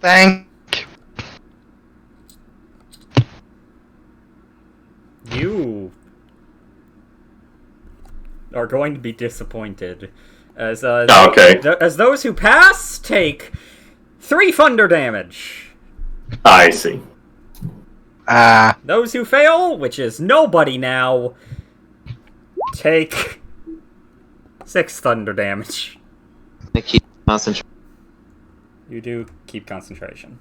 Speaker 5: Thank.
Speaker 1: you are going to be disappointed. As,
Speaker 4: okay.
Speaker 1: As those who pass take 3 thunder damage.
Speaker 4: I see.
Speaker 1: Those who fail, which is nobody now, take 6 thunder damage.
Speaker 3: I keep concentration.
Speaker 1: You do keep concentration.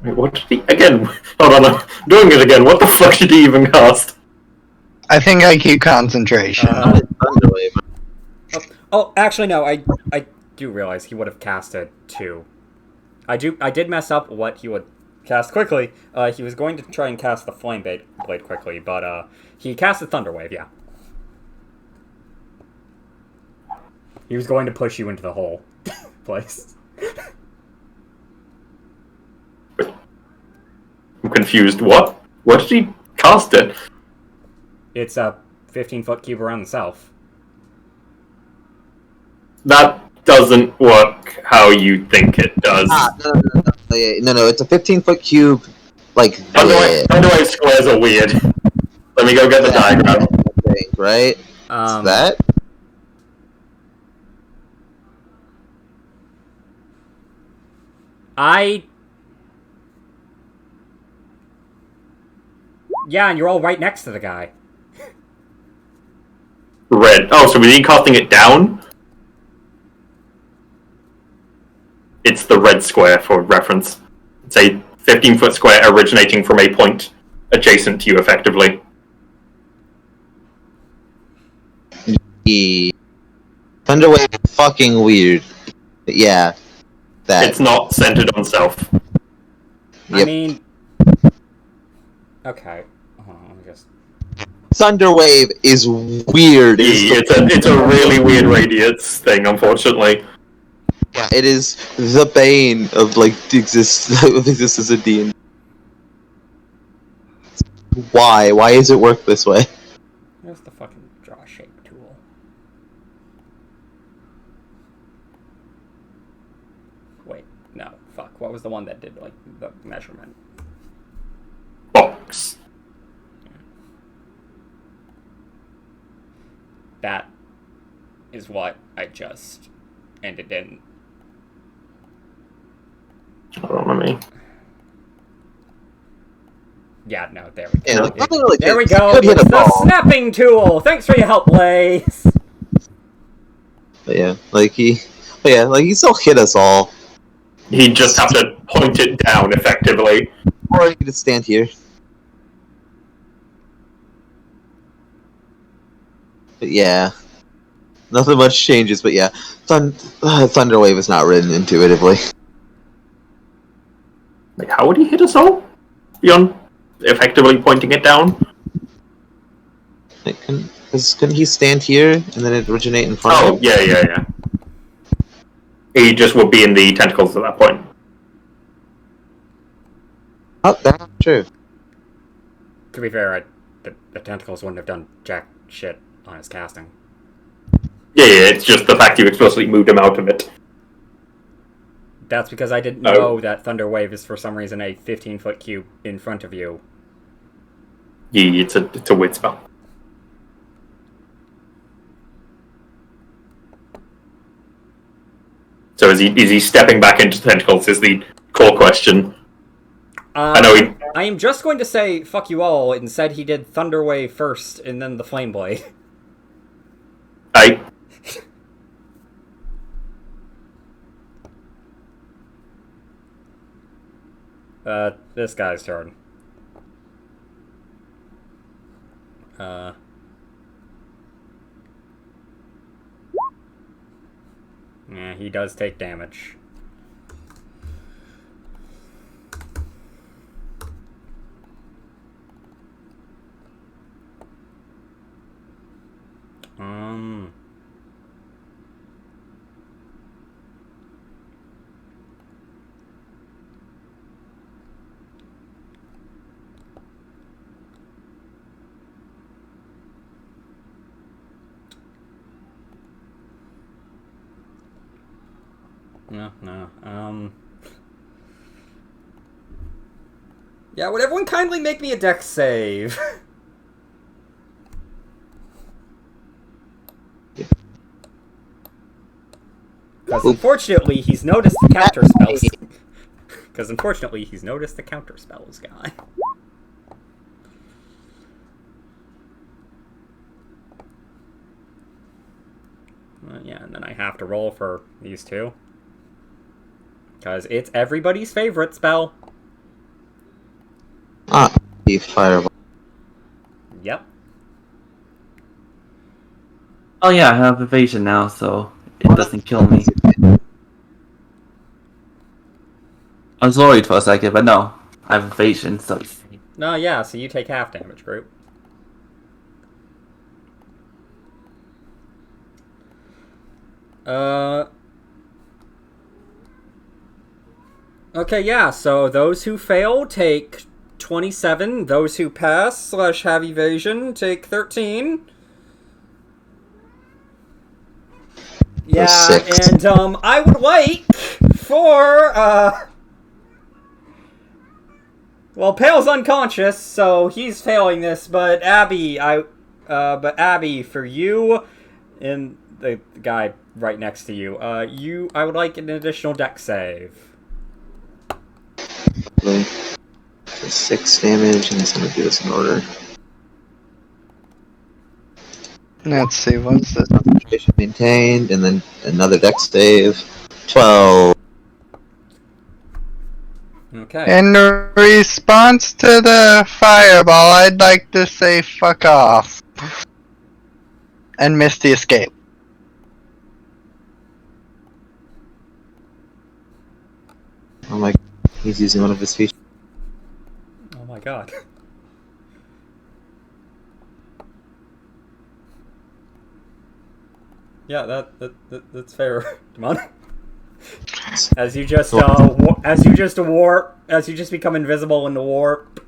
Speaker 4: Wait, what did he... Again, hold on, I'm doing it again. What the fuck did he even cast?
Speaker 5: I think I keep concentration.
Speaker 3: Thunderwave.
Speaker 1: Oh, actually, no. I do realize he would have casted 2. I did mess up what he would cast quickly. He was going to try and cast the Flame Blade quickly, but he casted Thunderwave. Yeah. He was going to push you into the hole place.
Speaker 4: I'm confused. What? What did he cast it?
Speaker 1: It's a 15-foot cube around the south.
Speaker 4: That doesn't work how you think it does.
Speaker 3: No, it's a 15-foot cube, like
Speaker 4: Thunderwave squares are weird. Let me go get the diagram.
Speaker 3: I think, right? Is that?
Speaker 1: Yeah, and you're all right next to the guy.
Speaker 4: Red. Oh, so we need casting it down? It's the red square for reference. It's a 15-foot square originating from a point adjacent to you, effectively.
Speaker 3: Thunderwave is fucking weird. But yeah, that.
Speaker 4: It's not centered on self.
Speaker 1: I
Speaker 3: Yep.
Speaker 1: mean... Okay. Hold on, let me just...
Speaker 3: Thunderwave is weird.
Speaker 4: It's a really weird radius thing, unfortunately.
Speaker 3: Yeah, it is the bane of like the existence of D&D. Why? Why does it work this way?
Speaker 1: Where's the fucking draw shape tool? Wait, no. fuck, what was the one that did, like, the measurement?
Speaker 4: Box.
Speaker 1: That is what I just... And it didn't.
Speaker 4: Hold on, let me.
Speaker 1: Yeah, no, there we go.
Speaker 3: Yeah, like, nothing really
Speaker 1: There we
Speaker 3: did.
Speaker 1: go.
Speaker 3: Could hit
Speaker 1: It's
Speaker 3: a
Speaker 1: the
Speaker 3: ball.
Speaker 1: snapping tool. Thanks for your help, Blaze.
Speaker 3: But yeah, like he still hit us all.
Speaker 4: He'd just have to point it down effectively.
Speaker 3: Or he could just stand here. But yeah, nothing much changes. But yeah, Thunderwave is not written intuitively.
Speaker 4: Like, how would he hit us all? Beyond effectively pointing it down?
Speaker 3: Like, couldn't he stand here and then it originate in front
Speaker 4: Oh,
Speaker 3: of him?
Speaker 4: yeah. He just would be in the tentacles at that point.
Speaker 3: Oh, that's true.
Speaker 1: To be fair, the tentacles wouldn't have done jack shit on his casting.
Speaker 4: Yeah, it's just the fact you explicitly moved him out of it.
Speaker 1: That's because I didn't know that Thunder Wave is for some reason a 15-foot cube in front of you.
Speaker 4: Yeah, it's a weird spell. So is he stepping back into tentacles is the core question. I know
Speaker 1: I am just going to say fuck you all and said he did Thunder Wave first and then the Flame Blade. This guy's turn. Yeah, he does take damage. No. Yeah, would everyone kindly make me a dex save? Because unfortunately, he's noticed the counter spells. Because unfortunately, he's noticed the counter spells guy. Yeah, and then I have to roll for these two. Because it's everybody's favorite spell.
Speaker 3: The fireball.
Speaker 1: Yep.
Speaker 2: Oh yeah, I have evasion now, so it doesn't kill me. I was worried for a second, but no. I have evasion, so...
Speaker 1: No, yeah, so you take half damage, group. Okay, yeah, so those who fail take 27. Those who pass / have evasion take 13. Yeah,
Speaker 3: 6.
Speaker 1: and I would like for well, Pale's unconscious, so he's failing this, but Abby, Abby, for you and the guy right next to you, I would like an additional dex save.
Speaker 3: So 6 damage, and I'm gonna do this in order.
Speaker 5: Let's see, what's this?
Speaker 3: Concentration maintained, and then another dex save. 12.
Speaker 1: Okay.
Speaker 5: In response to the fireball, I'd like to say fuck off. And miss the escape.
Speaker 3: Oh my, he's using one of his features.
Speaker 1: Oh my god. Yeah, that's fair, Demon. As you just as you just become invisible in the warp.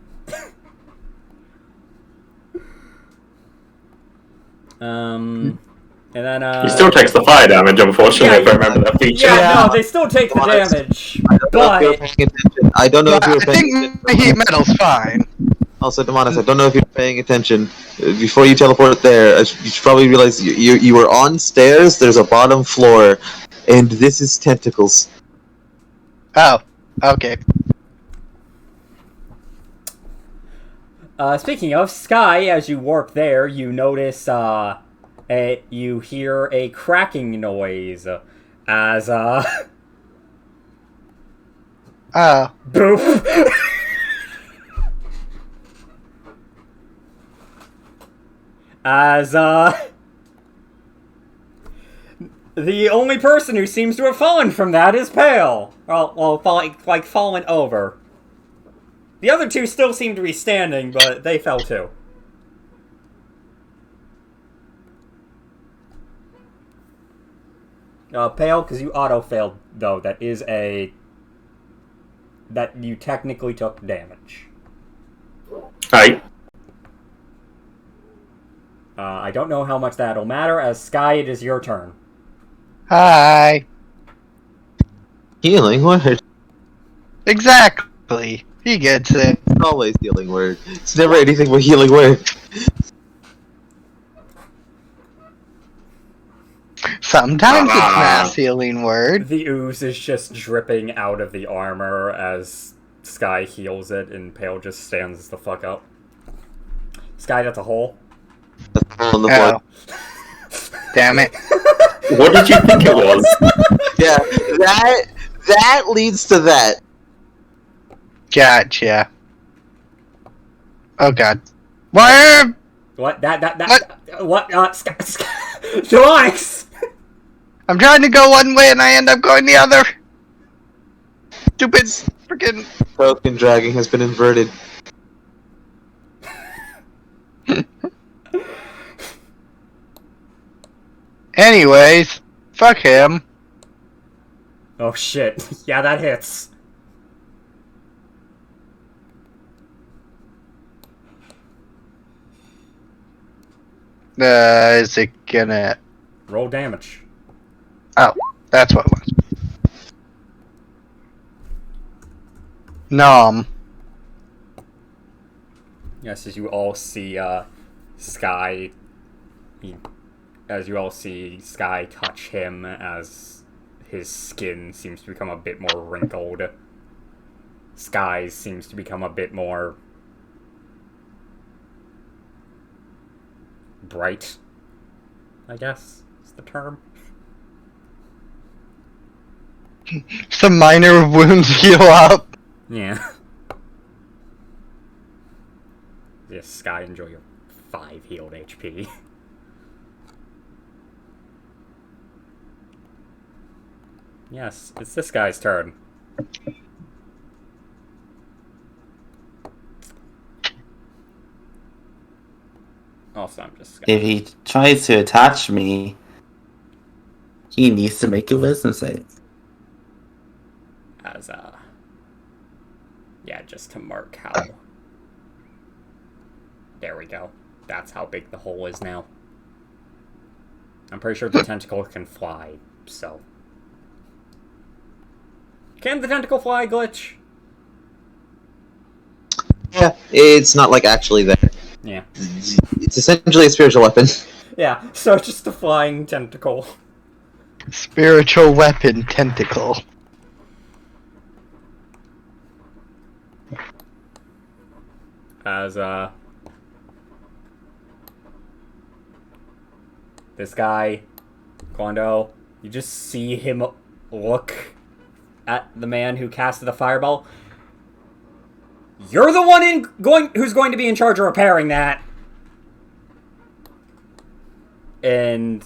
Speaker 1: And then,
Speaker 4: He still takes the fire damage, unfortunately, if I remember that feature.
Speaker 1: Yeah, no, they still take the damage, but...
Speaker 3: I don't know if you were
Speaker 5: I
Speaker 3: paying
Speaker 5: think the heat metal's fine.
Speaker 3: Also, Demonis, I don't know if you're paying attention. Before you teleport there, you should probably realize you were on stairs, there's a bottom floor, and this is tentacles.
Speaker 5: Oh, okay.
Speaker 1: Speaking of Sky, as you warp there, you notice, you hear a cracking noise, as,
Speaker 5: Oh.
Speaker 1: Boof! As, the only person who seems to have fallen from that is Pale. Well, fallen over. The other two still seem to be standing, but they fell too. Pale, because you auto-failed, though. That is a... that you technically took damage.
Speaker 4: Right.
Speaker 1: I don't know how much that'll matter. As Sky, it is your turn.
Speaker 5: Hi.
Speaker 3: Healing word.
Speaker 5: Exactly. He gets it.
Speaker 3: It's always healing word. It's never anything but healing word.
Speaker 5: Sometimes it's mass healing word.
Speaker 1: The ooze is just dripping out of the armor as Sky heals it, and Pale just stands the fuck up. Sky, that's a hole.
Speaker 3: That's the hole in the
Speaker 5: Oh.
Speaker 3: floor.
Speaker 5: Damn it.
Speaker 4: What did you think it was?
Speaker 3: Yeah, that leads to that.
Speaker 5: Gotcha. Oh god. What?
Speaker 1: What? What? Sky... Demonix!
Speaker 5: I'm trying to go one way and I end up going the other. Stupid freaking.
Speaker 3: Token dragging has been inverted.
Speaker 5: Anyways, fuck him.
Speaker 1: Oh shit. Yeah, that hits.
Speaker 5: Is it gonna...
Speaker 1: Roll damage.
Speaker 5: Oh, that's what it was. Nom.
Speaker 1: Yes, as you all see, Sky... As you all see Sky touch him as his skin seems to become a bit more wrinkled. Sky seems to become a bit more... bright, I guess, is the term.
Speaker 5: Some minor wounds heal up.
Speaker 1: Yeah. Yes, Sky, enjoy your 5 healed HP. Yes, it's this guy's turn. Also, I'm just...
Speaker 2: If he tries to attach me, he needs to make a wisdom save.
Speaker 1: As, yeah, just to mark how... There we go. That's how big the hole is now. I'm pretty sure the tentacle can fly, so... Can the tentacle fly, Glitch?
Speaker 3: Yeah, it's not like actually there.
Speaker 1: Yeah.
Speaker 3: It's essentially a spiritual weapon.
Speaker 1: Yeah, so it's just a flying tentacle.
Speaker 5: Spiritual weapon tentacle.
Speaker 1: As, this guy, Kondo, you just see him look at the man who casted the fireball. You're the one who's going to be in charge of repairing that. And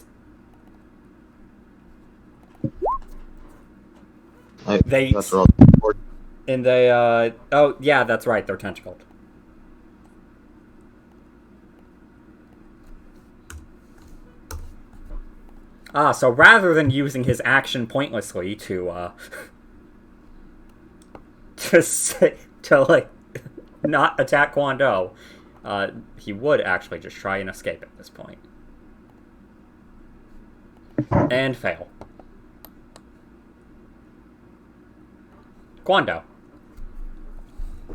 Speaker 1: they...
Speaker 3: That's wrong.
Speaker 1: And they, oh, yeah, that's right, they're tentacled. Ah, so rather than using his action pointlessly to, to, like, not attack Kwando, he would actually just try and escape at this point. And fail. Quando.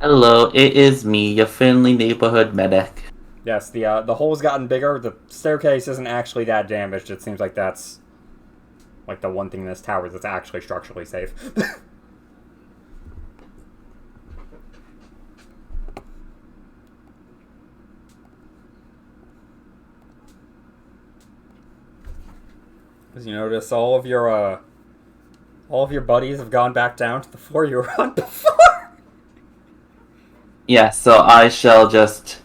Speaker 2: Hello, it is me, your friendly neighborhood medic.
Speaker 1: Yes, the hole's gotten bigger. The staircase isn't actually that damaged. It seems like that's like the one thing in this tower that's actually structurally safe. As you notice, all of your buddies have gone back down to the floor you were on before.
Speaker 2: Yeah, so I shall just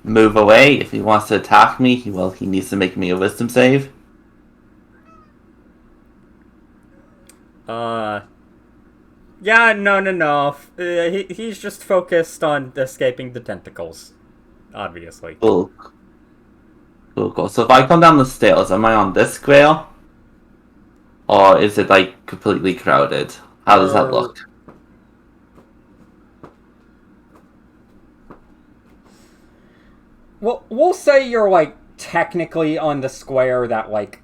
Speaker 2: move away. If he wants to attack me, he needs to make me a wisdom save.
Speaker 1: Yeah, no. He's just focused on escaping the tentacles. Obviously.
Speaker 2: Cool. So if I come down the stairs, am I on this square? Or is it, like, completely crowded? How does that look?
Speaker 1: Well, we'll say you're, like, technically on the square that, like,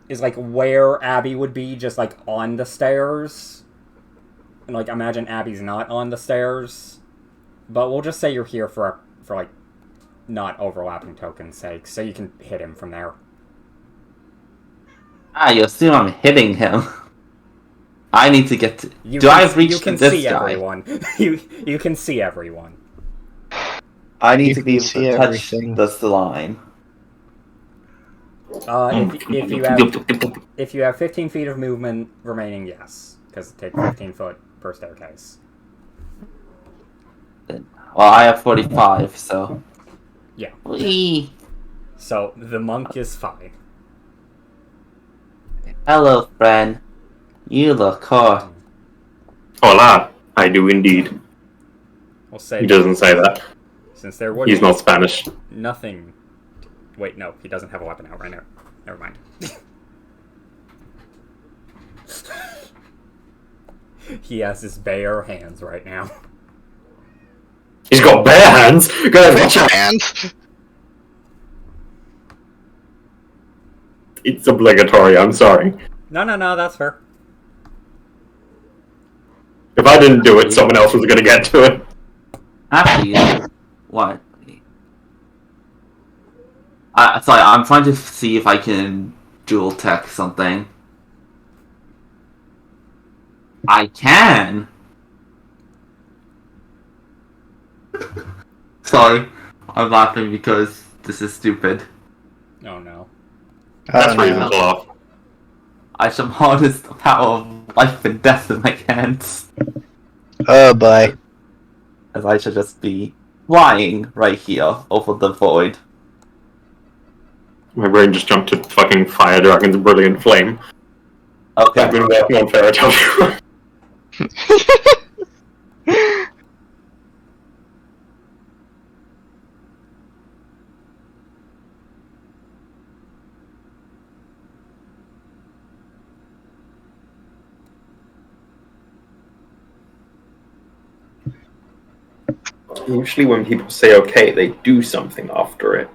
Speaker 1: is, like, where Abby would be, just, like, on the stairs. And, like, imagine Abby's not on the stairs. But we'll just say you're here for like, not overlapping token's sake, so you can hit him from there.
Speaker 2: You assume I'm hitting him. I need to get to... I have reached this
Speaker 1: see
Speaker 2: guy?
Speaker 1: Everyone. You can see everyone.
Speaker 2: I need
Speaker 5: You
Speaker 2: to be able
Speaker 5: can
Speaker 2: to
Speaker 5: see
Speaker 2: touch
Speaker 5: everything.
Speaker 2: this line.
Speaker 1: If you have 15 feet of movement remaining, yes, because it takes 15 foot per staircase.
Speaker 2: Well, I have 45, so...
Speaker 1: Yeah.
Speaker 2: Whee!
Speaker 1: So, the monk is fine.
Speaker 2: Hello, friend. You look hot.
Speaker 4: Hola, I do indeed.
Speaker 1: We'll say
Speaker 4: He doesn't say that.
Speaker 1: Since there would
Speaker 4: He's
Speaker 1: be
Speaker 4: not Spanish.
Speaker 1: nothing... Wait, no, he doesn't have a weapon out right now. Never mind. He has his bare hands right now.
Speaker 4: He's got bare hands! Go ahead, watch out!
Speaker 5: Hands.
Speaker 4: It's obligatory, I'm sorry.
Speaker 1: No, that's fair.
Speaker 4: If I didn't do it, someone else was gonna get to it.
Speaker 2: Actually, what? Sorry, I'm trying to see if I can dual tech something. I can! Sorry, I'm laughing because this is stupid.
Speaker 1: Oh, no.
Speaker 4: That's
Speaker 5: Oh,
Speaker 4: reasonable
Speaker 5: no.
Speaker 4: off.
Speaker 2: I shall harness the power of life and death in my hands.
Speaker 5: Oh boy.
Speaker 2: As I shall just be flying right here over the void.
Speaker 4: My brain just jumped to fucking Fire Dragon's Brilliant Flame.
Speaker 2: Okay.
Speaker 4: I've been working on Fairytale. Usually when people say okay, they do something after it.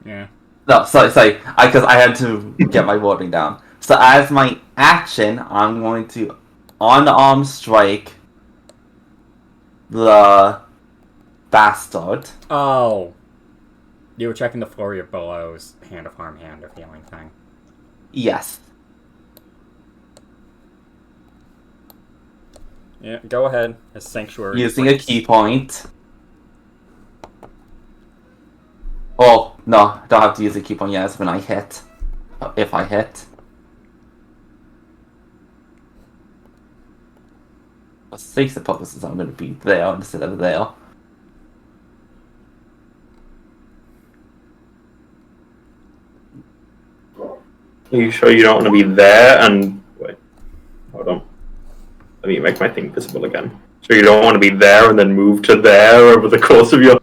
Speaker 1: Yeah.
Speaker 2: No, sorry, because I had to get my wording down. So as my action, I'm going to unarmed strike the bastard.
Speaker 1: Oh. You were checking the flurry of below's hand of harm, hand of healing thing.
Speaker 2: Yes.
Speaker 1: Yeah, go ahead. As Sanctuary.
Speaker 2: Using a key point. Oh, no, don't have to use a key point yet, it's when I hit. If I hit. For sake of purposes, I'm going to be there instead of there.
Speaker 4: Are you sure you don't want to be there and... Wait. Hold on. Let me make my thing visible again. So you don't want to be there and then move to there over the course of your...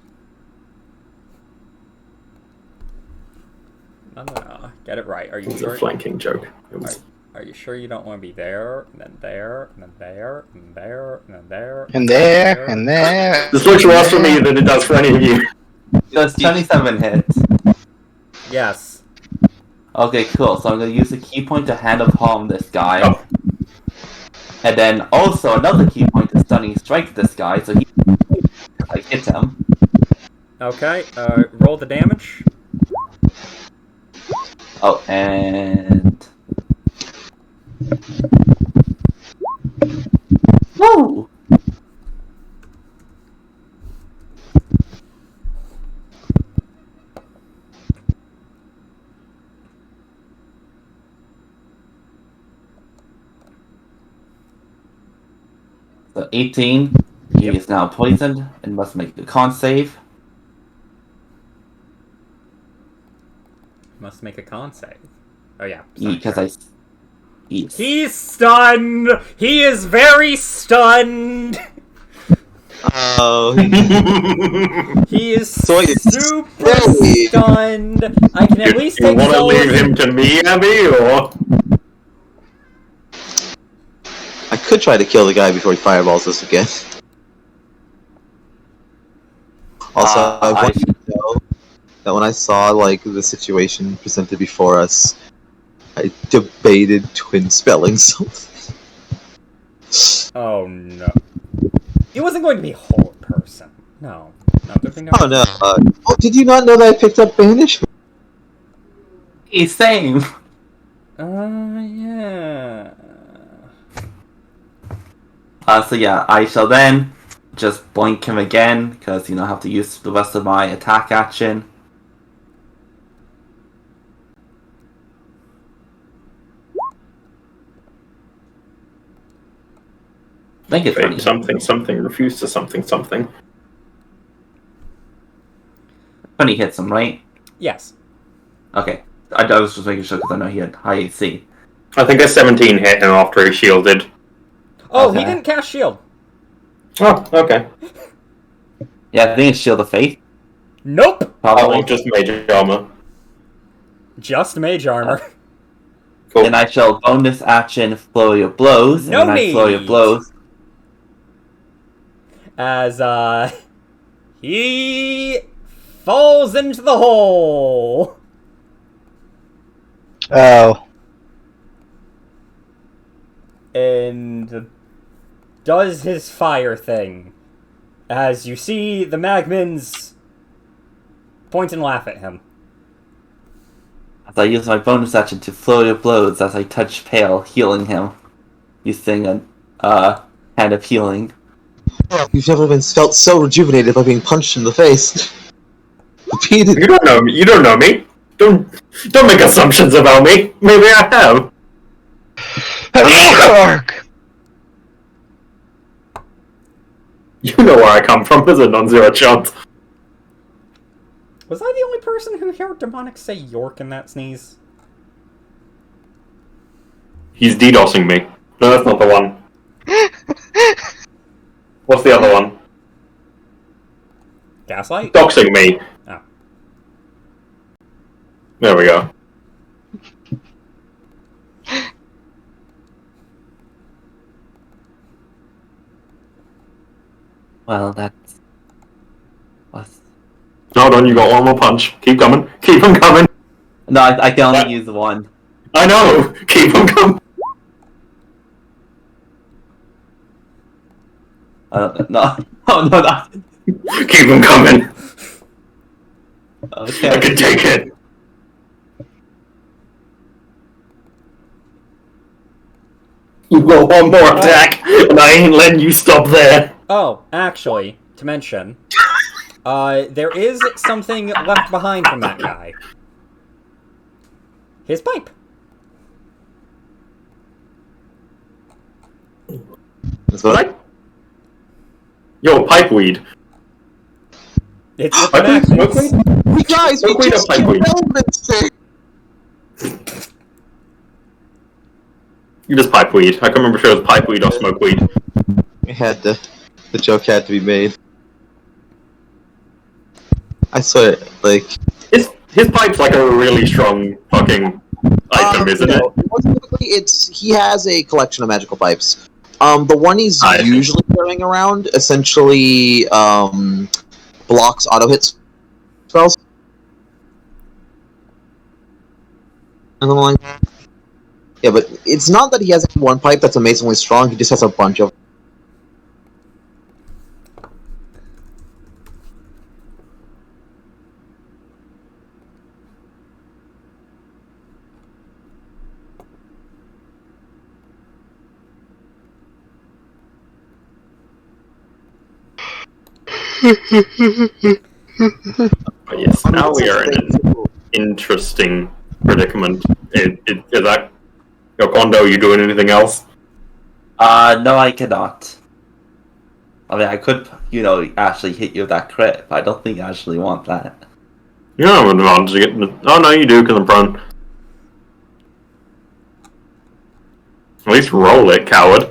Speaker 1: No. Get it right. Are you
Speaker 4: It's
Speaker 1: sure?
Speaker 4: a flanking joke. It was...
Speaker 1: Are you sure you don't want to be there, and then there, and then there, and there, and then there,
Speaker 5: And there, and there.
Speaker 4: This looks worse for me than it does for any of you.
Speaker 2: Just 27 hits.
Speaker 1: Yes.
Speaker 2: Okay, cool. So I'm gonna use the key point to hand of palm this guy.
Speaker 4: Oh.
Speaker 2: And then also another key point to stunning strike this guy, so he I hit him.
Speaker 1: Okay, roll the damage.
Speaker 2: Oh, and woo! So 18. He is now poisoned and must make a con save.
Speaker 1: Must make a con save. Oh yeah.
Speaker 2: Because
Speaker 1: He's stunned! He is very stunned!
Speaker 3: Oh,
Speaker 1: He is
Speaker 3: So it's
Speaker 1: super
Speaker 3: very-
Speaker 1: stunned! I can at least
Speaker 4: You
Speaker 1: take
Speaker 4: want to
Speaker 1: Zola-
Speaker 4: leave him to me, Abby, or?
Speaker 3: I could try to kill the guy before he fireballs us again. Also, I want you to know that when I saw like the situation presented before us, I debated twin spelling something.
Speaker 1: Oh no. He wasn't going to be a whole person. No. No, there'd be no.
Speaker 3: Oh no! Did you not know that I picked up Banish?
Speaker 2: He's same.
Speaker 1: Yeah.
Speaker 2: So yeah, I shall then just boink him again, because I have to use the rest of my attack action. I think it's funny.
Speaker 4: Something, refuse to something.
Speaker 2: Funny hits him, right?
Speaker 1: Yes.
Speaker 2: Okay. I was just making sure because I know he had high AC.
Speaker 4: I think a 17 hit him after he shielded.
Speaker 1: Oh,
Speaker 2: Okay.
Speaker 1: he didn't cast shield.
Speaker 4: Oh, okay.
Speaker 2: Yeah, I think it's Shield of Faith.
Speaker 1: Nope.
Speaker 2: Probably.
Speaker 4: Oh, just major armor.
Speaker 1: Just mage armor.
Speaker 4: Cool.
Speaker 2: Then I shall bonus action Flurry of Blows.
Speaker 1: No
Speaker 2: and when I Flurry of
Speaker 1: need.
Speaker 2: Blows.
Speaker 1: As he falls into the hole.
Speaker 5: Oh.
Speaker 1: And does his fire thing. As you see the Magmins point and laugh at him.
Speaker 2: As I use my bonus action to Flurry of Blows as I touch Pale, healing him. Using a hand of healing.
Speaker 3: You've never been felt so rejuvenated by being punched in the face. Repeated.
Speaker 4: You don't know me. You don't know me. Don't make assumptions about me. Maybe I have. You know where I come from. There's a non-zero chance.
Speaker 1: Was I the only person who heard Demonic say York in that sneeze?
Speaker 4: He's DDoSing me. No, that's not the one. What's the other one?
Speaker 1: Gaslight?
Speaker 4: Doxing me.
Speaker 1: Oh.
Speaker 4: There we go.
Speaker 2: Well, that's...
Speaker 4: Hold on, you got one more punch. Keep coming. Keep them coming.
Speaker 2: No, I can only
Speaker 4: What?
Speaker 2: use one.
Speaker 4: I know. Keep them coming.
Speaker 2: No. Oh, no, that...
Speaker 4: Keep them coming.
Speaker 2: Okay.
Speaker 4: I can take it. You got one more attack, and I ain't letting you stop there.
Speaker 1: Oh, actually, to mention, there is something left behind from that guy. His pipe.
Speaker 3: That's what I...
Speaker 4: Yo, pipeweed.
Speaker 1: It's with the
Speaker 4: Pipeweed?
Speaker 1: Magmins.
Speaker 4: Smokeweed?
Speaker 3: We guys, we
Speaker 4: Pipeweed or
Speaker 3: just
Speaker 4: pipeweed?
Speaker 3: killed this thing!
Speaker 4: You just pipeweed. I can't remember if it was pipeweed or smokeweed.
Speaker 3: We had to... The joke had to be made. I swear, like...
Speaker 4: His pipe's like a really strong fucking item, isn't it?
Speaker 3: More specifically, he has a collection of magical pipes. The one he's
Speaker 4: I see.
Speaker 3: usually carrying around essentially blocks auto hit spells. Something like that. Yeah, but it's not that he has one pipe that's amazingly strong. He just has a bunch of.
Speaker 4: But yes, now we are in an interesting predicament. Is that Yokondo? You doing anything else?
Speaker 2: No, I cannot. I mean, I could, actually hit you with that crit, but I don't think I actually want that.
Speaker 4: You don't have an advantage to get. Oh no, you do because I'm prone. At least roll it, coward.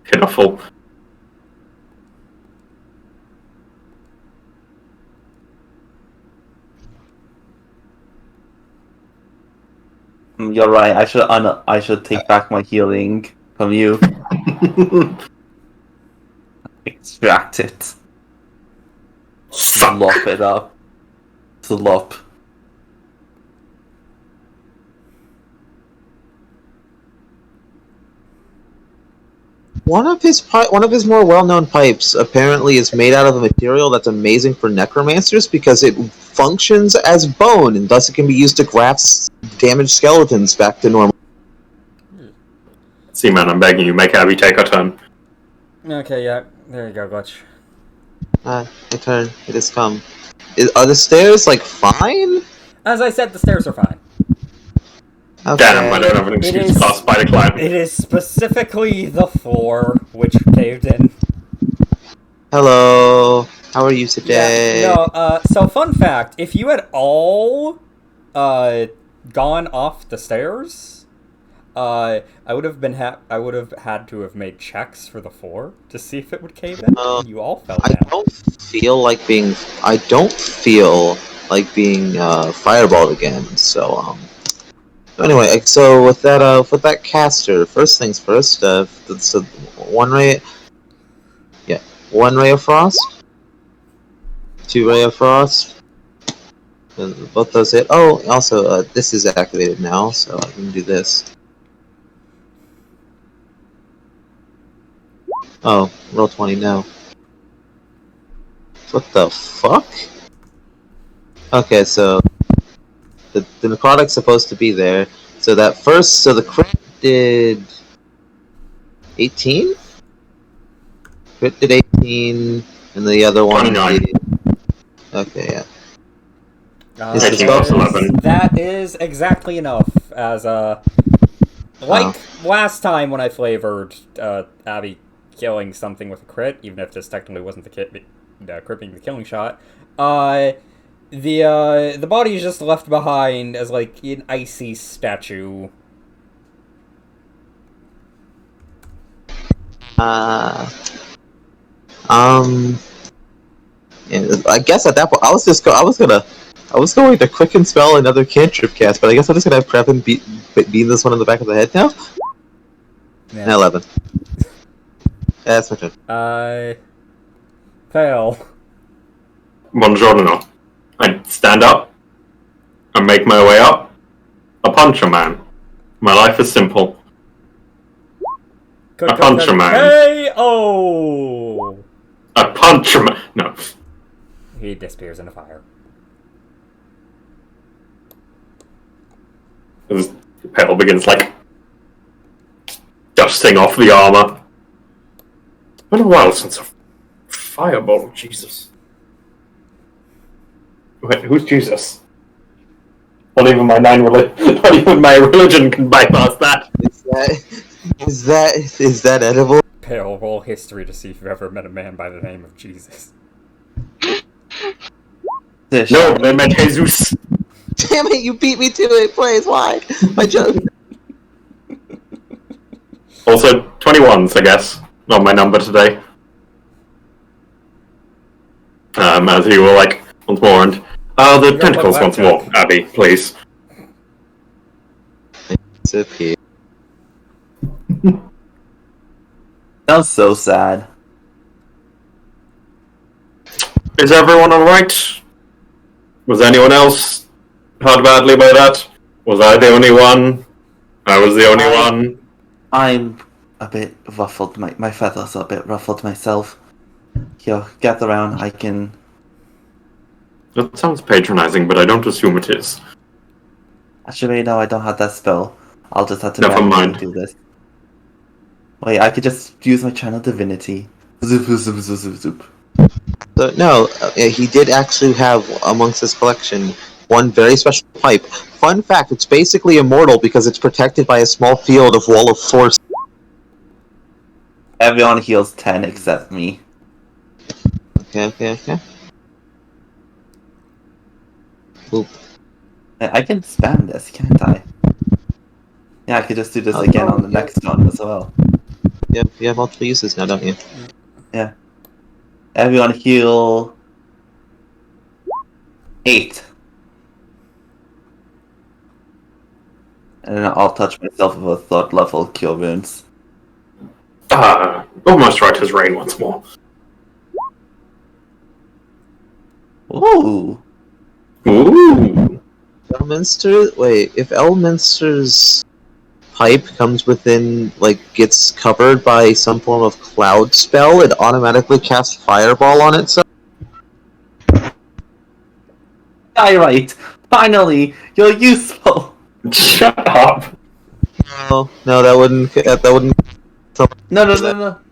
Speaker 4: Pitiful.
Speaker 2: You're right. I should take back my healing from you. Extract it.
Speaker 4: Suck.
Speaker 2: Lop it up. Slop.
Speaker 3: One of his more well-known pipes apparently is made out of a material that's amazing for necromancers because it functions as bone and thus it can be used to graft damaged skeletons back to normal.
Speaker 4: See, man, I'm begging you, make Abby take her turn.
Speaker 1: Okay, yeah. There you go, Glitch.
Speaker 3: My turn. It has come. Are the stairs fine?
Speaker 1: As I said, the stairs are fine.
Speaker 3: Okay.
Speaker 4: Damn, I don't have an excuse to spider climb.
Speaker 1: It is specifically the floor which caved in.
Speaker 3: Hello. How are you today?
Speaker 1: Yeah, no, so fun fact, if you had all gone off the stairs, I would have had to have made checks for the floor to see if it would cave in, and you all fell down.
Speaker 3: I don't feel like being fireballed again. So anyway, so with that caster, first things first. So one ray of frost, 2 ray of frost. Both those hit. Oh, also this is activated now, so I can do this. Oh, roll 20 now. What the fuck? Okay, so the necrotic's supposed to be there. So the crit did 18? Crit did 18, and the other one
Speaker 4: 29.
Speaker 3: did... Okay, yeah.
Speaker 4: Is it plus 11?
Speaker 1: That is exactly enough, as, last time when I flavored, Abby killing something with a crit, even if this technically wasn't the crit being the killing shot, the body is just left behind as, an icy statue.
Speaker 3: Yeah, I guess at that point, I was going to quicken spell another cantrip cast, but I guess I'm just gonna have Previn beat this one in the back of the head now.
Speaker 1: Yeah.
Speaker 3: 11. That's my turn.
Speaker 1: I fail.
Speaker 4: Buongiorno. I stand up. I make my way up. I punch a man. My life is simple. I punch a man.
Speaker 1: K.O.
Speaker 4: I punch a man. No.
Speaker 1: He disappears in a fire.
Speaker 4: The pedal begins dusting off the armor. It's been a while since a fireball. Jesus. Wait, who's Jesus? Not even my not even my religion can bypass that.
Speaker 3: Is that edible?
Speaker 1: Pale, roll history to see if you've ever met a man by the name of Jesus.
Speaker 4: No, they meant Jesus.
Speaker 3: Damn it! You beat me to it. Please, why? My joke.
Speaker 4: Also, 21s, I guess. Not my number today. As you were once more, and the tentacles once more, Abby, please.
Speaker 3: Disappear.
Speaker 2: That was so sad.
Speaker 4: Is everyone alright? Was anyone else hurt badly by that? Was I the only one? I was the only one.
Speaker 2: I'm a bit ruffled. My feathers are a bit ruffled myself. Here, gather around. I can.
Speaker 4: That sounds patronizing, but I don't assume it is.
Speaker 2: Actually, no, I don't have that spell. I'll just have to
Speaker 4: Never
Speaker 2: manually
Speaker 4: mind.
Speaker 2: do this. Wait, I could just use my channel divinity. Zoop, zoop, zoop, zoop, zoop.
Speaker 3: So, no, he did actually have amongst his collection one very special pipe. Fun fact: it's basically immortal because it's protected by a small field of wall of force.
Speaker 2: Everyone heals 10 except me.
Speaker 3: Okay. Oop.
Speaker 2: I can spam this, can't I? Yeah, I could just do this
Speaker 3: Oh,
Speaker 2: again on the
Speaker 3: yeah.
Speaker 2: next one as well.
Speaker 3: You have multiple uses now, don't you?
Speaker 2: Yeah. Everyone heal 8. And then I'll touch myself with a 3rd level cure wounds.
Speaker 4: Almost right as rain once more.
Speaker 2: Ooh!
Speaker 4: Ooh.
Speaker 3: If Elminster's pipe comes within, gets covered by some form of cloud spell, it automatically casts Fireball on itself.
Speaker 2: Alright! Finally! You're useful!
Speaker 4: Shut up.
Speaker 3: No, that wouldn't.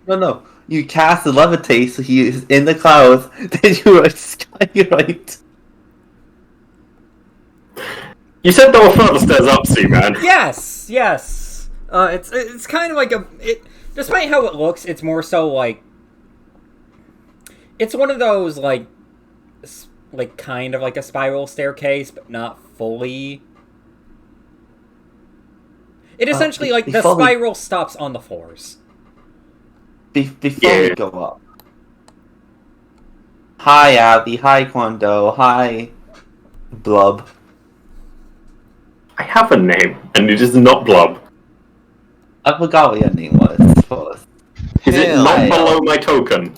Speaker 2: No. You cast the levitate so he is in the clouds, then you are skyrite.
Speaker 4: You said there were further stairs up, Seaman.
Speaker 1: Yes. It's kind of like despite how it looks, it's more so like it's one of those like kind of like a spiral staircase, but not fully. It essentially the spiral stops on the floors.
Speaker 2: Before we go up. Hi, Abby. Hi, Quando. Hi, Blub.
Speaker 4: I have a name, and it is not Blub.
Speaker 2: I forgot what your name was first.
Speaker 4: Is it
Speaker 3: Hell.
Speaker 4: not below my token?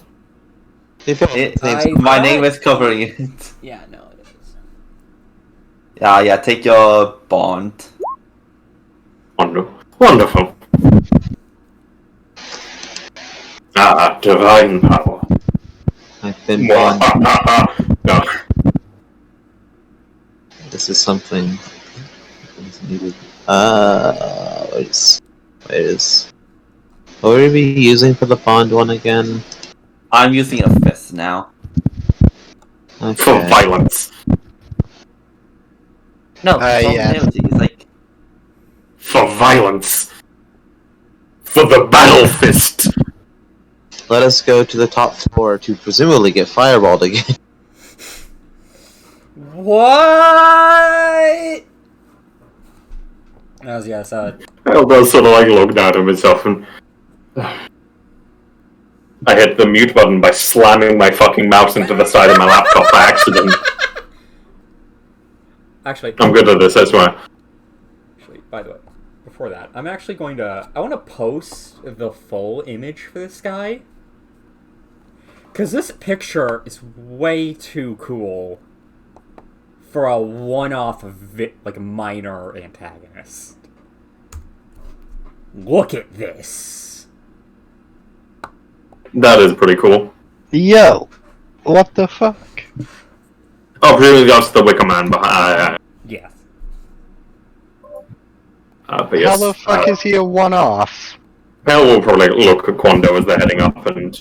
Speaker 2: My name is covering it.
Speaker 1: Yeah, no, it is.
Speaker 2: Yeah, take your bond.
Speaker 4: Wonderful. Divine power.
Speaker 3: I've been bond.
Speaker 4: No.
Speaker 3: This is something that's needed. What were we using for the bond one again?
Speaker 2: I'm using a fist now.
Speaker 4: For
Speaker 3: Okay.
Speaker 4: violence.
Speaker 2: No,
Speaker 5: yeah.
Speaker 2: it's
Speaker 4: For violence. For the battle fist.
Speaker 3: Let us go to the top floor to presumably get fireballed again.
Speaker 1: What? That was
Speaker 4: I'll sort of look down at myself and I hit the mute button by slamming my fucking mouse into the side of my laptop by accident.
Speaker 1: Actually,
Speaker 4: I'm good at this, I swear.
Speaker 1: by the way, before that, I want to post the full image for this guy. Because this picture is way too cool for a one-off, minor antagonist. Look at this.
Speaker 4: That is pretty cool.
Speaker 5: Yo, what the fuck?
Speaker 4: Oh, presumably that's the Wicker Man behind.
Speaker 1: Yes.
Speaker 4: But yes.
Speaker 5: How the fuck is he a one-off?
Speaker 4: Well, we'll probably look at Quando as they're heading up and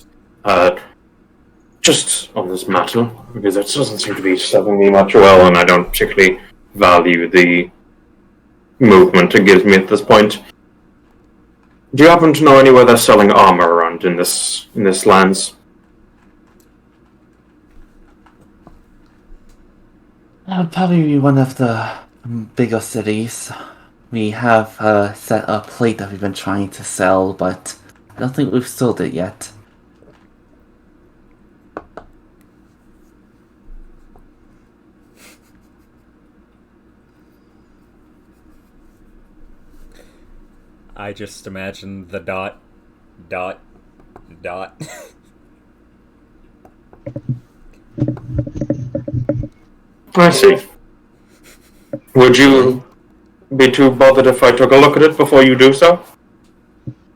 Speaker 4: just on this matter, because it doesn't seem to be serving me much well, and I don't particularly value the movement it gives me at this point. Do you happen to know anywhere they're selling armor around in this lands?
Speaker 2: probably one of the bigger cities. We have set a plate that we've been trying to sell, but I don't think we've sold it yet.
Speaker 1: I just imagine the ...
Speaker 4: I see. Would you be too bothered if I took a look at it before you do so?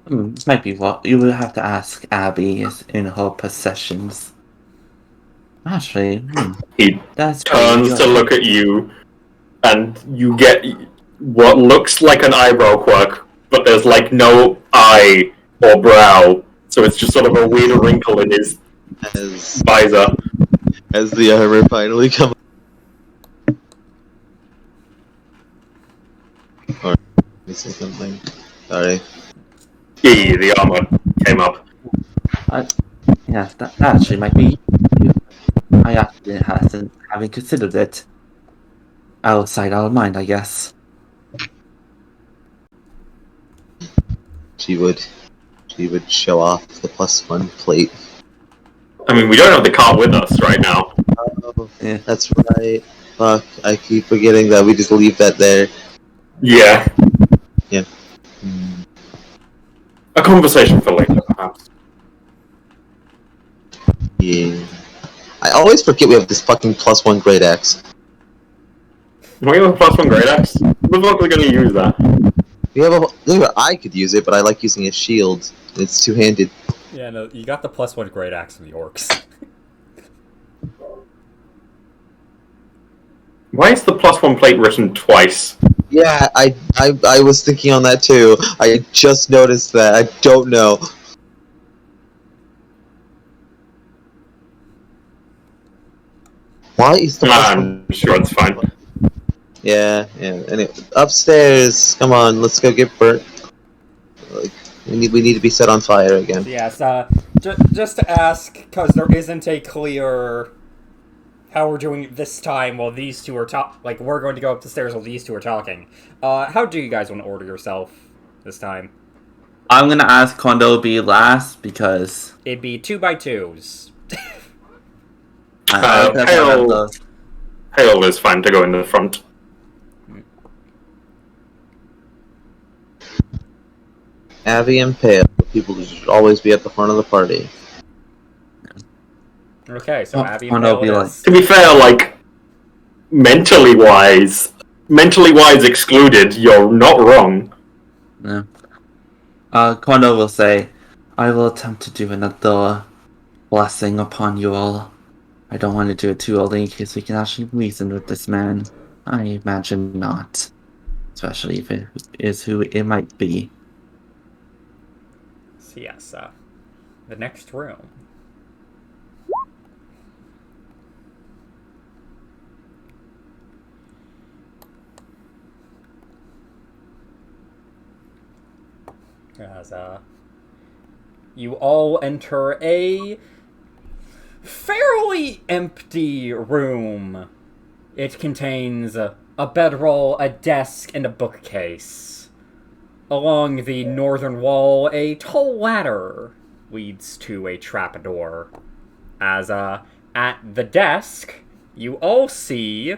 Speaker 2: This might be what you will have to ask Abby is in her possessions. Actually,
Speaker 4: He
Speaker 2: that's
Speaker 4: turns to look at you, and you get what looks like an eyebrow quirk, but there's like no eye or brow, so it's just sort of a weird wrinkle in his
Speaker 3: As
Speaker 4: visor.
Speaker 3: as the armor finally comes. Or missing something. Sorry.
Speaker 4: The armor came up.
Speaker 2: Yes, that actually might be. I actually haven't considered it. Outside our mind, I guess.
Speaker 3: She would show off the +1 plate.
Speaker 4: I mean, we don't have the car with us right now.
Speaker 3: Oh,
Speaker 2: Yeah.
Speaker 3: that's right. Fuck, I keep forgetting that we just leave that there.
Speaker 4: Yeah.
Speaker 3: Hmm.
Speaker 4: A conversation for later, perhaps.
Speaker 3: Yeah. I always forget we have this fucking +1 great axe.
Speaker 4: We have a +1 great axe. The fuck are we gonna use that?
Speaker 3: We have I could use it, but I like using a shield. It's two-handed.
Speaker 1: Yeah, no, you got the +1 great axe from the orcs.
Speaker 4: Why is the +1 plate written twice?
Speaker 3: Yeah, I was thinking on that too. I just noticed that. I don't know. Why is the
Speaker 4: I'm sure it's fine.
Speaker 3: Yeah. Anyway, upstairs. Come on, let's go get Bert. Like, we need to be set on fire again.
Speaker 1: Yes, just to ask, because there isn't a clear how we're doing it this time while these two are like, we're going to go up the stairs while these two are talking. How do you guys want to order yourself this time?
Speaker 2: I'm gonna ask Kondo be last because
Speaker 1: It'd be 2x2s.
Speaker 2: I think I have those.
Speaker 4: Hale is fine to go in the front.
Speaker 3: Abby and Pale, people who should always be at the front of the party.
Speaker 1: Okay, so
Speaker 2: Oh,
Speaker 1: Abby
Speaker 2: oh,
Speaker 1: and
Speaker 2: no,
Speaker 1: Pale
Speaker 2: be
Speaker 1: it
Speaker 2: like-
Speaker 1: is.
Speaker 4: To be fair, like, mentally wise excluded, you're not wrong.
Speaker 2: Yeah. Kondo will say, I will attempt to do another blessing upon you all. I don't want to do it too early in case we can actually reason with this man. I imagine not. Especially if it is who it might be.
Speaker 1: So yes, the next room. As you all enter a fairly empty room. It contains a bedroll, a desk, and a bookcase. Along the northern wall, a tall ladder leads to a trapdoor. As at the desk, you all see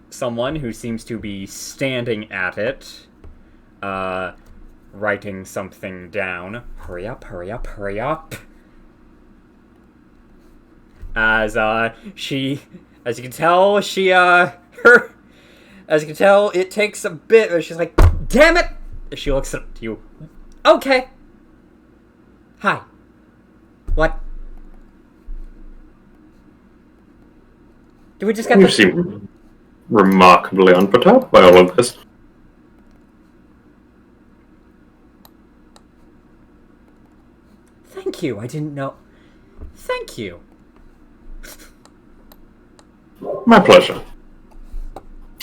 Speaker 1: someone who seems to be standing at it. Writing something down. Hurry up, hurry up, hurry up. As you can tell, as you can tell, it takes a bit, but she's like, damn it! She looks up to you. Okay. Hi. What? Do we just get
Speaker 4: You
Speaker 1: this?
Speaker 4: seem remarkably unperturbed by all of this.
Speaker 1: Thank you, I didn't know. Thank you.
Speaker 4: My pleasure.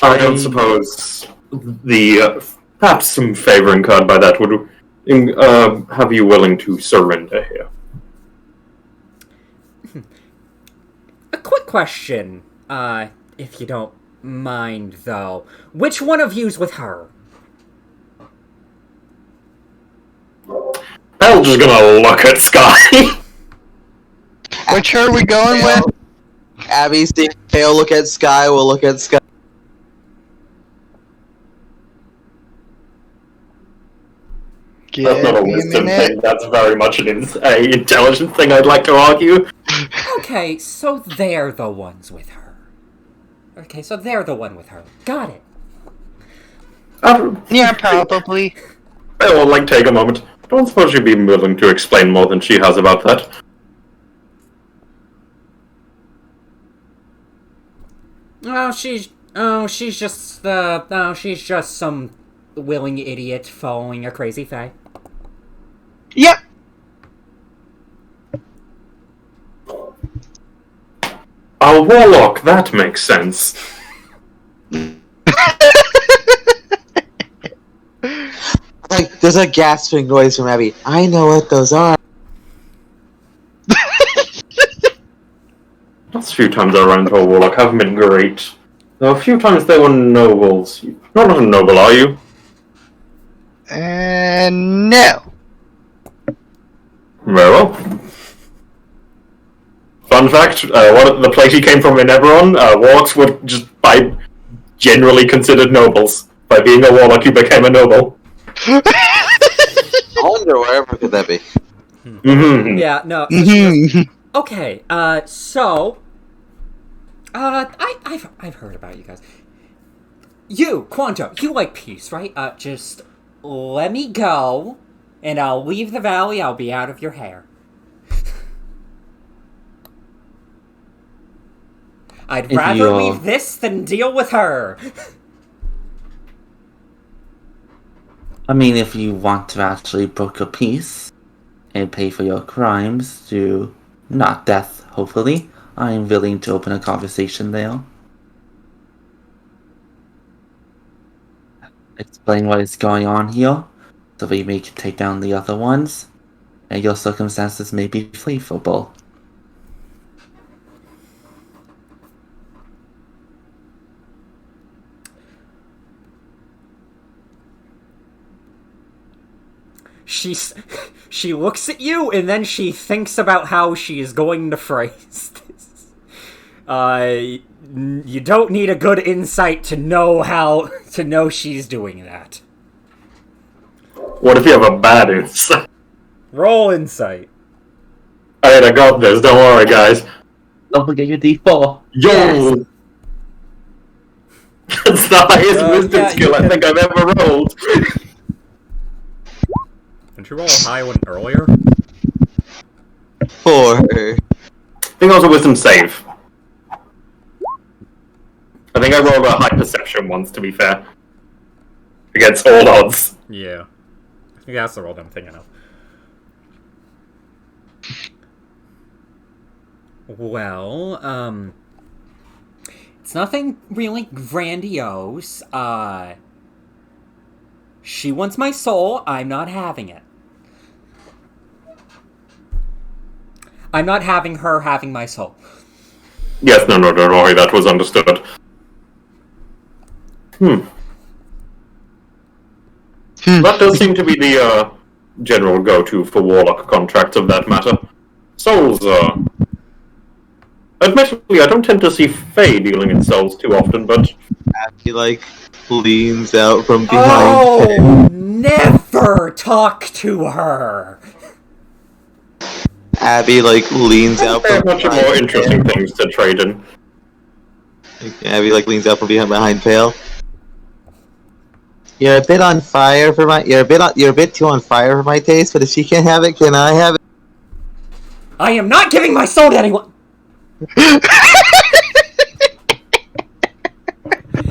Speaker 4: I don't suppose the perhaps some favor incurred by that would have you willing to surrender here.
Speaker 1: A quick question, if you don't mind, though. Which one of you's with her?
Speaker 4: Bel's just gonna look at Sky.
Speaker 5: Which are we going with?
Speaker 3: Abby, see Pale look at Sky, we'll look at Sky.
Speaker 4: That's not a
Speaker 5: Give me a
Speaker 4: wisdom
Speaker 5: minute.
Speaker 4: thing. That's very much an intelligence thing, I'd like to argue.
Speaker 1: Okay, so they're the ones with her. Okay, so they're the one with her. Got it.
Speaker 5: Yeah, probably.
Speaker 4: Well, like, take a moment. Don't suppose you'd be willing to explain more than she has about that.
Speaker 1: She's just some willing idiot following a crazy fae.
Speaker 5: Yep.
Speaker 4: A warlock, that makes sense.
Speaker 3: Like, there's a gasping noise from Abby. I know what those are.
Speaker 4: Last few times I ran into a warlock haven't been great. Though a few times they were nobles. You're not a noble, are you?
Speaker 5: No.
Speaker 4: Very well. Fun fact, the place he came from in Eberron, warlocks were just generally considered nobles. By being a warlock, you became a noble.
Speaker 3: I wonder wherever could that be.
Speaker 4: Mm-hmm.
Speaker 1: Yeah, no. Okay, so... I've heard about you guys. You, Quanto, you like peace, right? Just let me go, and I'll leave the valley, I'll be out of your hair. I'd rather leave this than deal with her.
Speaker 2: I mean, if you want to actually broker peace and pay for your crimes to not death, hopefully, I'm willing to open a conversation there. Explain what is going on here, so we may take down the other ones, and your circumstances may be favorable.
Speaker 1: She looks at you, and then she thinks about how she is going to phrase this. You don't need a good insight to know she's doing that.
Speaker 4: What if you have a bad insight?
Speaker 1: Roll insight.
Speaker 4: Alright, I got this, don't worry, guys.
Speaker 2: Don't forget your D4.
Speaker 4: Yo!
Speaker 2: Yes.
Speaker 4: That's the highest wisdom skill I think I've ever rolled.
Speaker 1: Didn't you roll a high one earlier?
Speaker 3: 4.
Speaker 4: I think it was a wisdom save. I think I rolled a high perception once, to be fair. Against all odds.
Speaker 1: Yeah. I think that's the roll I'm thinking of. Well, it's nothing really grandiose. She wants my soul, I'm not having it. I'm not having her having my soul.
Speaker 4: Yes, no, don't worry, that was understood. That does seem to be the general go-to for warlock contracts of that matter. Souls, admittedly, I don't tend to see Fae dealing in souls too often, but...
Speaker 3: He, like, leans out from behind
Speaker 1: Oh, never talk to her!
Speaker 3: Abby, like, leans out
Speaker 4: There are
Speaker 3: from
Speaker 4: much
Speaker 3: behind
Speaker 4: more interesting
Speaker 3: Pale.
Speaker 4: things to trade in.
Speaker 3: Abby, like, leans out from behind Pale. You're a bit on fire for my. You're a bit too on fire for my taste. But if she can't have it, can I have it?
Speaker 1: I am not giving my soul to anyone!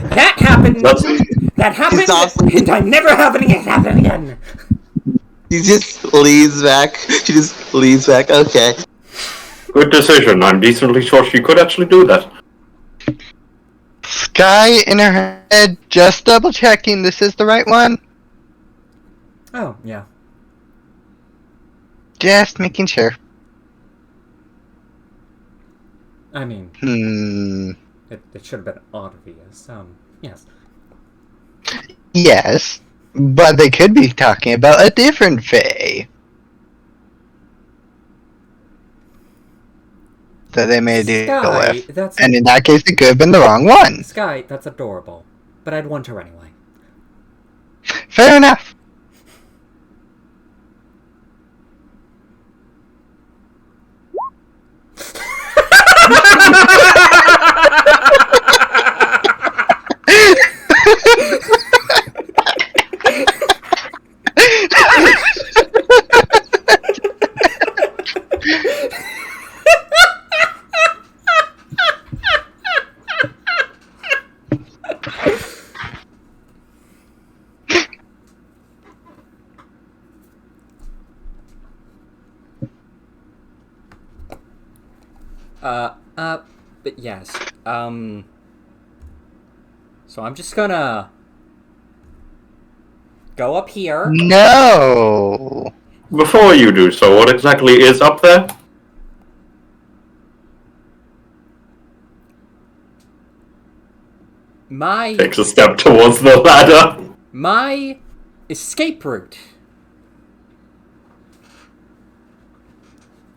Speaker 1: That happened! That happened, and I'm never having it happen again!
Speaker 3: She just leans back. She just leans back. Okay.
Speaker 4: Good decision. I'm decently sure she could actually do that.
Speaker 5: Sky in her head, just double checking this is the right one.
Speaker 1: Oh, yeah.
Speaker 5: Just making sure.
Speaker 1: I mean, it should have been obvious. Yes.
Speaker 5: Yes, but they could be talking about a different Fae. That they may deal
Speaker 1: Sky,
Speaker 5: with. And in that case, it could have been the wrong one.
Speaker 1: Sky, that's adorable. But I'd want her anyway.
Speaker 5: Fair enough.
Speaker 1: But yes. So I'm just gonna go up here.
Speaker 5: No.
Speaker 4: Before you do so, what exactly is up there? Takes a step towards the ladder.
Speaker 1: My escape route.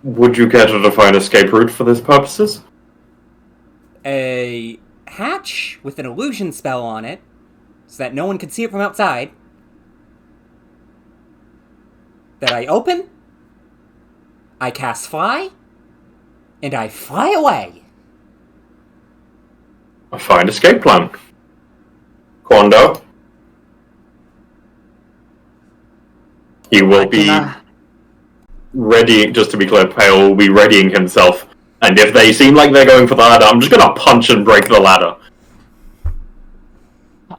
Speaker 4: Would you care to define escape route for these purposes?
Speaker 1: A hatch with an illusion spell on it, so that no one can see it from outside. That I open, I cast fly, and I fly away.
Speaker 4: A fine escape plan. Quando? He will be ready, just to be clear, Pale will be readying himself. And if they seem like they're going for the ladder, I'm just gonna punch and break the ladder.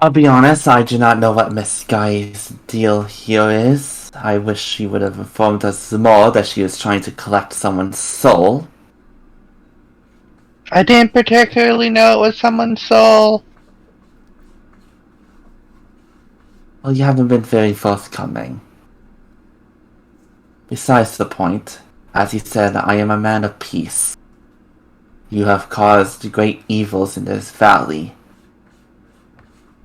Speaker 2: I'll be honest, I do not know what Miss Guy's deal here is. I wish she would have informed us more that she was trying to collect someone's soul.
Speaker 5: I didn't particularly know it was someone's soul.
Speaker 2: Well, you haven't been very forthcoming. Besides the point, as you said, I am a man of peace. You have caused great evils in this valley.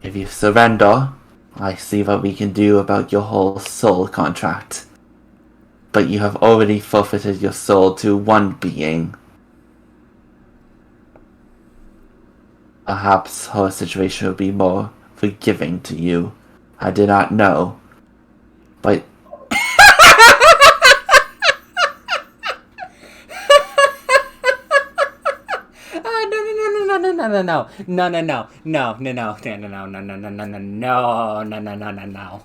Speaker 2: If you surrender, I see what we can do about your whole soul contract. But you have already forfeited your soul to one being. Perhaps her situation will be more forgiving to you. I did not know. But
Speaker 1: No.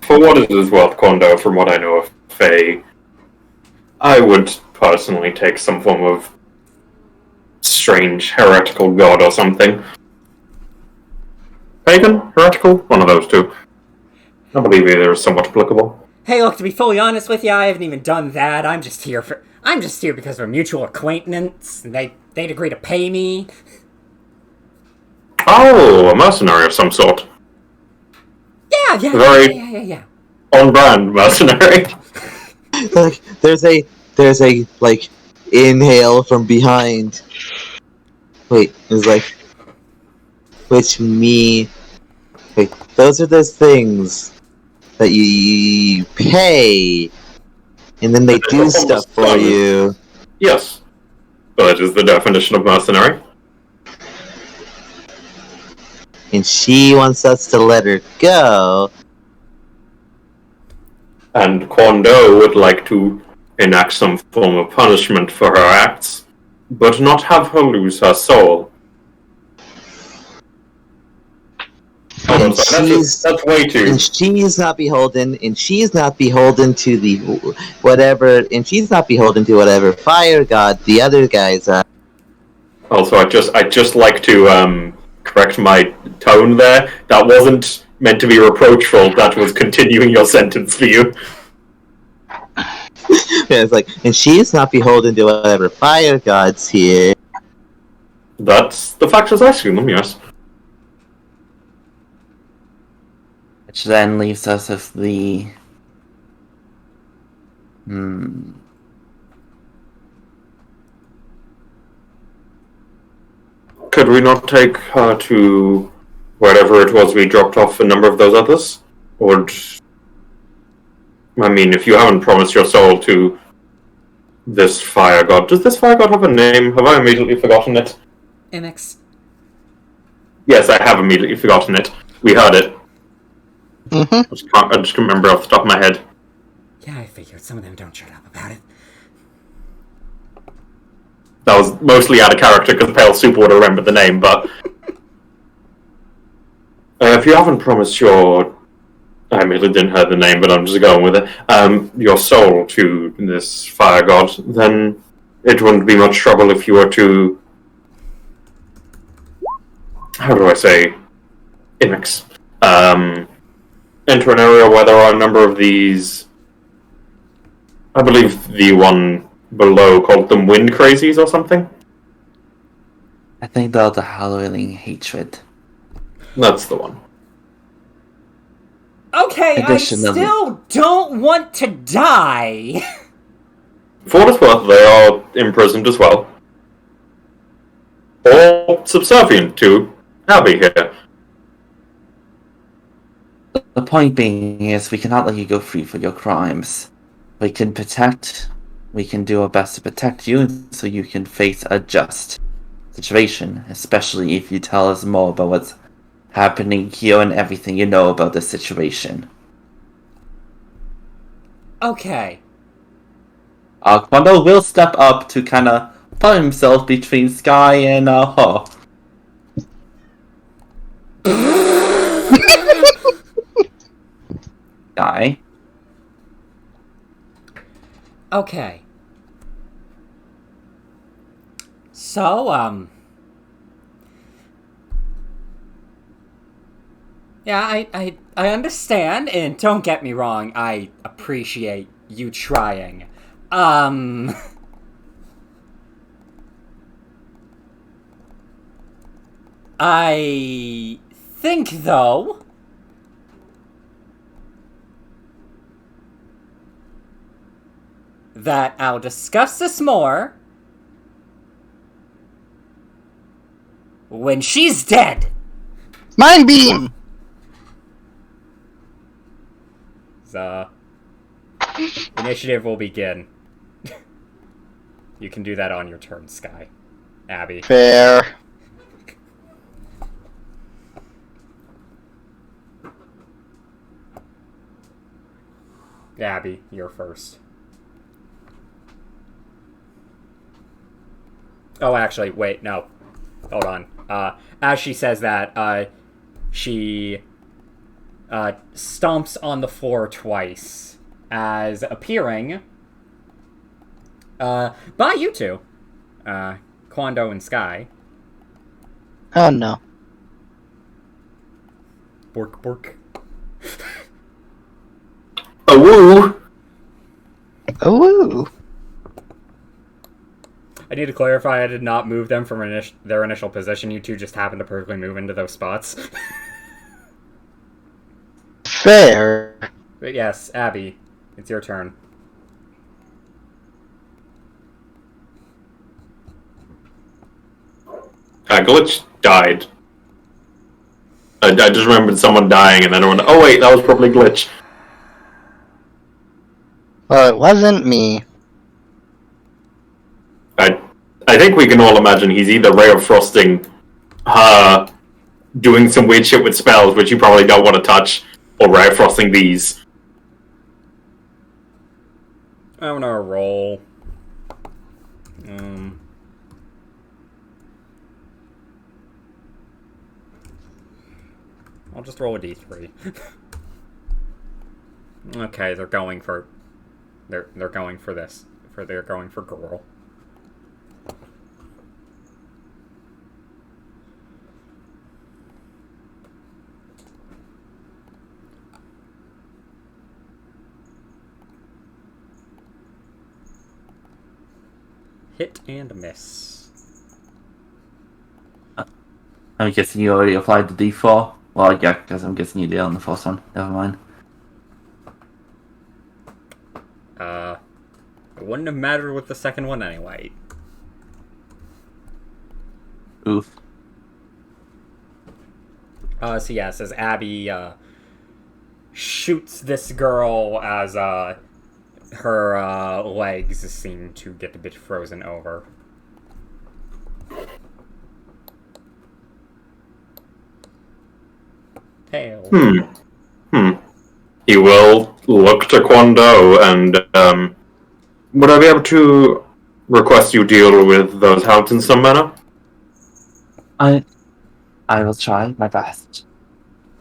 Speaker 4: For what it is worth, Quando, from what I know of Faye, I would personally take some form of strange heretical god or something. Pagan? Heretical? One of those two. I believe either is somewhat applicable.
Speaker 1: Hey, look, to be fully honest with you, I haven't even done that. I'm just here because of a mutual acquaintance, and they'd agree to pay me.
Speaker 4: Oh, a mercenary of some sort.
Speaker 1: Yeah.
Speaker 4: On-brand mercenary.
Speaker 3: Like there's a like inhale from behind. Wait, it's like which me. Wait, those are those things that you pay, and then they do stuff for you.
Speaker 4: Yes. That is the definition of mercenary.
Speaker 3: And she wants us to let her go.
Speaker 4: And Quando would like to enact some form of punishment for her acts, but not have her lose her soul.
Speaker 3: And
Speaker 4: that's way too.
Speaker 3: And she's not beholden, and she's not beholden to the whatever, and she's not beholden to whatever fire god the other guys are.
Speaker 4: Also, I just like to correct my tone there. That wasn't meant to be reproachful. That was continuing your sentence for you.
Speaker 3: Yeah, it's like, and she's not beholden to whatever fire gods here.
Speaker 4: That's the fact as I see them, yes.
Speaker 2: which then leaves us with the
Speaker 4: Could we not take her to wherever it was we dropped off a number of those others? Or, I mean, if you haven't promised your soul to this fire god, does this fire god have a name? Have I immediately forgotten it?
Speaker 1: MX.
Speaker 4: Yes, I have immediately forgotten it. We heard it.
Speaker 5: Mm-hmm.
Speaker 4: I just can't remember off the top of my head.
Speaker 1: Yeah, I figured some of them don't shut up about it.
Speaker 4: That was mostly out of character because Pale Super would have remembered the name, but... if you haven't promised your... I immediately didn't hear the name, but I'm just going with it. Your soul to this fire god, then it wouldn't be much trouble if you were to... How do I say? Inex. Enter an area where there are a number of these... I believe the one below called them wind crazies or something.
Speaker 2: I think they're the howling hatred.
Speaker 4: That's the one.
Speaker 1: Okay, I
Speaker 2: Additionally-
Speaker 1: still don't want to die.
Speaker 4: For what it's worth, they are imprisoned as well. Or subservient to Abby here.
Speaker 2: The point being is we cannot let you go free for your crimes. We can do our best to protect you so you can face a just situation, especially if you tell us more about what's happening here and everything you know about the situation.
Speaker 1: Okay.
Speaker 2: Quando will step up to kind of put himself between Sky and her. Guy.
Speaker 1: Okay. So, yeah, I understand, and don't get me wrong, I appreciate you trying. I think, though, that I'll discuss this more when she's dead.
Speaker 5: Mind beam!
Speaker 1: The initiative will begin. You can do that on your turn, Sky. Abby.
Speaker 5: Fair.
Speaker 1: Abby, you're first. Oh, actually, wait, no. Hold on. As she says that, she stomps on the floor twice, as appearing by you two, Quando and Sky.
Speaker 5: Oh no.
Speaker 1: Bork, bork.
Speaker 4: A woo!
Speaker 5: Ooh.
Speaker 1: I need to clarify, I did not move them from their initial position. You two just happened to perfectly move into those spots.
Speaker 5: Fair.
Speaker 1: But yes, Abby, it's your turn.
Speaker 4: Glitch died. I just remembered someone dying, and then I went, oh wait, that was probably Glitch.
Speaker 5: Well, it wasn't me.
Speaker 4: I think we can all imagine he's either Ray of Frosting her doing some weird shit with spells, which you probably don't want to touch, or Ray of Frosting these.
Speaker 1: I'm gonna roll. I'll just roll a d3. Okay, they're going for this. They're going for girl. Hit and miss.
Speaker 2: I'm guessing you already applied the D4. Well, yeah, because I'm guessing you did on the first one. Never mind.
Speaker 1: It wouldn't have mattered with the second one anyway.
Speaker 2: Oof.
Speaker 1: So yes, as Abby shoots this girl as her legs seem to get a bit frozen over. Tail.
Speaker 4: He will look to Quando and, would I be able to request you deal with those hounds in some manner?
Speaker 2: I will try my best.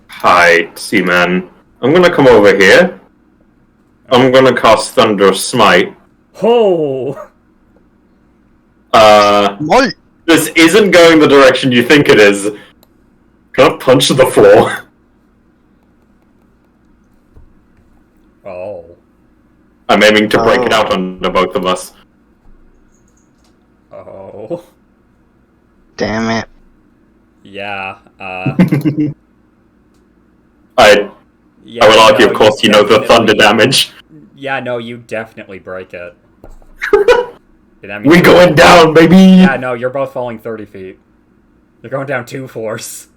Speaker 4: Hi, Seaman. I'm gonna come over here. I'm gonna cast Thunder Smite.
Speaker 1: Oh!
Speaker 5: What?
Speaker 4: This isn't going the direction you think it is. Can I punch the floor?
Speaker 1: Oh.
Speaker 4: I'm aiming to break it out under both of us.
Speaker 1: Oh.
Speaker 5: Damn it.
Speaker 1: Yeah, yeah.
Speaker 4: I will argue,
Speaker 1: no,
Speaker 4: of course, you know the thunder
Speaker 1: definitely-
Speaker 4: damage.
Speaker 1: Yeah, no, you definitely break it. That means
Speaker 4: We
Speaker 1: you're-
Speaker 4: going down, baby!
Speaker 1: Yeah, no, you're both falling 30 feet. You're going down 2 floors.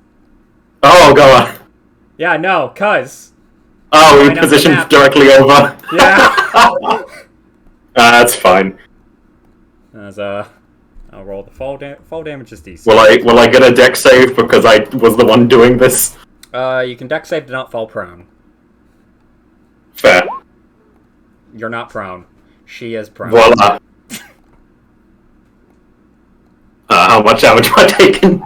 Speaker 4: Oh, god.
Speaker 1: Yeah, no, cuz.
Speaker 4: Oh, we
Speaker 1: Line up the
Speaker 4: positioned
Speaker 1: map.
Speaker 4: directly over.
Speaker 1: Yeah.
Speaker 4: That's fine.
Speaker 1: As, I'll roll the fall damage is decent.
Speaker 4: Will I get a deck save because I was the one doing this?
Speaker 1: You can deck save to not fall prone.
Speaker 4: Fair.
Speaker 1: You're not prone. She is prone.
Speaker 4: Voila. How much damage am I taking?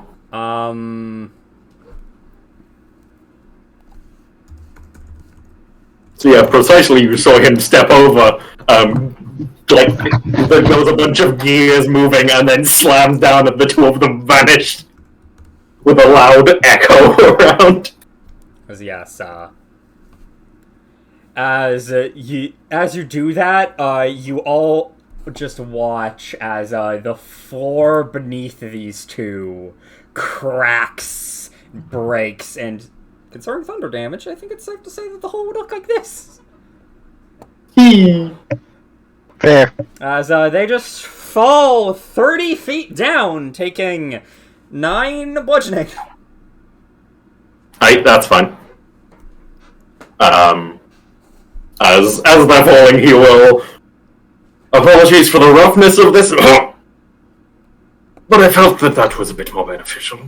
Speaker 4: So yeah, precisely you saw him step over, like, there was a bunch of gears moving and then slammed down and the two of them vanished with a loud echo around.
Speaker 1: As yes, as you do that, you all just watch as the floor beneath these two cracks, breaks, and concerning thunder damage, I think it's safe to say that the hole would look like this.
Speaker 5: Fair.
Speaker 1: As they just fall 30 feet down, taking 9 bludgeoning.
Speaker 4: That's fine. As they're falling, he will. Apologies for the roughness of this, but I felt that was a bit more beneficial.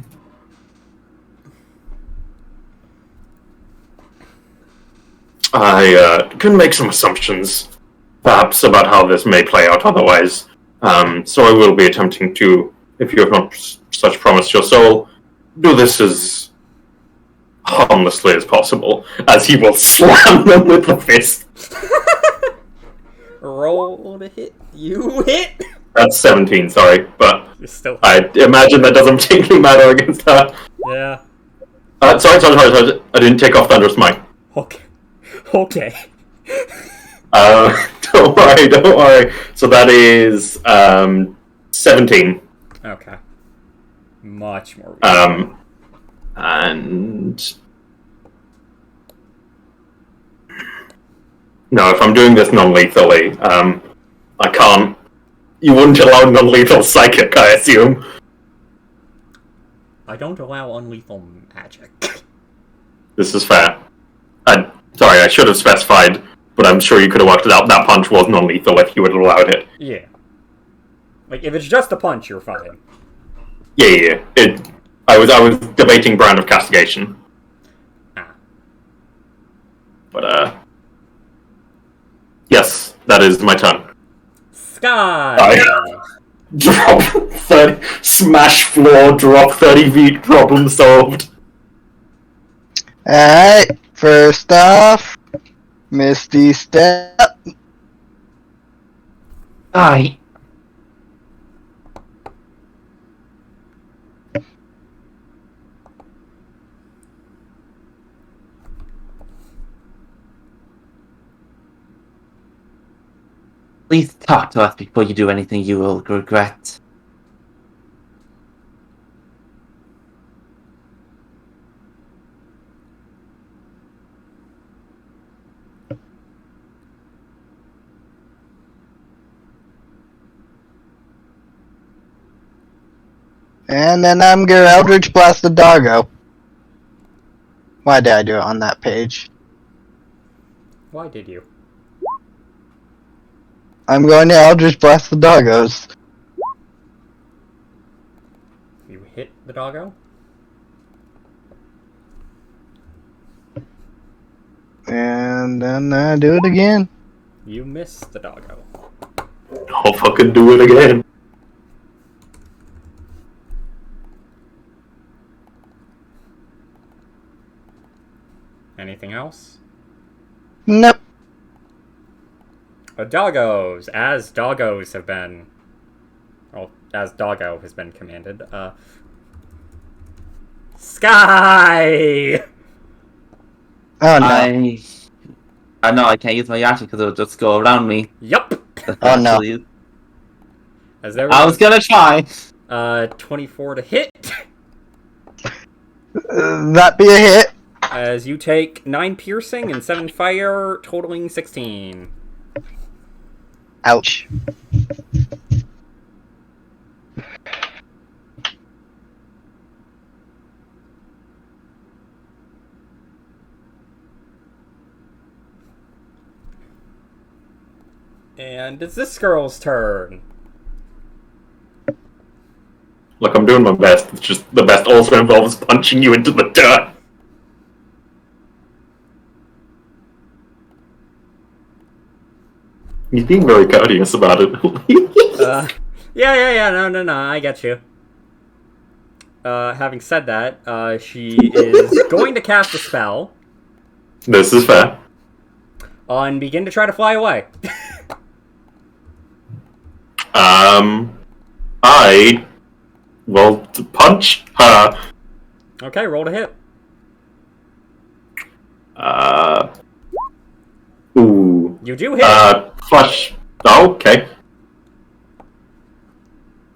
Speaker 4: I can make some assumptions, perhaps, about how this may play out otherwise. So I will be attempting to, if you have not such promised your soul, do this as harmlessly as possible, as he will slam them with the fist.
Speaker 1: Roll to hit. You hit!
Speaker 4: That's 17, sorry, but
Speaker 1: You're still
Speaker 4: I imagine that doesn't particularly matter against her.
Speaker 1: Yeah.
Speaker 4: Sorry, I didn't take off Thunderous Smite.
Speaker 1: Okay. Okay.
Speaker 4: Don't worry. So that is 17.
Speaker 1: Okay. Much more.
Speaker 4: And no, if I'm doing this non-lethally, I can't. You wouldn't allow non-lethal psychic, I assume.
Speaker 1: I don't allow unlethal magic.
Speaker 4: This is fair. Sorry, I should have specified, but I'm sure you could have worked it out. That punch was non-lethal if you would have allowed it.
Speaker 1: Yeah. Like, if it's just a punch, you're fine.
Speaker 4: Yeah. I was debating brand of castigation.
Speaker 1: Ah.
Speaker 4: But, yes, that is my turn.
Speaker 1: Sky!
Speaker 4: Drop 30, smash floor, drop 30 feet, problem solved.
Speaker 5: Alright, first off, Misty Step.
Speaker 2: Aye. Please talk to us before you do anything you will regret.
Speaker 5: And then I'm gonna Eldritch Blast the doggo. Why did I do it on that page?
Speaker 1: Why did you?
Speaker 5: I'm going to Eldritch Blast the doggos.
Speaker 1: You hit the doggo?
Speaker 5: And then I do it again.
Speaker 1: You missed the doggo.
Speaker 4: I'll fucking do it again.
Speaker 1: Anything else?
Speaker 5: Nope.
Speaker 1: Doggos, as doggos have been... Well, as doggo has been commanded, Sky!
Speaker 5: Oh no.
Speaker 2: I know I can't use my action because it'll just go around me.
Speaker 1: Yup!
Speaker 5: Oh, no.
Speaker 2: Actually,
Speaker 1: As there
Speaker 2: I was gonna try.
Speaker 1: 24 to hit.
Speaker 5: That be a hit.
Speaker 1: As you take 9 piercing and 7 fire, totaling 16.
Speaker 5: Ouch.
Speaker 1: And it's this girl's turn.
Speaker 4: Look, I'm doing my best. It's just the best also involves punching you into the dirt. He's being very courteous about it.
Speaker 1: Yeah, no, I get you. Having said that, she is going to cast a spell
Speaker 4: This is fair.
Speaker 1: and begin to try to fly away.
Speaker 4: I will punch her.
Speaker 1: Okay, roll to hit.
Speaker 4: Ooh.
Speaker 1: You do hit.
Speaker 4: Flush. Oh, okay.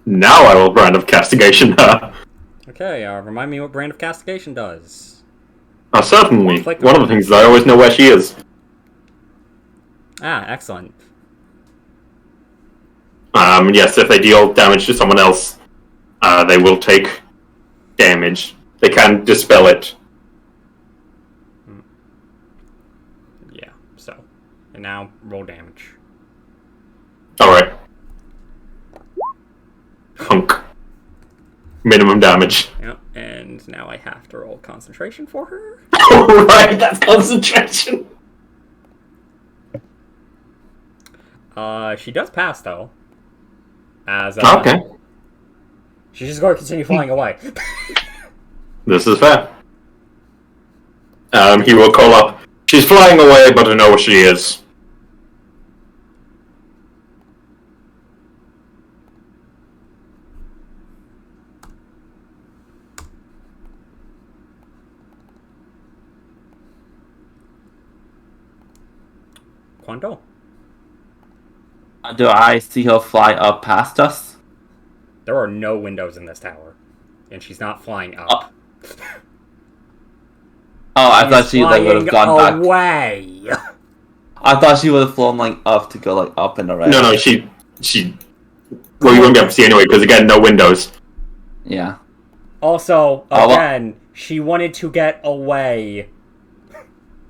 Speaker 4: Now I will brand of castigation her.
Speaker 1: Okay, remind me what brand of castigation does.
Speaker 4: Certainly.
Speaker 1: Click
Speaker 4: One of the things is I always know where she is.
Speaker 1: Ah, excellent.
Speaker 4: Yes, if they deal damage to someone else, they will take damage. They can dispel it.
Speaker 1: Yeah, so. And now, roll damage.
Speaker 4: Alright. Hunk. Minimum damage.
Speaker 1: Yep, and now I have to roll concentration for her.
Speaker 4: Alright, that's concentration.
Speaker 1: She does pass, though. As,
Speaker 4: Okay.
Speaker 1: She's just going to continue flying away.
Speaker 4: This is fair. He will call up. She's flying away, but I know where she is.
Speaker 1: Quanto?
Speaker 2: Do I see her fly up past us?
Speaker 1: There are no windows in this tower. And she's not flying up.
Speaker 2: Oh, I
Speaker 1: She's
Speaker 2: thought she like would have gone back.
Speaker 1: away.
Speaker 2: I thought she would have flown like up to go like up and around.
Speaker 4: No, she. Well, you won't be able to see anyway because again, no windows.
Speaker 2: Yeah.
Speaker 1: Also,
Speaker 2: well-
Speaker 1: again, she wanted to get away.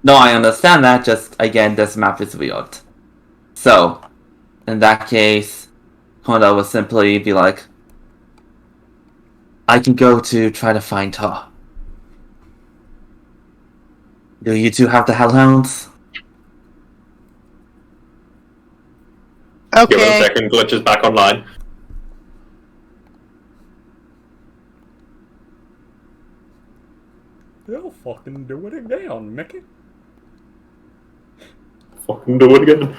Speaker 2: No, I understand that. Just again, this map is weird. So, in that case, Honda will simply be like, "I can go to try to find her. Do you two have the hellhounds?"
Speaker 4: Give it a
Speaker 5: Okay.
Speaker 4: second. Glitch is back online.
Speaker 1: They'll fucking do it again, Mickey.
Speaker 4: Fucking do it again.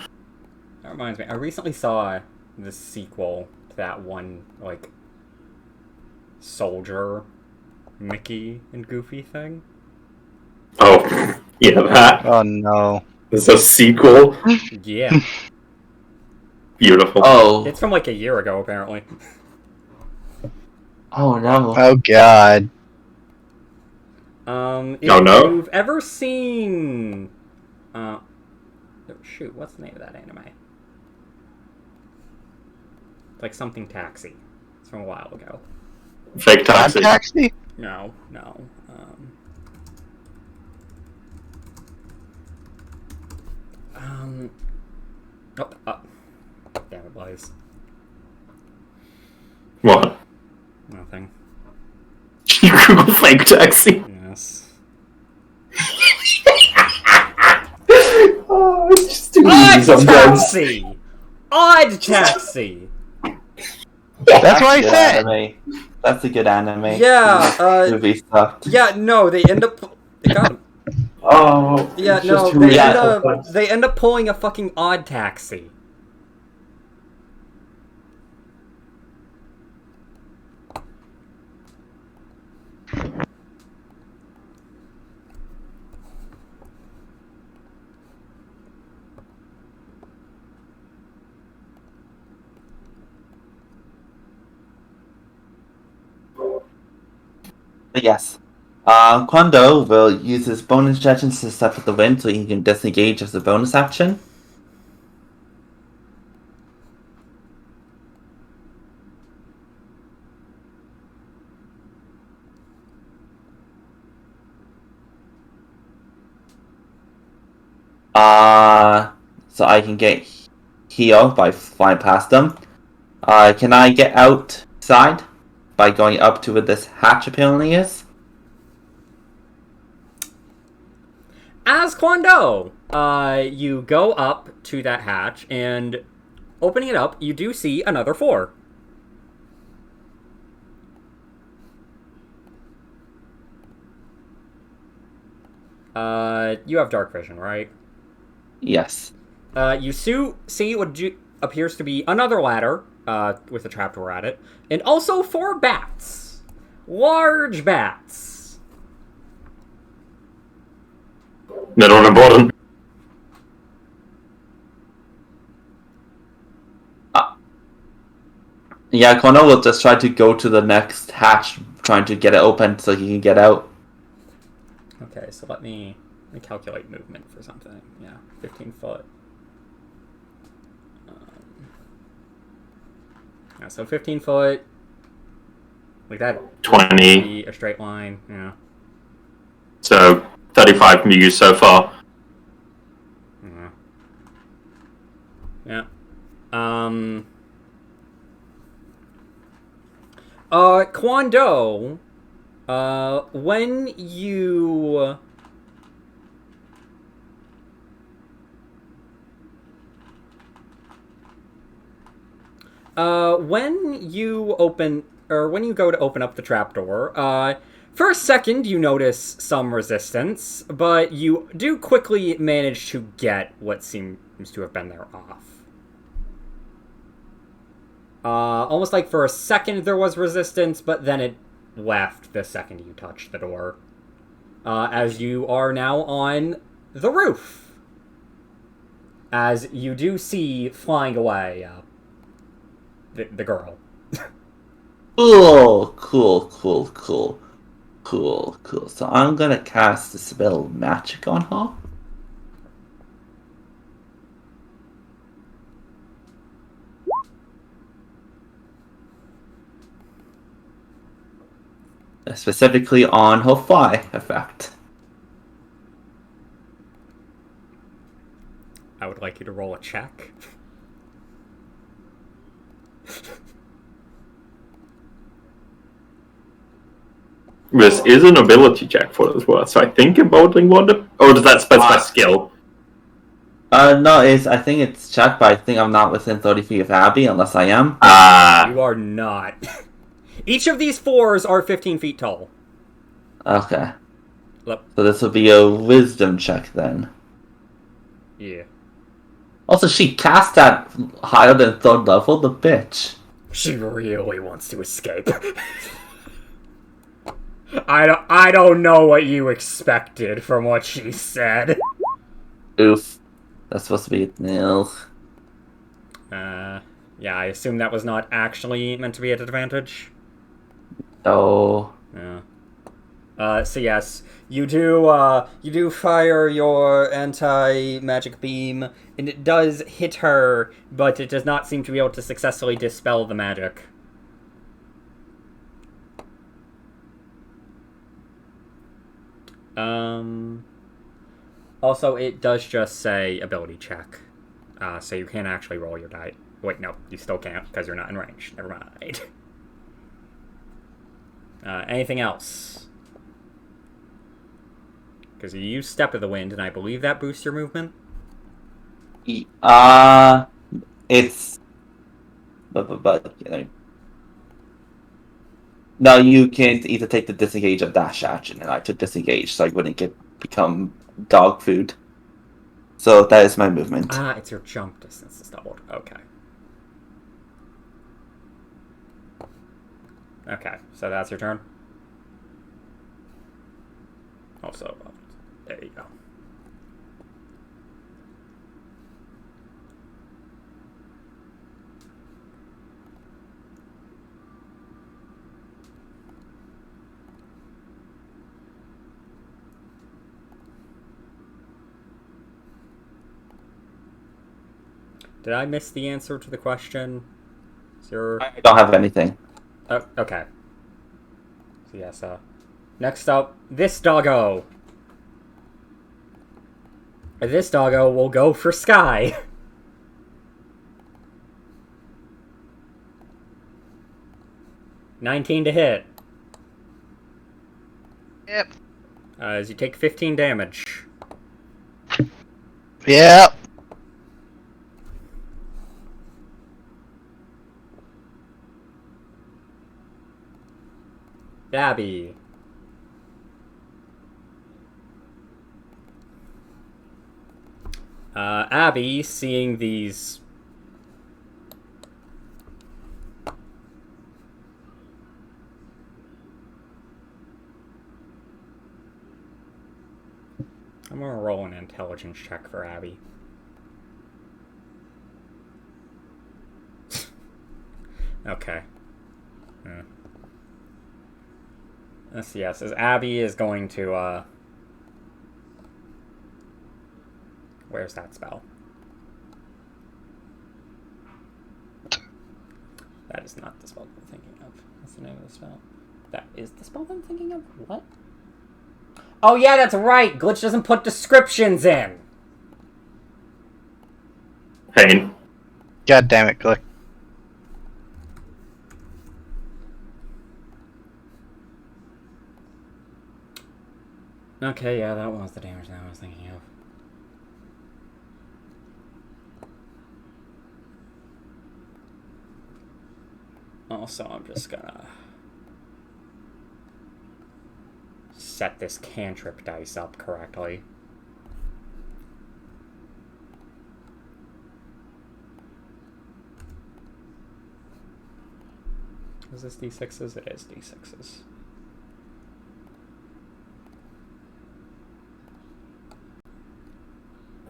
Speaker 1: That reminds me, I recently saw the sequel to that one, like, soldier Mickey and Goofy thing.
Speaker 4: Oh, yeah, that.
Speaker 5: Oh no.
Speaker 4: It's a sequel.
Speaker 1: Yeah.
Speaker 4: Beautiful.
Speaker 2: Oh.
Speaker 1: It's from like a year ago, apparently.
Speaker 2: Oh no.
Speaker 5: Oh god.
Speaker 1: If
Speaker 4: Oh, no?
Speaker 1: you've ever seen... oh, shoot, what's the name of that anime? Like something Taxi. It's from a while ago.
Speaker 4: Fake
Speaker 5: Time
Speaker 4: taxi.
Speaker 5: taxi?
Speaker 1: No. Damn it, Blaze.
Speaker 4: What?
Speaker 1: Nothing.
Speaker 4: You Google fake taxi.
Speaker 1: Yes.
Speaker 4: Oh, it's just too easy
Speaker 1: Odd
Speaker 4: sometimes.
Speaker 1: Taxi! Odd Taxi!
Speaker 5: That's what I
Speaker 2: Good
Speaker 5: said!
Speaker 2: anime. That's a good anime.
Speaker 1: Yeah,
Speaker 2: Movie sucked.
Speaker 1: Yeah, no, they end up... They got him.
Speaker 4: Oh,
Speaker 1: Yeah,
Speaker 4: it's
Speaker 1: no,
Speaker 4: just too
Speaker 1: they
Speaker 4: easy
Speaker 1: end up
Speaker 4: sometimes.
Speaker 1: they end up pulling a fucking Odd Taxi.
Speaker 2: But yes. Quando will use his bonus actions to step with the wind so he can disengage as a bonus action. So I can get heal by flying past them. Can I get outside by going up to where this hatch apparently is?
Speaker 1: As Kwando, you go up to that hatch, and opening it up, you do see another 4. You have dark vision, right?
Speaker 2: Yes.
Speaker 1: You see what appears to be another ladder, with a trapdoor at it, and also 4 bats. Large bats.
Speaker 4: Not important.
Speaker 2: Yeah, Kono will just try to go to the next hatch, trying to get it open so he can get out.
Speaker 1: Okay, so let me calculate movement for something. Yeah, 15 foot. Yeah, so 15 foot. Like that.
Speaker 4: 20.
Speaker 1: Be a straight line. Yeah.
Speaker 4: So 35 Mews so far.
Speaker 1: Yeah. Yeah. Kwando, when you open, or when you go to open up the trapdoor, for a second you notice some resistance, but you do quickly manage to get what seems to have been there off. Almost like for a second there was resistance, but then it left the second you touched the door. As you are now on the roof. As you do see flying away, the girl.
Speaker 2: Cool. So I'm gonna cast the spell Magic on her. Specifically on her fly effect.
Speaker 1: I would like you to roll a check.
Speaker 4: This is an ability check for as well, so I think emboldening wonder. Or does that specify skill?
Speaker 2: No, I think it's checked, but I think I'm not within 30 feet of Abby unless I am.
Speaker 1: You are not. Each of these 4s are 15 feet tall.
Speaker 2: Okay.
Speaker 1: Yep.
Speaker 2: So this will be a wisdom check then.
Speaker 1: Yeah.
Speaker 2: Also, she cast that higher than 3rd level, the bitch.
Speaker 1: She really wants to escape. I don't know what you expected from what she said.
Speaker 2: Oof. That's supposed to be a nil.
Speaker 1: Yeah, I assume that was not actually meant to be at advantage.
Speaker 2: Oh.
Speaker 1: Yeah. So yes, you do fire your anti-magic beam, and it does hit her, but it does not seem to be able to successfully dispel the magic. Also, it does just say ability check, so you can't actually roll your die. Wait, no, you still can't because you're not in range. Never mind. Anything else? Because you use Step of the Wind, and I believe that boosts your movement.
Speaker 2: It's. No, you can't either take the disengage or dash action, and I took disengage, so I wouldn't become dog food. So that is my movement.
Speaker 1: Ah, it's your jump distance is doubled. Okay. Okay, so that's your turn. Also, there you go. Did I miss the answer to the question? Is there...
Speaker 2: I don't have anything.
Speaker 1: Oh, okay. So yes, next up, this doggo. This doggo will go for Sky. $19 to hit.
Speaker 5: Yep.
Speaker 1: As you take 15 damage.
Speaker 5: Yep.
Speaker 1: Abby. Abby, seeing these... I'm gonna roll an intelligence check for Abby. Okay. Yes, as Abby is going to, where's that spell? That is not the spell I'm thinking of. What's the name of the spell? That is the spell I'm thinking of? What? Oh yeah, that's right! Glitch doesn't put descriptions in!
Speaker 4: Pain.
Speaker 5: God damn it, Click.
Speaker 1: Okay, yeah, that was the damage that I was thinking of. Also, I'm just gonna set this cantrip dice up correctly. Is this D6s? It is D6s.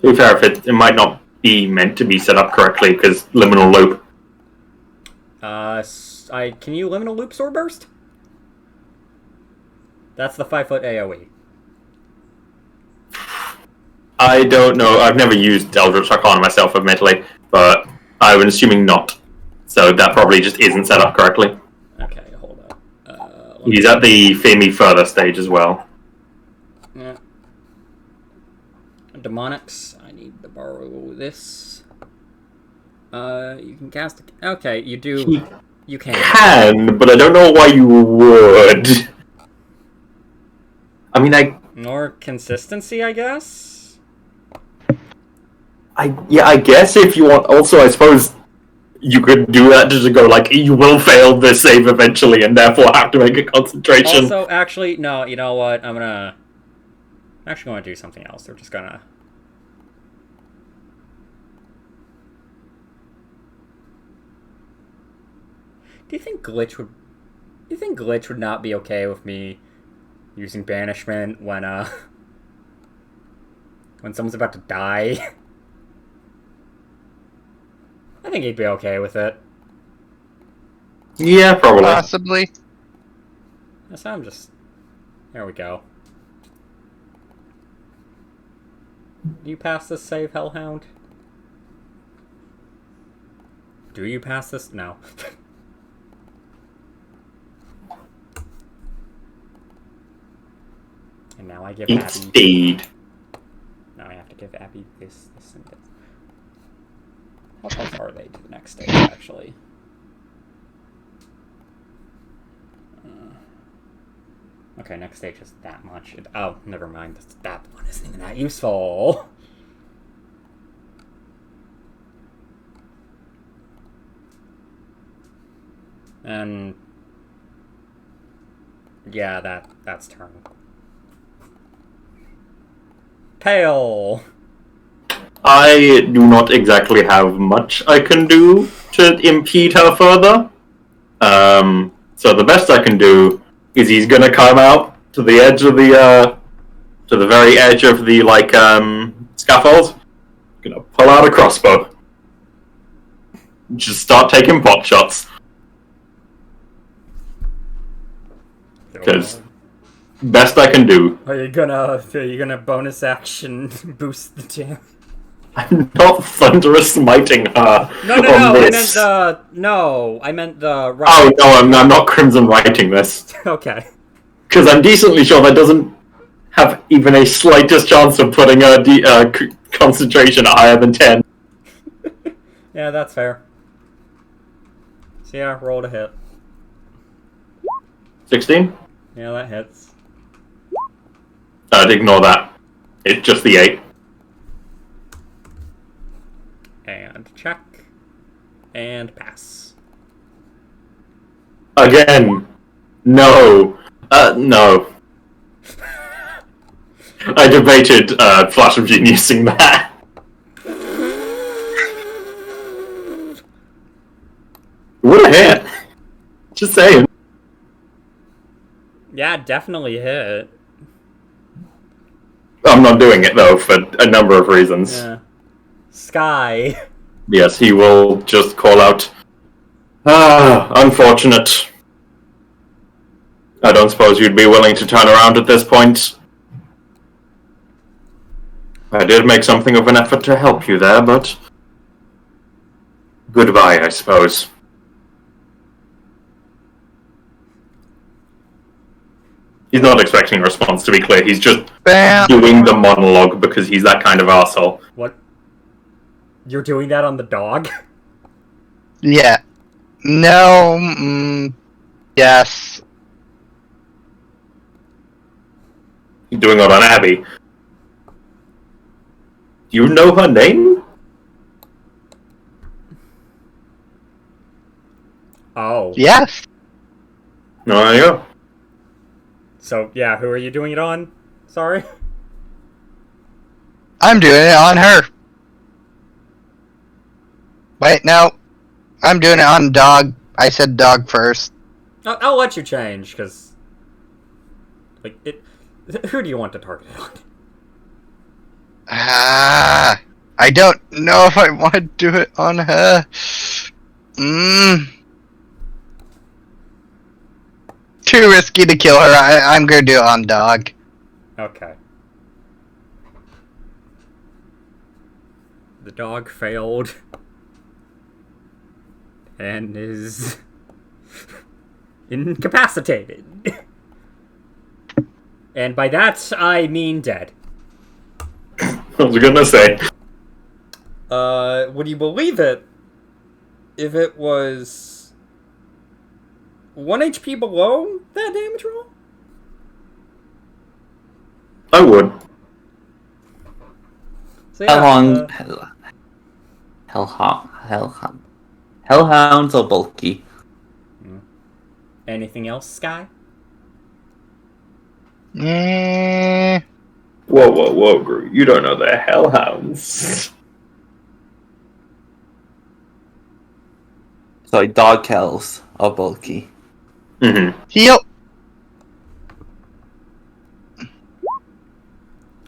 Speaker 4: To be fair, if it might not be meant to be set up correctly because liminal loop.
Speaker 1: Can you liminal loop sword burst? That's the 5-foot AoE.
Speaker 4: I don't know. I've never used Eldritch Arcana myself, admittedly, but I'm assuming not. So that probably just isn't set up correctly.
Speaker 1: Okay, hold up.
Speaker 4: He's at the Femi further stage as well.
Speaker 1: Yeah. Demonics. I need to borrow this. You can cast. Okay, you do. You can.
Speaker 4: But I don't know why you would. I mean,
Speaker 1: More consistency, I guess.
Speaker 4: I guess if you want. Also, I suppose you could do that just to go like, you will fail this save eventually, and therefore have to make a concentration.
Speaker 1: Also, actually, no. You know what? I'm actually going to do something else. We're just gonna. Do you think Glitch would not be okay with me using banishment when someone's about to die? I think he'd be okay with it.
Speaker 4: Yeah, probably.
Speaker 5: Possibly.
Speaker 1: So I'm just... There we go. Do you pass this save, Hellhound? Do you pass this? No. And now I give Abby...
Speaker 4: Indeed.
Speaker 1: Now I have to give Abby this, and this. How close are they to the next stage, actually? Okay, next stage is that much. Oh, never mind. That one isn't even that useful. And... yeah, that's turn. Pale!
Speaker 4: I do not exactly have much I can do to impede her further. So the best I can do is he's gonna come out to the edge of the, to the very edge of the, scaffold. Gonna pull out a crossbow. Just start taking pot shots. Because best I can do.
Speaker 1: Are you gonna bonus action boost the damage?
Speaker 4: I'm not thunderous smiting her.
Speaker 1: No,
Speaker 4: on
Speaker 1: I meant
Speaker 4: this.
Speaker 1: I meant the. Right.
Speaker 4: Oh no, I'm not crimson writing this
Speaker 1: Okay.
Speaker 4: because I'm decently sure that doesn't have even a slightest chance of putting a concentration higher than 10.
Speaker 1: Yeah, that's fair. So yeah, roll to hit.
Speaker 4: 16?
Speaker 1: Yeah, that hits.
Speaker 4: I'd ignore that. It's just the 8.
Speaker 1: And check. And pass.
Speaker 4: Again, no. No. I debated Flash of Genius using that. What a hit! Just saying.
Speaker 1: Yeah, definitely hit.
Speaker 4: I'm not doing it though for a number of reasons.
Speaker 1: Yeah. Sky.
Speaker 4: Yes, he will just call out, unfortunate. I don't suppose you'd be willing to turn around at this point. I did make something of an effort to help you there, but goodbye, I suppose. He's not expecting a response, to be clear. He's just doing the monologue because he's that kind of arsehole.
Speaker 1: What? You're doing that on the dog?
Speaker 5: Yeah. No. Yes.
Speaker 4: He's doing it on Abby. Do you know her name?
Speaker 1: Oh.
Speaker 5: Yes.
Speaker 4: No, yeah.
Speaker 1: So, yeah, who are you doing it on? Sorry?
Speaker 5: I'm doing it on her. Wait, no. I'm doing it on dog. I said dog first.
Speaker 1: I'll let you change, because... Like, who do you want to target it on?
Speaker 5: I don't know if I want to do it on her. Too risky to kill her. I'm gonna do it on dog.
Speaker 1: Okay. The dog failed. And is... incapacitated. And by that, I mean dead.
Speaker 4: I was gonna say.
Speaker 1: Would you believe it if it was 1 HP below that damage roll?
Speaker 4: I would.
Speaker 1: So, yeah,
Speaker 2: How long? Hellhounds are bulky.
Speaker 1: anything else, Sky?
Speaker 5: Mm,
Speaker 4: Whoa, Gru. You don't know they're hellhounds.
Speaker 2: Sorry, dog kells are bulky.
Speaker 4: Mm-hmm.
Speaker 5: heal.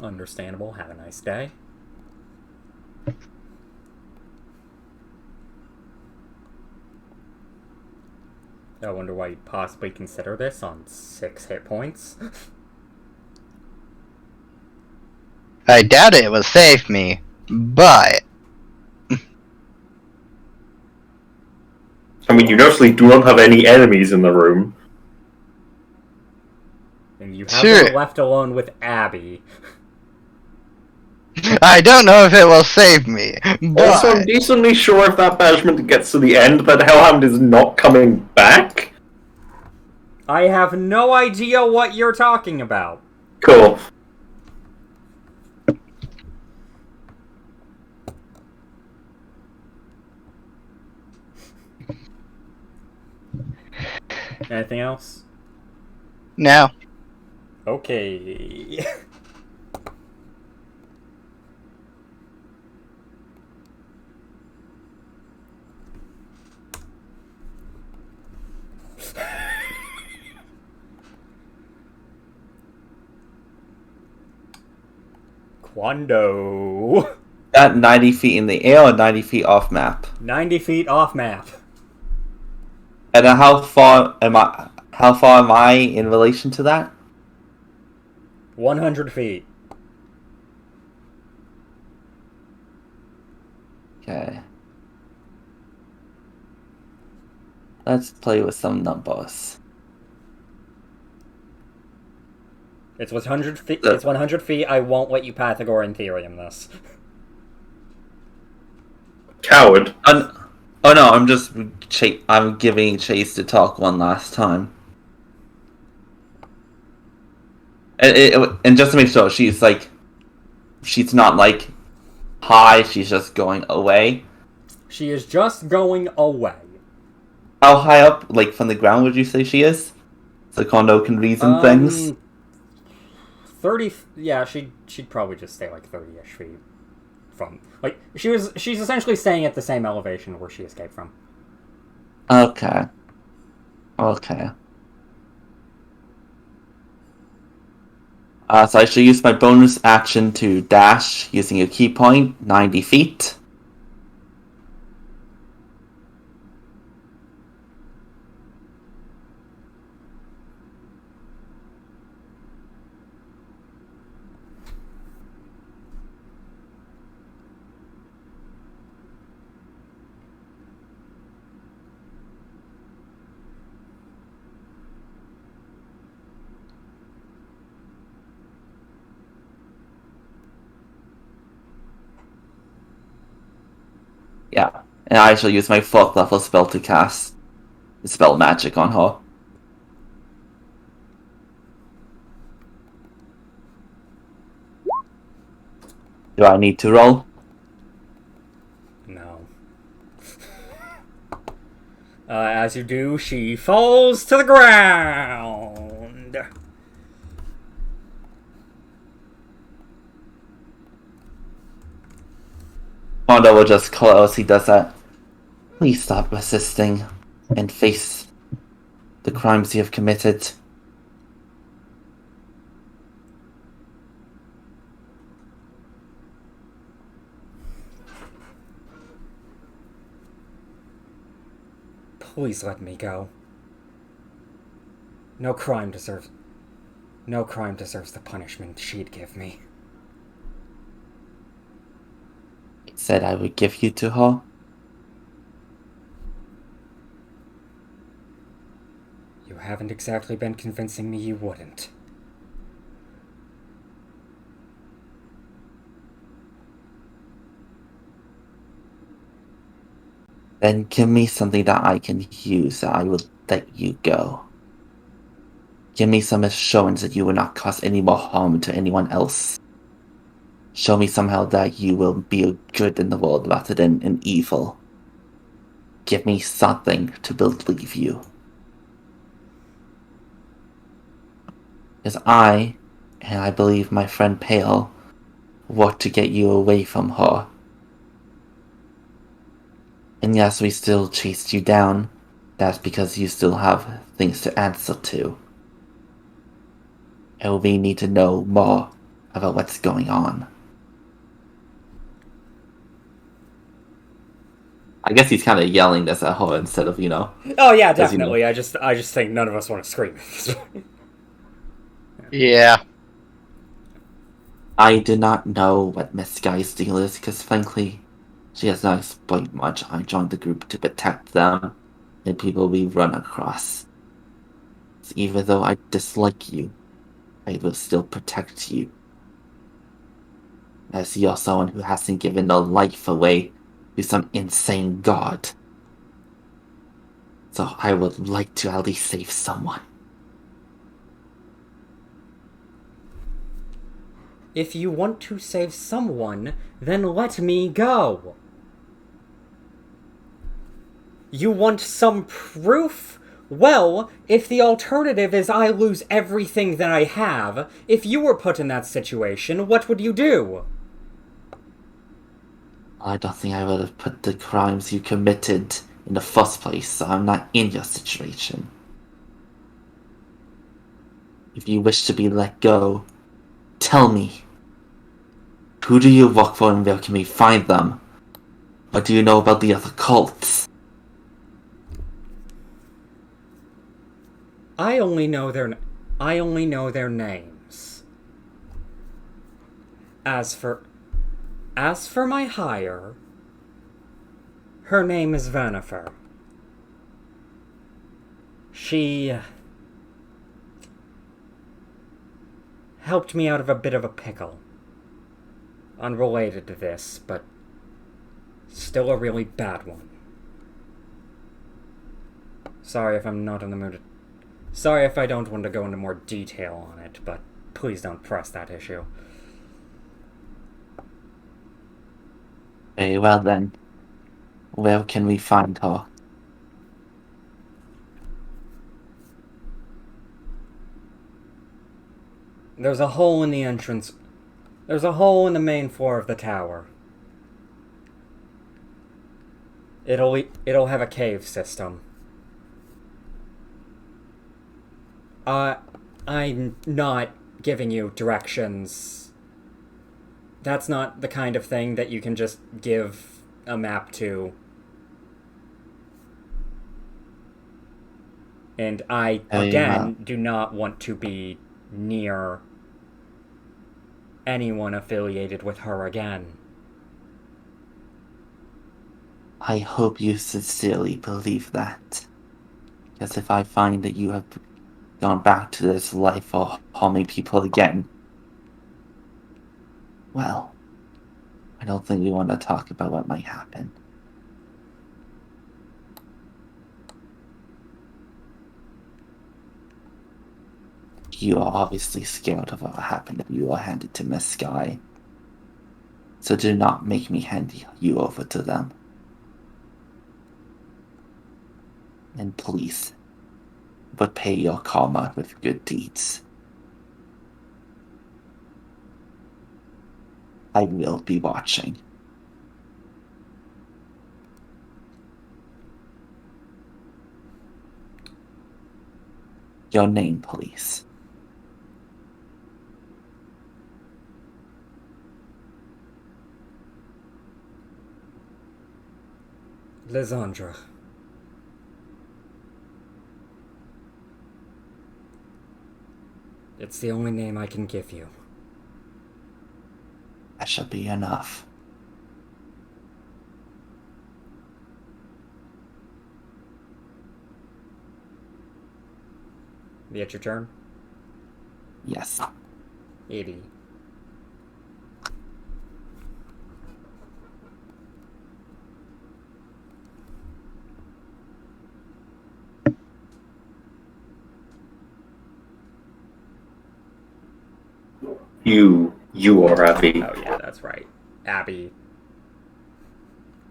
Speaker 1: Understandable. Have a nice day. I wonder why you'd possibly consider this on 6 hit points.
Speaker 5: I doubt it will save me, but
Speaker 4: I mean, you noticeably do not have any enemies in the room.
Speaker 1: And you have
Speaker 5: Sure.
Speaker 1: been left alone with Abby.
Speaker 5: I don't know if it will save me.
Speaker 4: Also, I'm
Speaker 5: But
Speaker 4: decently sure if that banishment gets to the end, that Hellhound is not coming back.
Speaker 1: I have no idea what you're talking about.
Speaker 4: Cool.
Speaker 1: Anything else?
Speaker 5: no.
Speaker 1: Okay. Quando.
Speaker 2: At 90 feet in the air or 90 feet off map?
Speaker 1: 90 feet off map.
Speaker 2: And then how far am I in relation to that?
Speaker 1: 100 feet.
Speaker 2: Okay. Let's play with some numbers.
Speaker 1: It's 100 feet. It's 100 feet. I won't let you Pythagorean theorem this.
Speaker 4: Coward.
Speaker 2: Oh no, I'm giving Chase to talk one last time. And just to make sure, she's not like high, she's just going away.
Speaker 1: She is just going away.
Speaker 2: How high up, like from the ground, would you say she is? So Kondo can reason things?
Speaker 1: 30. Yeah, she'd probably just stay like 30-ish feet from. Like, she's essentially staying at the same elevation where she escaped from.
Speaker 2: Okay. So I shall use my bonus action to dash using a key point, 90 feet. Yeah, and I shall use my 4th level spell to cast spell magic on her. Do I need to roll?
Speaker 1: No. As you do, she falls to the ground.
Speaker 2: Kondo will just call out as he does that. Please stop resisting and face the crimes you have committed.
Speaker 1: Please let me go. No crime deserves the punishment she'd give me.
Speaker 2: I said I would give you to her.
Speaker 1: You haven't exactly been convincing me you wouldn't.
Speaker 2: Then give me something that I can use that I will let you go. Give me some assurance that you will not cause any more harm to anyone else. Show me somehow that you will be a good in the world rather than an evil. Give me something to believe you. Because I believe my friend Pale, worked to get you away from her. And yes, we still chased you down. That's because you still have things to answer to. And we need to know more about what's going on. I guess he's kind of yelling this at her instead of,
Speaker 1: Oh yeah, definitely. I just think none of us want to scream at this point.
Speaker 5: Yeah.
Speaker 2: I do not know what Miss Guy's deal is, because frankly, she has not explained much. I joined the group to protect them and people we run across. So even though I dislike you, I will still protect you. As you're someone who hasn't given their life away to some insane god. So I would like to at least save someone.
Speaker 1: If you want to save someone, then let me go. You want some proof? Well, if the alternative is I lose everything that I have, if you were put in that situation, what would you do?
Speaker 2: I don't think I would have put the crimes you committed in the first place, so I'm not in your situation. If you wish to be let go, tell me. Who do you work for and where can we find them? Or do you know about the other cults?
Speaker 1: I only know their names. As for my hire, Her name is Vanifer. She helped me out of a bit of a pickle. Unrelated to this, but still a really bad one. Sorry if I'm not in the mood. Sorry if I don't want to go into more detail on it, but please don't press that issue.
Speaker 2: Very well then. Where can we find her?
Speaker 1: There's a hole in the entrance. There's a hole in the main floor of the tower. It'll have a cave system. I'm not giving you directions. That's not the kind of thing that you can just give a map to. And I, again, do not want to be near anyone affiliated with her again.
Speaker 2: I hope you sincerely believe that. Because if I find that you have gone back to this life of harming people again, well, I don't think we want to talk about what might happen. You are obviously scared of what will happen if you are handed to Miss Sky. So do not make me hand you over to them. And please, repay your karma with good deeds. I will be watching. Your name, please.
Speaker 1: Lysandra. It's the only name I can give you.
Speaker 2: That shall be enough.
Speaker 1: Be it your turn?
Speaker 2: Yes.
Speaker 1: 80.
Speaker 4: You are Abby.
Speaker 1: Oh yeah, that's right. Abby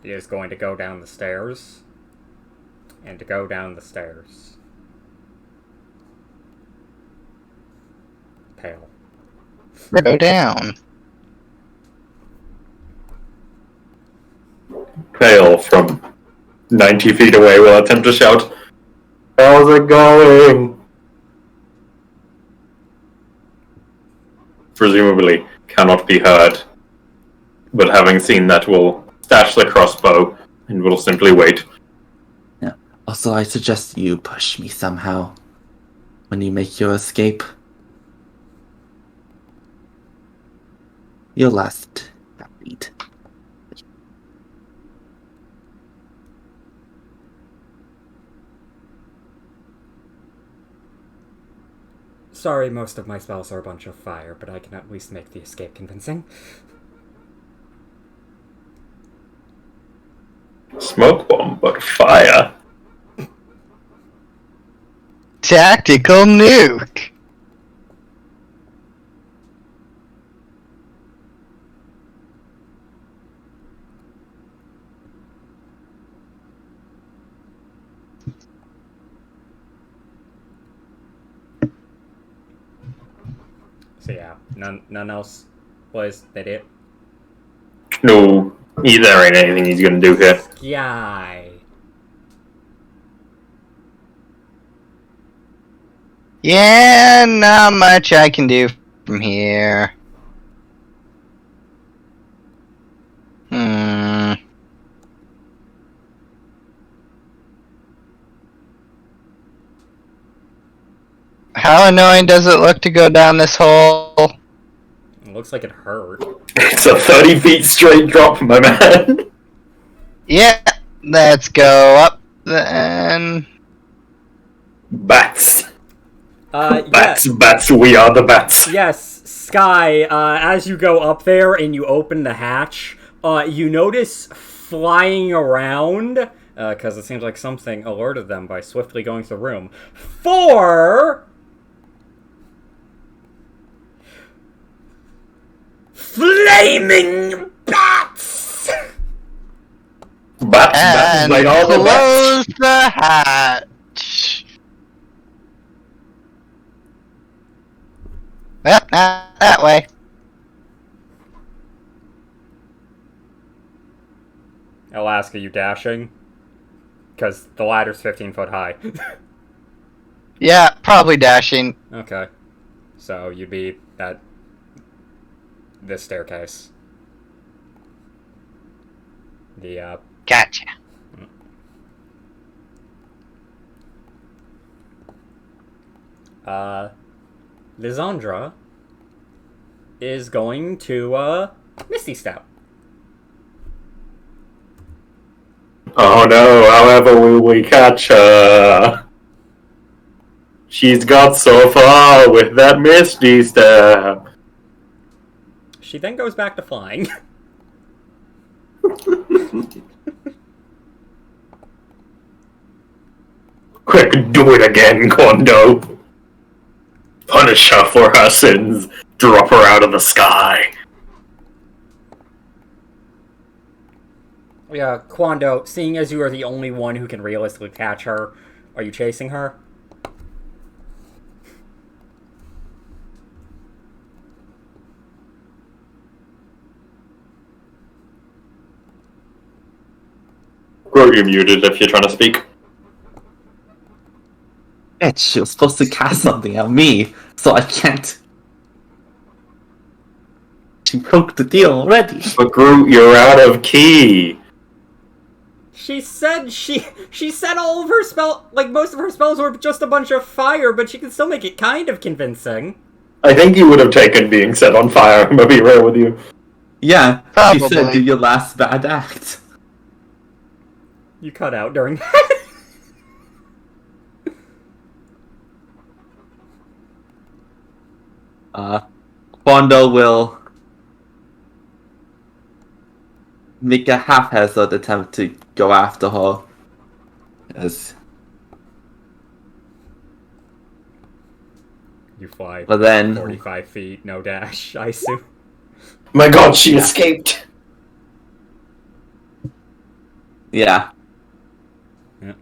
Speaker 1: is going to go down the stairs. And to go down the stairs. Pale.
Speaker 5: Go down.
Speaker 4: Pale from 90 feet away will attempt to shout, "How's it going?" Presumably cannot be heard, but having seen that will stash the crossbow and will simply wait.
Speaker 2: Yeah. Also, I suggest you push me somehow when you make your escape. Your last beat.
Speaker 1: Sorry, most of my spells are a bunch of fire, but I can at least make the escape convincing.
Speaker 4: Smoke bomb, but fire.
Speaker 5: Tactical nuke.
Speaker 1: So yeah, none else was that it?
Speaker 4: No, there ain't anything he's gonna do here.
Speaker 1: Sky.
Speaker 5: Yeah, not much I can do from here. How annoying does it look to go down this hole?
Speaker 1: It looks like it hurt.
Speaker 4: It's a 30 feet straight drop, my man.
Speaker 5: Yeah, Let's go up then.
Speaker 4: Bats.
Speaker 1: Yes.
Speaker 4: Bats, we are the bats.
Speaker 1: Yes, Sky, as you go up there and you open the hatch, you notice flying around, because it seems like something alerted them by swiftly going to the room, 4 flaming bats!
Speaker 4: Bats,
Speaker 5: And
Speaker 4: like all the bats.
Speaker 5: close the hatch. Well, not that way.
Speaker 1: Alaska, you dashing? Because the ladder's 15 foot high.
Speaker 5: Yeah, probably dashing.
Speaker 1: Okay. So you'd be at this staircase. The,
Speaker 5: Gotcha.
Speaker 1: Lisandra is going to, Misty Step.
Speaker 4: Oh no, however will we catch her? She's got so far with that Misty Step.
Speaker 1: She then goes back to flying.
Speaker 4: Quick, do it again, Kondo. Punish her for her sins. Drop her out of the sky.
Speaker 1: Yeah, Quando, seeing as you are the only one who can realistically catch her, are you chasing her?
Speaker 4: Grow, you're muted if you're trying to speak.
Speaker 2: Bitch, she was supposed to cast something at me, so I can't. She broke the deal already.
Speaker 4: But Groot, you're out of key.
Speaker 1: She said all of her most of her spells were just a bunch of fire, but she can still make it kind of convincing.
Speaker 4: I think you would have taken being set on fire, I'm gonna be real with you.
Speaker 2: Yeah, she said
Speaker 5: Probably.
Speaker 2: do your last bad act.
Speaker 1: You cut out during that.
Speaker 2: Quando will make a haphazard attempt to go after her. Yes.
Speaker 1: You fly
Speaker 2: But then
Speaker 1: 45 feet, no dash, I assume.
Speaker 4: My god, she escaped!
Speaker 2: yeah.
Speaker 1: Yeah.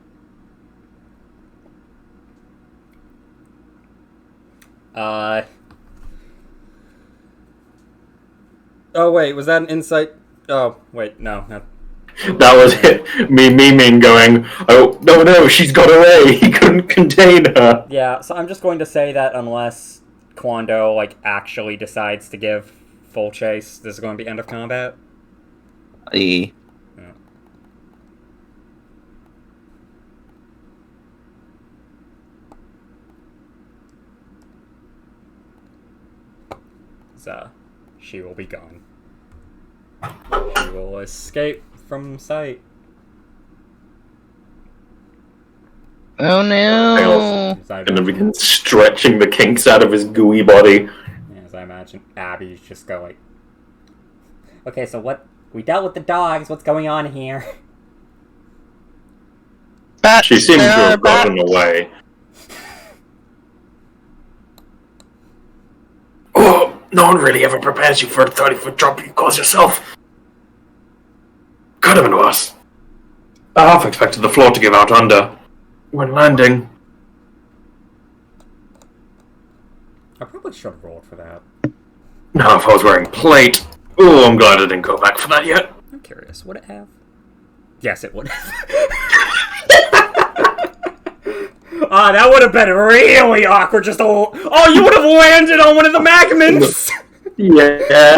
Speaker 1: Oh wait, was that an insight? Oh, wait, no.
Speaker 4: That was it. Me memeing going, oh, no, she's got away. He couldn't contain her.
Speaker 1: Yeah, so I'm just going to say that unless Quando, actually decides to give full chase, this is going to be end of combat.
Speaker 2: E.
Speaker 1: Yeah. So, she will be gone. She will escape from sight.
Speaker 5: Oh no!
Speaker 1: As I
Speaker 4: And then
Speaker 1: imagine,
Speaker 4: begin stretching the kinks out of his gooey body.
Speaker 1: as I imagine Abby's just go okay, so what? We dealt with the dogs. What's going on here?
Speaker 5: Bat,
Speaker 4: She seems to have
Speaker 5: bat.
Speaker 4: gotten away. Oh, no one really ever prepares you for a 30-foot drop you cause yourself. Could have been worse. I half expected the floor to give out under. When landing.
Speaker 1: I probably should have rolled for that.
Speaker 4: Now, if I was wearing plate. Oh, I'm glad I didn't go back for that yet.
Speaker 1: I'm curious. Would it have? Yes, it would have. That would have been really awkward. Just a little... Oh, you would have landed on one of the Magamins!
Speaker 4: Yeah.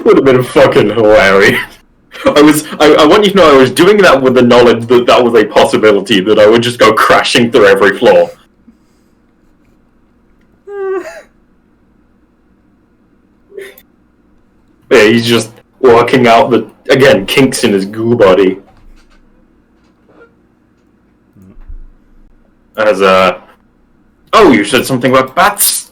Speaker 4: Would have been fucking hilarious. I want you to know I was doing that with the knowledge that that was a possibility, that I would just go crashing through every floor. Yeah, he's just working out the, again, kinks in his goo body. As, oh, you said something about bats?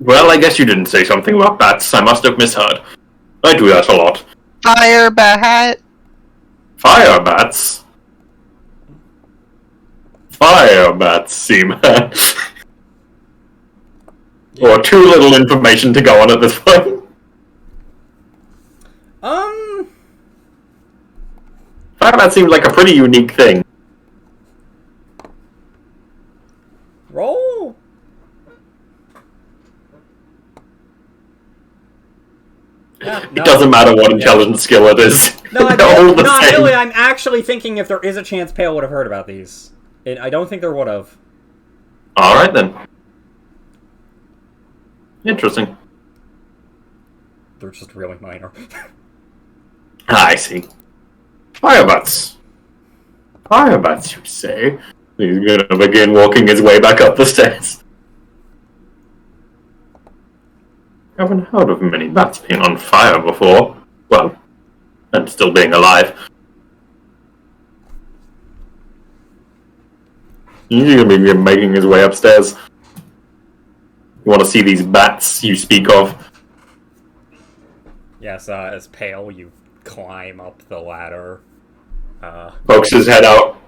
Speaker 4: Well, I guess you didn't say something about bats. I must have misheard. I do that a lot.
Speaker 5: Fire bat.
Speaker 4: Fire bats? Fire bats seem... or too little information to go on at this point. Fire bats seems like a pretty unique thing.
Speaker 1: Roll. Yeah,
Speaker 4: It doesn't matter what intelligence skill it is.
Speaker 1: No,
Speaker 4: They're all the same.
Speaker 1: really, I'm actually thinking if there is a chance Pale would have heard about these. I don't think there would have.
Speaker 4: Alright then. Interesting.
Speaker 1: They're just really minor.
Speaker 4: I see. Fire bats. Fire bats, you say? He's gonna begin walking his way back up the stairs. I haven't heard of many bats being on fire before. Well, and still being alive. He's gonna be making his way upstairs. You want to see these bats you speak of?
Speaker 1: Yes, as Pale, you climb up the ladder.
Speaker 4: Pokes his head out.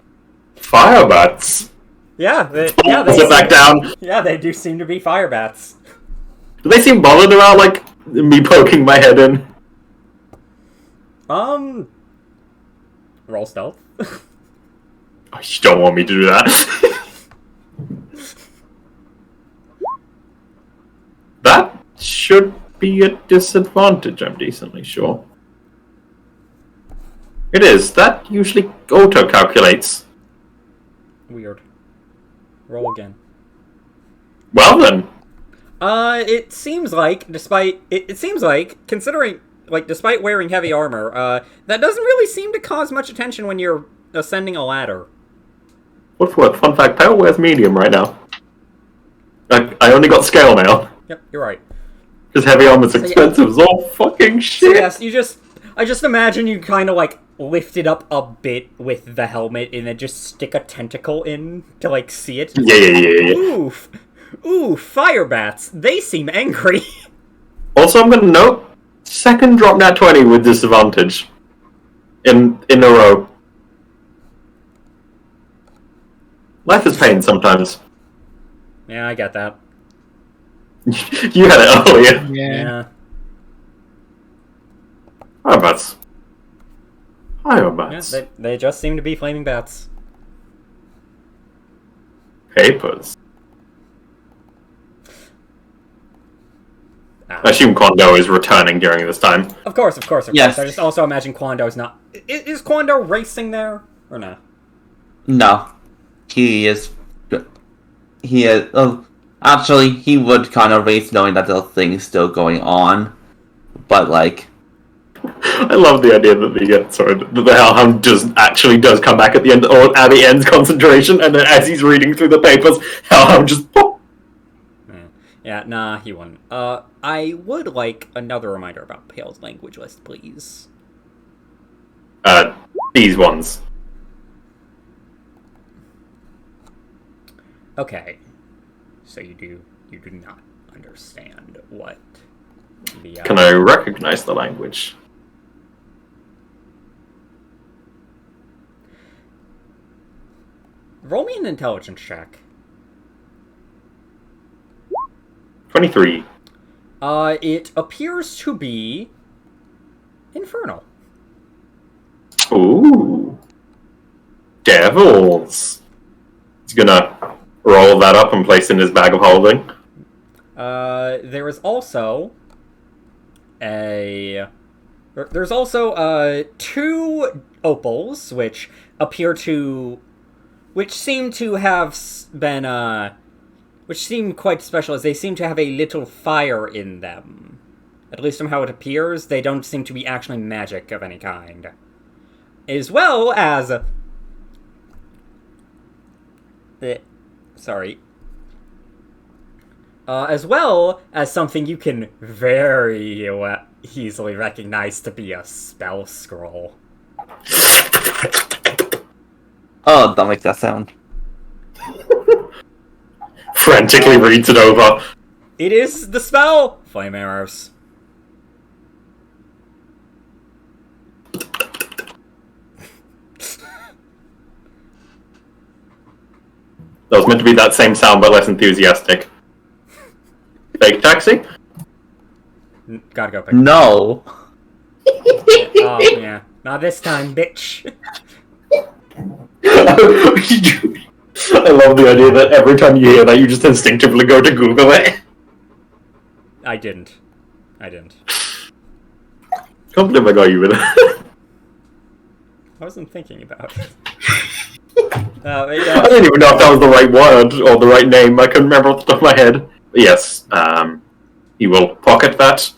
Speaker 4: Fire bats.
Speaker 1: Yeah, they
Speaker 4: Sit back down.
Speaker 1: Yeah, they do seem to be fire bats.
Speaker 4: Do they seem bothered about, like, me poking my head in?
Speaker 1: Roll stealth.
Speaker 4: Oh, you don't want me to do that. That should be a disadvantage, I'm decently sure. It is. That usually auto-calculates.
Speaker 1: Weird. Roll again.
Speaker 4: Well then.
Speaker 1: It seems like, considering, like, despite wearing heavy armor, that doesn't really seem to cause much attention when you're ascending a ladder.
Speaker 4: What's worth? Fun fact, Pale wears medium right now. I only got scale now.
Speaker 1: Yep, you're right.
Speaker 4: Because heavy armor's expensive as all fucking shit.
Speaker 1: So yes, I just imagine you kind of, like, lift it up a bit with the helmet and then just stick a tentacle in to, like, see it.
Speaker 4: Yeah.
Speaker 1: Oof. Ooh, fire bats. They seem angry.
Speaker 4: Also, I'm gonna note, second drop nat 20 with disadvantage. In a row. Life is pain sometimes.
Speaker 1: Yeah, I get that.
Speaker 4: You had it earlier.
Speaker 1: Yeah.
Speaker 4: Fire bats. Fire
Speaker 1: Yeah,
Speaker 4: bats.
Speaker 1: they just seem to be flaming bats.
Speaker 4: Papers.
Speaker 1: Ah.
Speaker 4: I assume Kondo is returning during this time.
Speaker 1: Of course.
Speaker 2: Yes.
Speaker 1: I just also imagine Quando's not... Is Quando racing there? Or no?
Speaker 2: No. He is. He is. Actually, he would kind of race knowing that the thing's still going on. But, like.
Speaker 4: I love the idea that the Hellhound does come back at the end, or at the end's concentration, and then as he's reading through the papers, Hellhound just pop.
Speaker 1: Yeah, nah, he wouldn't. I would like another reminder about Pale's language list, please.
Speaker 4: These ones.
Speaker 1: Okay. So you do not understand what the...
Speaker 4: Can I recognize the language?
Speaker 1: Roll me an intelligence check.
Speaker 4: 23.
Speaker 1: It appears to be infernal.
Speaker 4: Ooh. Devils. He's gonna roll that up and place in his bag of holding.
Speaker 1: There is also there's also two opals which seem to have been which seem quite special, as they seem to have a little fire in them. At least from how it appears, they don't seem to be actually magic of any kind. As well as Sorry. As well as something you can very easily recognize to be a spell scroll.
Speaker 2: Oh, don't make that sound.
Speaker 4: Frantically reads it over.
Speaker 1: It is the spell! Flame arrows.
Speaker 4: That was meant to be that same sound, but less enthusiastic. Fake taxi?
Speaker 1: Gotta go pick.
Speaker 2: No.
Speaker 1: Oh, yeah. Not this time, bitch.
Speaker 4: I love the idea that every time you hear that, you just instinctively go to Google it.
Speaker 1: I didn't.
Speaker 4: Can't believe I got you with it.
Speaker 1: I wasn't thinking about it.
Speaker 4: I didn't even know if that was the right word or the right name. I couldn't remember off the top of my head. But yes, you will pocket that.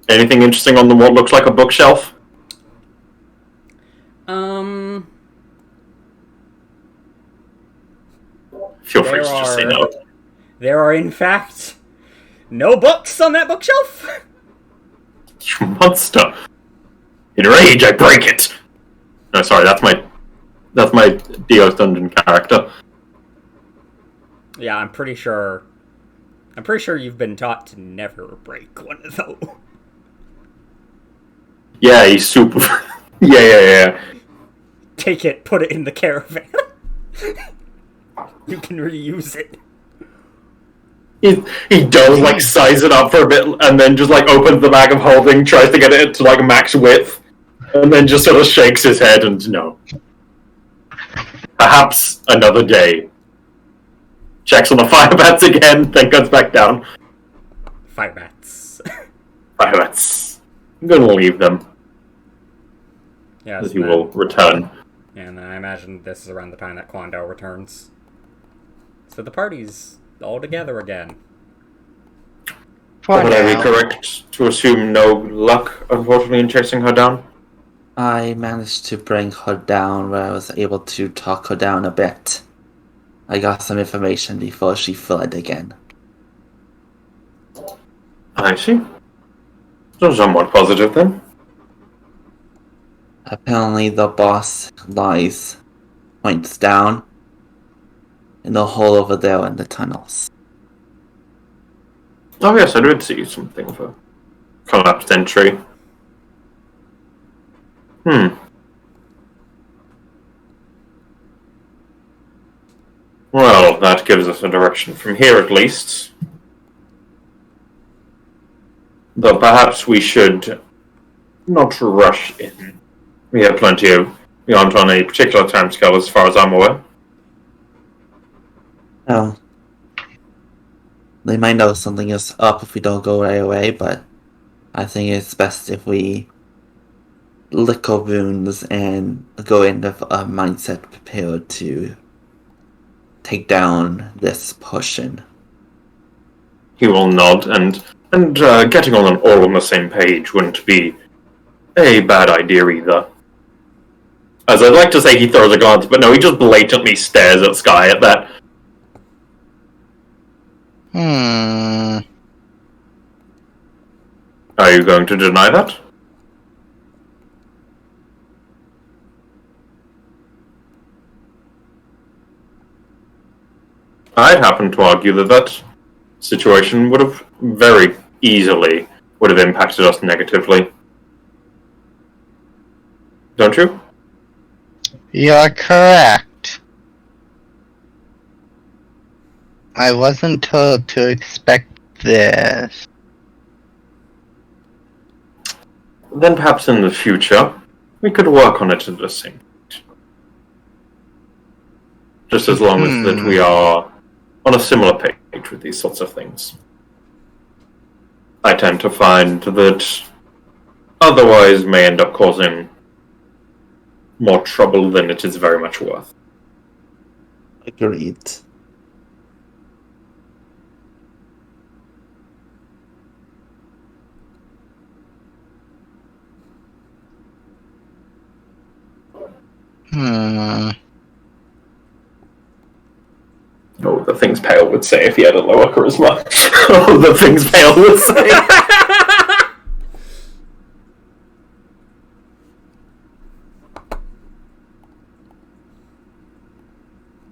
Speaker 4: Anything interesting on what looks like a bookshelf? Feel free to just say no.
Speaker 1: There are, in fact, no books on that bookshelf.
Speaker 4: You monster! In rage, I break it. No, sorry, that's my Dios Dungeon character.
Speaker 1: Yeah, I'm pretty sure you've been taught to never break one of those.
Speaker 4: Yeah, he's super. Yeah.
Speaker 1: Take it, put it in the caravan. You can reuse it.
Speaker 4: He does like size it up for a bit, and then just like opens the bag of holding, tries to get it to like max width, and then just sort of shakes his head and no. Perhaps another day. Checks on the fire bats again, then goes back down.
Speaker 1: Fire bats.
Speaker 4: Fire bats. I'm gonna leave them.
Speaker 1: Yes,
Speaker 4: As he will return.
Speaker 1: And I imagine this is around the time that Quando returns. So the party's all together again.
Speaker 5: For
Speaker 4: Would I be
Speaker 5: now.
Speaker 4: correct to assume no luck, unfortunately, in chasing her down?
Speaker 2: I managed to bring her down where I was able to talk her down a bit. I got some information before she fled again.
Speaker 4: I see. So somewhat positive then.
Speaker 2: Apparently the boss lies, points down, in the hole over there in the tunnels.
Speaker 4: Oh yes, I did see something of a collapsed entry. Well, that gives us a direction from here at least. Though perhaps we should not rush in. We have we aren't on a particular timescale as far as I'm aware.
Speaker 2: Oh. They might know something is up if we don't go right away, but I think it's best if we lick our wounds and go in with a mindset prepared to take down this portion.
Speaker 4: He will nod, and getting all on the same page wouldn't be a bad idea either. As I'd like to say he throws a glance, but no, he just blatantly stares at Sky at that. Are you going to deny that? I'd happen to argue that situation would have very easily would have impacted us negatively. Don't you?
Speaker 5: You're correct. I wasn't told to expect this.
Speaker 4: Then perhaps in the future, we could work on it at the same point. Just as long as that we are on a similar page with these sorts of things. I tend to find that otherwise may end up causing more trouble than it is very much worth.
Speaker 2: Agreed.
Speaker 4: All the things Pale would say if he had a lower charisma. All the things Pale would say.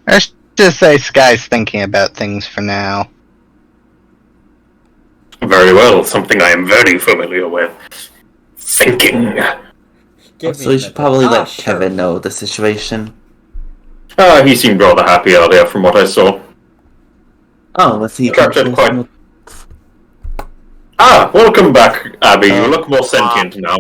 Speaker 5: Let's just say Sky's thinking about things for now.
Speaker 4: Very well, something I am very familiar with. Thinking.
Speaker 2: So we should probably let
Speaker 1: sure.
Speaker 2: Kevin know the situation.
Speaker 4: He seemed rather happy earlier from what I saw.
Speaker 2: Oh, was he?
Speaker 4: Captured quite... welcome back, Abby. You look more sentient now.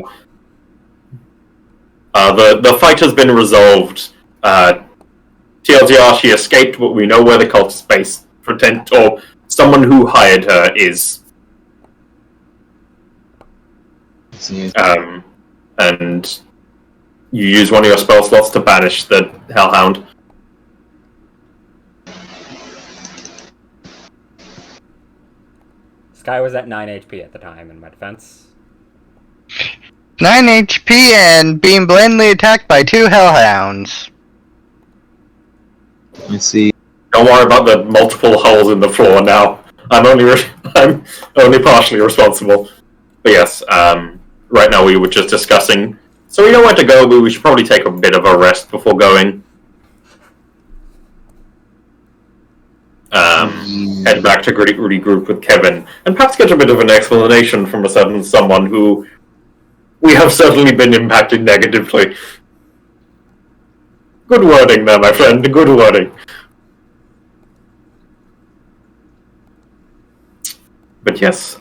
Speaker 4: The fight has been resolved. TLDR, she escaped, but we know where the cult is based. Or someone who hired her is. And you use one of your spell slots to banish the Hellhound.
Speaker 1: Sky was at 9 HP at the time, in my defense.
Speaker 5: 9 HP and being blandly attacked by 2 hellhounds.
Speaker 3: Let me see.
Speaker 4: Don't worry about the multiple holes in the floor now. I'm only partially responsible. But yes, right now we were just discussing. So we know where to go, but we should probably take a bit of a rest before going. Head back to regroup with Kevin, and perhaps get a bit of an explanation from someone who we have certainly been impacted negatively. Good wording there, my friend. Good wording. But yes,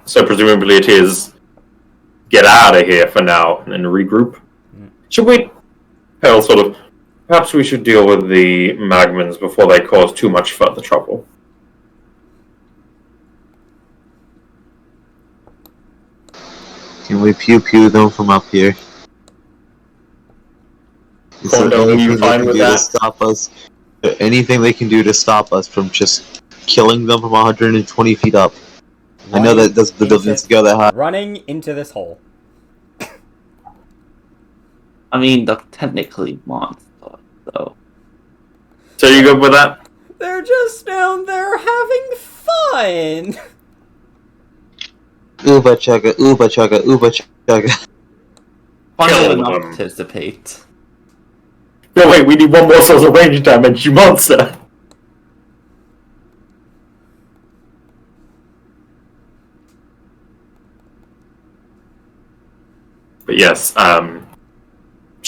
Speaker 4: so presumably it is get out of here for now and regroup. Should we? Hell, sort of. Perhaps we should deal with the Magmans before they cause too much further trouble.
Speaker 3: Can we pew them from up here? Is there
Speaker 4: Kondo, are you
Speaker 3: anything they
Speaker 4: fine
Speaker 3: can
Speaker 4: with
Speaker 3: do to
Speaker 4: that?
Speaker 3: stop us? Anything they can do to stop us from just killing them from 120 feet up? I know that the buildings go that high.
Speaker 1: Running into this hole.
Speaker 2: I mean, they're technically monsters, though.
Speaker 4: So you good with that?
Speaker 1: They're just down there having fun.
Speaker 3: Uba chugga, uba chugga, uba chugga.
Speaker 2: Fun
Speaker 4: Kill
Speaker 2: enough
Speaker 4: them.
Speaker 2: to participate.
Speaker 4: No, wait, we need one more source of range damage, you monster! But yes, I'm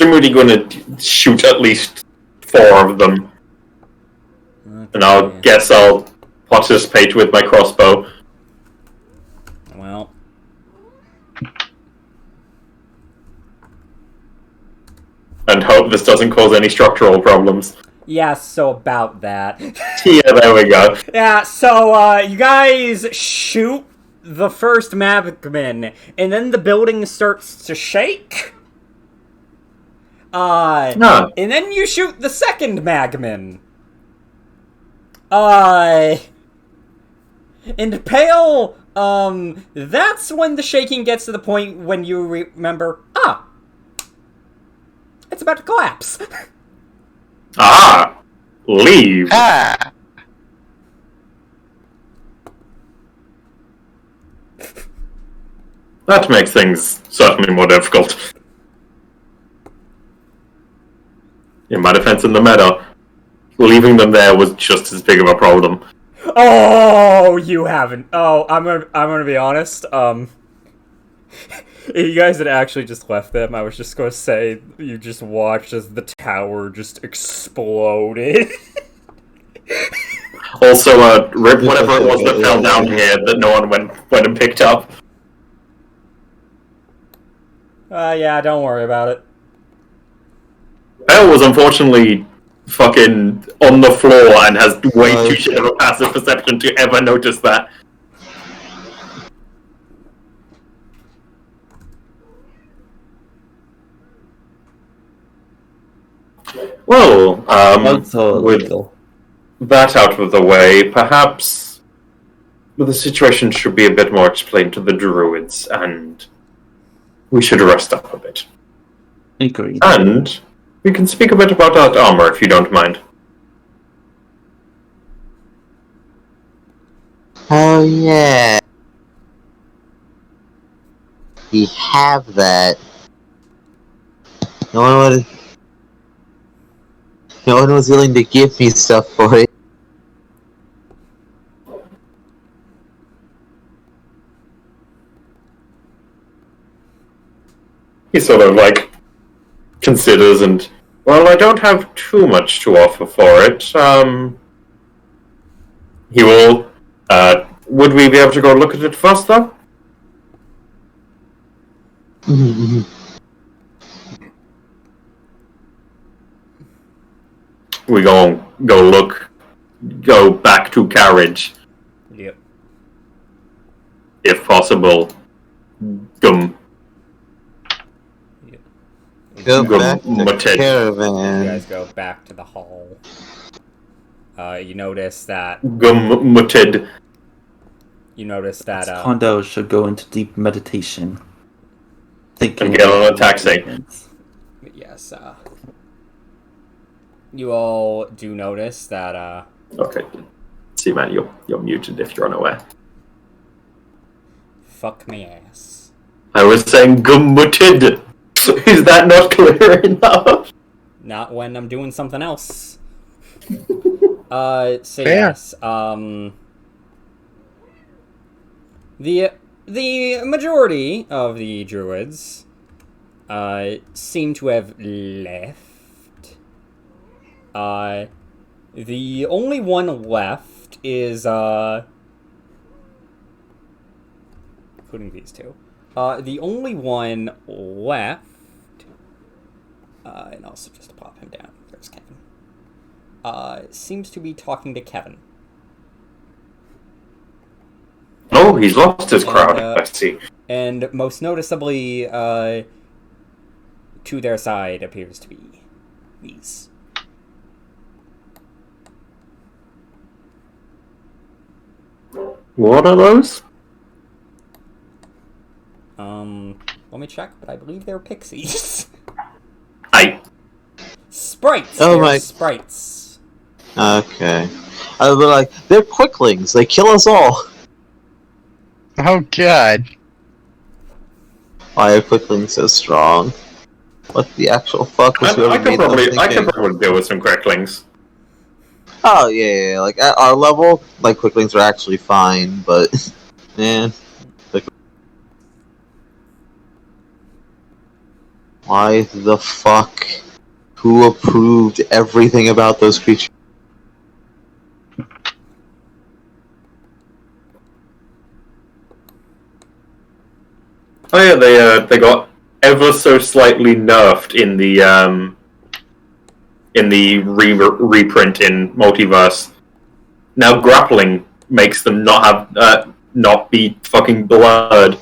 Speaker 4: really going to shoot at least 4 of them. And I'll guess I'll participate with my crossbow.
Speaker 1: Well.
Speaker 4: And hope this doesn't cause any structural problems.
Speaker 1: Yeah, so about that.
Speaker 4: Yeah, there we go.
Speaker 1: Yeah, so, you guys shoot the first Magman, and then the building starts to shake.
Speaker 4: No.
Speaker 1: And then you shoot the second Magman. And Pale, that's when the shaking gets to the point when you remember, it's about to collapse.
Speaker 4: Leave.
Speaker 5: Ah!
Speaker 4: That makes things certainly more difficult. In my defense in the meta, leaving them there was just as big of a problem.
Speaker 1: Oh, you haven't. Oh, I'm gonna be honest. If you guys had actually just left them, I was just gonna say you just watched as the tower just exploded.
Speaker 4: Also, rip whatever it was that fell down here that no one went and picked up.
Speaker 1: Yeah, don't worry about it.
Speaker 4: Bell was unfortunately fucking on the floor and has way too shit of a passive perception to ever notice that. Well,
Speaker 2: Also
Speaker 4: with
Speaker 2: illegal.
Speaker 4: that out of the way, perhaps the situation should be a bit more explained to the druids, and we should rest up a bit.
Speaker 2: Agreed.
Speaker 4: And we can speak a bit about that armor, if you don't mind.
Speaker 3: Oh yeah. We have that. No one was, no one was willing to give me stuff for it.
Speaker 4: He sort of like considers and, well, I don't have too much to offer for it. He will. Would we be able to go look at it first, though? We go look, go back to carriage
Speaker 1: Yep.
Speaker 4: if possible. Gum.
Speaker 1: Yep.
Speaker 3: Go
Speaker 4: Go
Speaker 3: back to
Speaker 4: muted.
Speaker 1: You
Speaker 3: caravan.
Speaker 1: guys go back to the hall. You notice that.
Speaker 4: Gum muted.
Speaker 1: You notice that.
Speaker 2: Hondo should go into deep meditation. Thinking
Speaker 4: And get on a
Speaker 2: about
Speaker 4: taxi.
Speaker 2: statements.
Speaker 1: Yes. You all do notice that.
Speaker 4: Okay. See, man, you're muted if you're unaware.
Speaker 1: Fuck me ass.
Speaker 4: I was saying gum muted. Is that not clear enough?
Speaker 1: Not when I'm doing something else. So
Speaker 5: Fair.
Speaker 1: yes, the majority of the druids, seem to have left. The only one left is, including these two. The only one left, and also just to pop him down, there's Kevin. Seems to be talking to Kevin.
Speaker 4: Oh, he's lost his crowd.
Speaker 1: And,
Speaker 4: I see.
Speaker 1: And most noticeably, to their side appears to be these.
Speaker 4: What are those?
Speaker 1: Let me check, but I believe they're pixies. Sprites!
Speaker 3: Oh
Speaker 1: They're
Speaker 3: my-
Speaker 1: sprites.
Speaker 3: Okay. I was like, they're quicklings. They kill us all.
Speaker 5: Oh god.
Speaker 3: Why are quicklings so strong? What the actual fuck was whoever
Speaker 4: I could
Speaker 3: made them thinking?
Speaker 4: probably deal with some cracklings.
Speaker 3: Oh yeah, like at our level, like quicklings are actually fine, but man, why the fuck? Who approved everything about those creatures?
Speaker 4: Oh yeah, they got ever so slightly nerfed in the reprint in Multiverse. Now grappling makes them not be fucking blurred.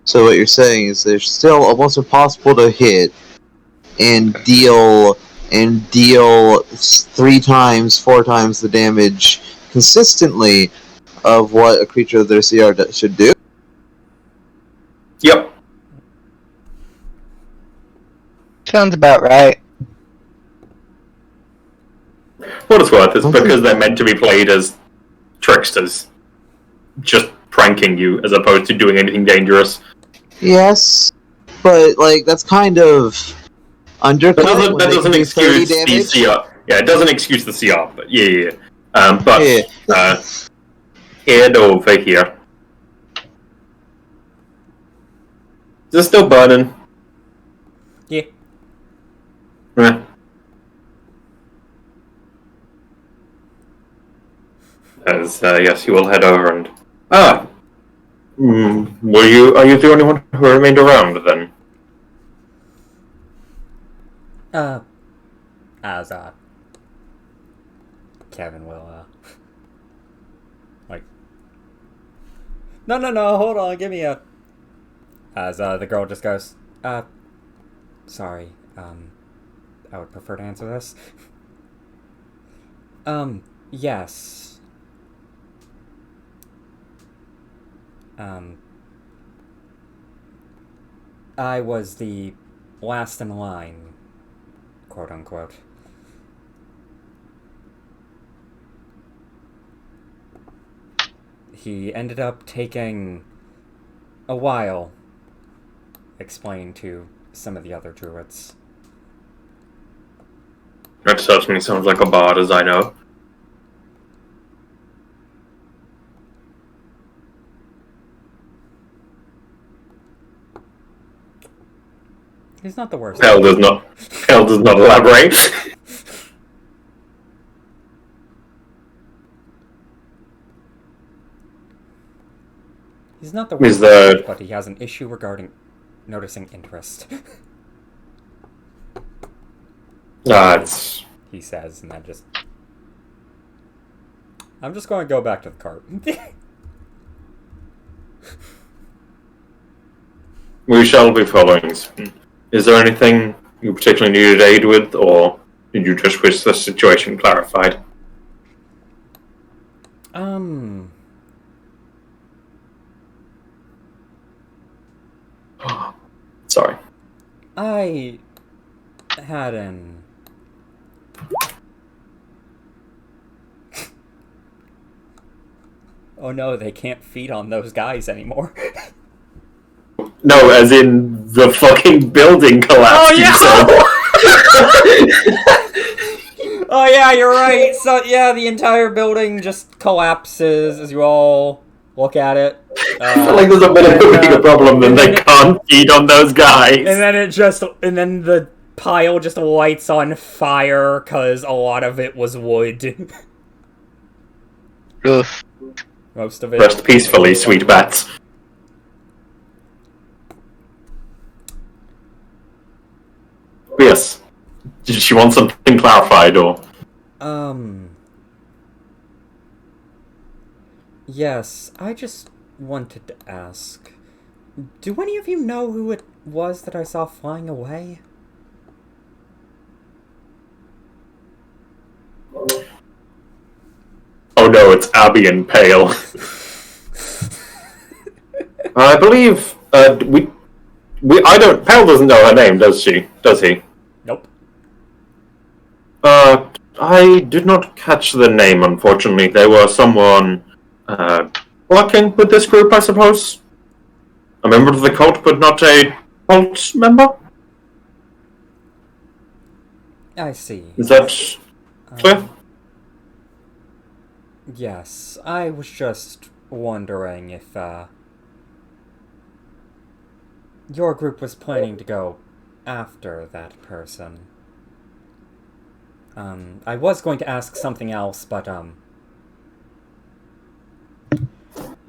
Speaker 3: So what you're saying is they're still almost impossible to hit and deal 3 times, 4 times the damage consistently of what a creature of their CR should do.
Speaker 4: Yep.
Speaker 5: Sounds about right.
Speaker 4: What it's worth, it's because they're meant to be played as tricksters, just pranking you as opposed to doing anything dangerous.
Speaker 3: Yes, but like that's kind of undercut.
Speaker 4: That doesn't
Speaker 3: when they can do 30
Speaker 4: excuse the
Speaker 3: damage.
Speaker 4: CR. Yeah, it doesn't excuse the CR, but yeah. But
Speaker 3: Yeah.
Speaker 4: head over here. Is it still burning?
Speaker 1: Yeah.
Speaker 4: Eh. As yes, you will head over and are you the only one who remained around then?
Speaker 1: As, Kevin will, like, no, hold on, give me a... As, the girl just goes, sorry, I would prefer to answer this. Yes. I was the last in line, quote unquote. he ended up taking a while explaining to some of the other druids.
Speaker 4: That certainly sounds like a bard, as I know.
Speaker 1: He's not the worst.
Speaker 4: Hell does not elaborate.
Speaker 1: He's not the
Speaker 4: Is
Speaker 1: worst, but he has an issue regarding noticing interest.
Speaker 4: It's...
Speaker 1: He says, and then just... I'm just going to go back to the cart.
Speaker 4: We shall be following. Is there anything you particularly needed aid with, or did you just wish the situation clarified? Sorry.
Speaker 1: I had an... Oh no, they can't feed on those guys anymore.
Speaker 4: No, as in the fucking building collapsed.
Speaker 1: Oh yeah, you're right. So yeah, the entire building just collapses as you all look at it.
Speaker 4: I feel like there's a bit of a bigger problem than they can't feed on those guys.
Speaker 1: And then the pile just lights on fire because a lot of it was wood.
Speaker 5: Ugh.
Speaker 1: Most of it.
Speaker 4: Rest peacefully, sweet bats. Yes. Did she want something clarified, or?
Speaker 1: Yes, I just wanted to ask. Do any of you know who it was that I saw flying away?
Speaker 4: Oh no, it's Abby and Pale. I believe, Pale doesn't know her name, does she? Does he?
Speaker 1: Nope.
Speaker 4: I did not catch the name, unfortunately. They were someone, working with this group, I suppose? A member of the cult, but not a cult member?
Speaker 1: I see.
Speaker 4: Is that clear?
Speaker 1: Yes, I was just wondering if, your group was planning to go after that person. I was going to ask something else, but,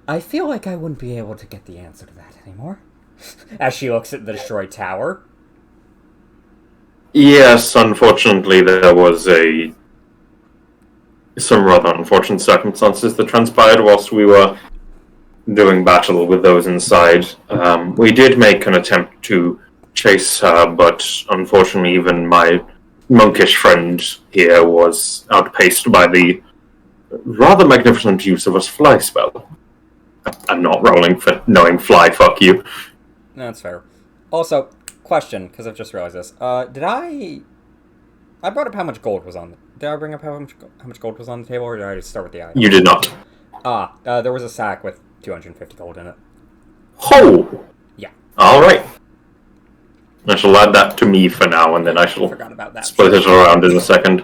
Speaker 1: I feel like I wouldn't be able to get the answer to that anymore. As she looks at the destroyed tower.
Speaker 4: Yes, unfortunately there was some rather unfortunate circumstances that transpired whilst we were doing battle with those inside. We did make an attempt to chase her, but unfortunately even my monkish friend here was outpaced by the rather magnificent use of a fly spell. I'm not rolling for knowing fly, fuck you.
Speaker 1: That's fair. Also, question, because I've just realized this. Did I brought up how much gold was on... Did I bring up how much gold was on the table, or did I just start with the item?
Speaker 4: You did not.
Speaker 1: There was a sack with 250 gold in it.
Speaker 4: Oh!
Speaker 1: Yeah.
Speaker 4: Alright. I shall add that to me for now, and then I shall
Speaker 1: Forgot about that.
Speaker 4: split it around in a second.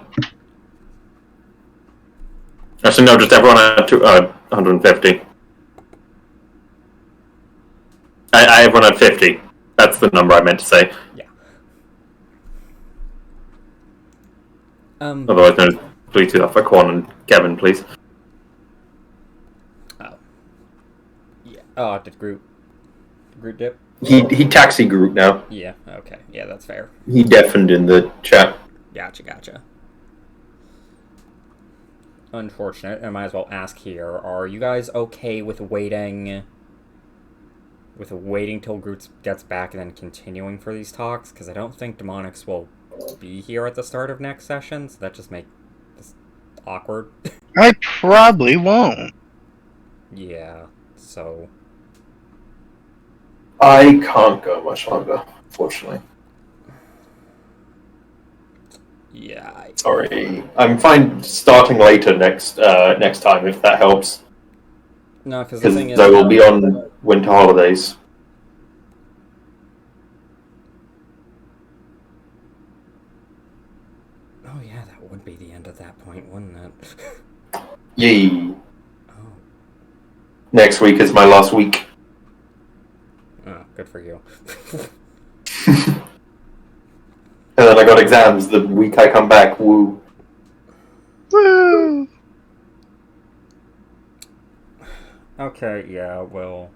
Speaker 4: Actually, no, just everyone had 150. Everyone had 50. That's the number I meant to say.
Speaker 1: Yeah.
Speaker 4: Otherwise, no, please do that for Quan and Kevin, please.
Speaker 1: Oh. Yeah. Oh, did Groot dip?
Speaker 4: He taxi Groot now.
Speaker 1: Yeah, okay. Yeah, that's fair.
Speaker 4: He deafened in the chat.
Speaker 1: Gotcha. Unfortunate. I might as well ask here. Are you guys okay with waiting till Groot gets back and then continuing for these talks? Because I don't think Demonics will be here at the start of next session, so that just makes this awkward.
Speaker 5: I probably won't.
Speaker 1: Yeah, so...
Speaker 4: I can't go much longer, unfortunately.
Speaker 1: Yeah,
Speaker 4: Sorry. I'm fine starting later next time, if that helps.
Speaker 1: No, because the
Speaker 4: because
Speaker 1: thing is,
Speaker 4: I will be on winter holidays.
Speaker 1: oh yeah, that would be the end at that point, wouldn't it?
Speaker 4: Yay!
Speaker 1: Oh,
Speaker 4: Next week is my last week.
Speaker 1: oh, good for you.
Speaker 4: And then I got exams the week I come back. Woo!
Speaker 5: Woo!
Speaker 1: Okay, yeah, we'll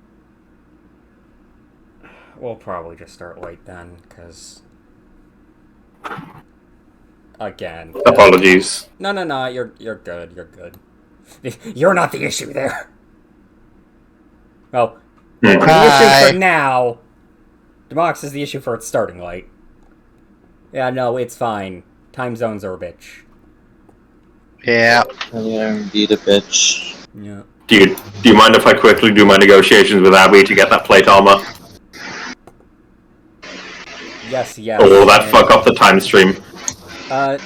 Speaker 1: probably just start late then, because again.
Speaker 4: Apologies.
Speaker 1: No, you're good. You're good. You're not the issue there. Well, you're the issue
Speaker 5: Hi.
Speaker 1: for now. Demox is the issue for it starting late. Yeah, no, it's fine. Time zones are a bitch.
Speaker 5: Yeah.
Speaker 3: Yeah, indeed a bitch.
Speaker 1: Yeah.
Speaker 4: Do you mind if I quickly do my negotiations with Abby to get that plate armor?
Speaker 1: Yes, yes.
Speaker 4: Or will that
Speaker 1: and,
Speaker 4: fuck up the time stream?
Speaker 1: No,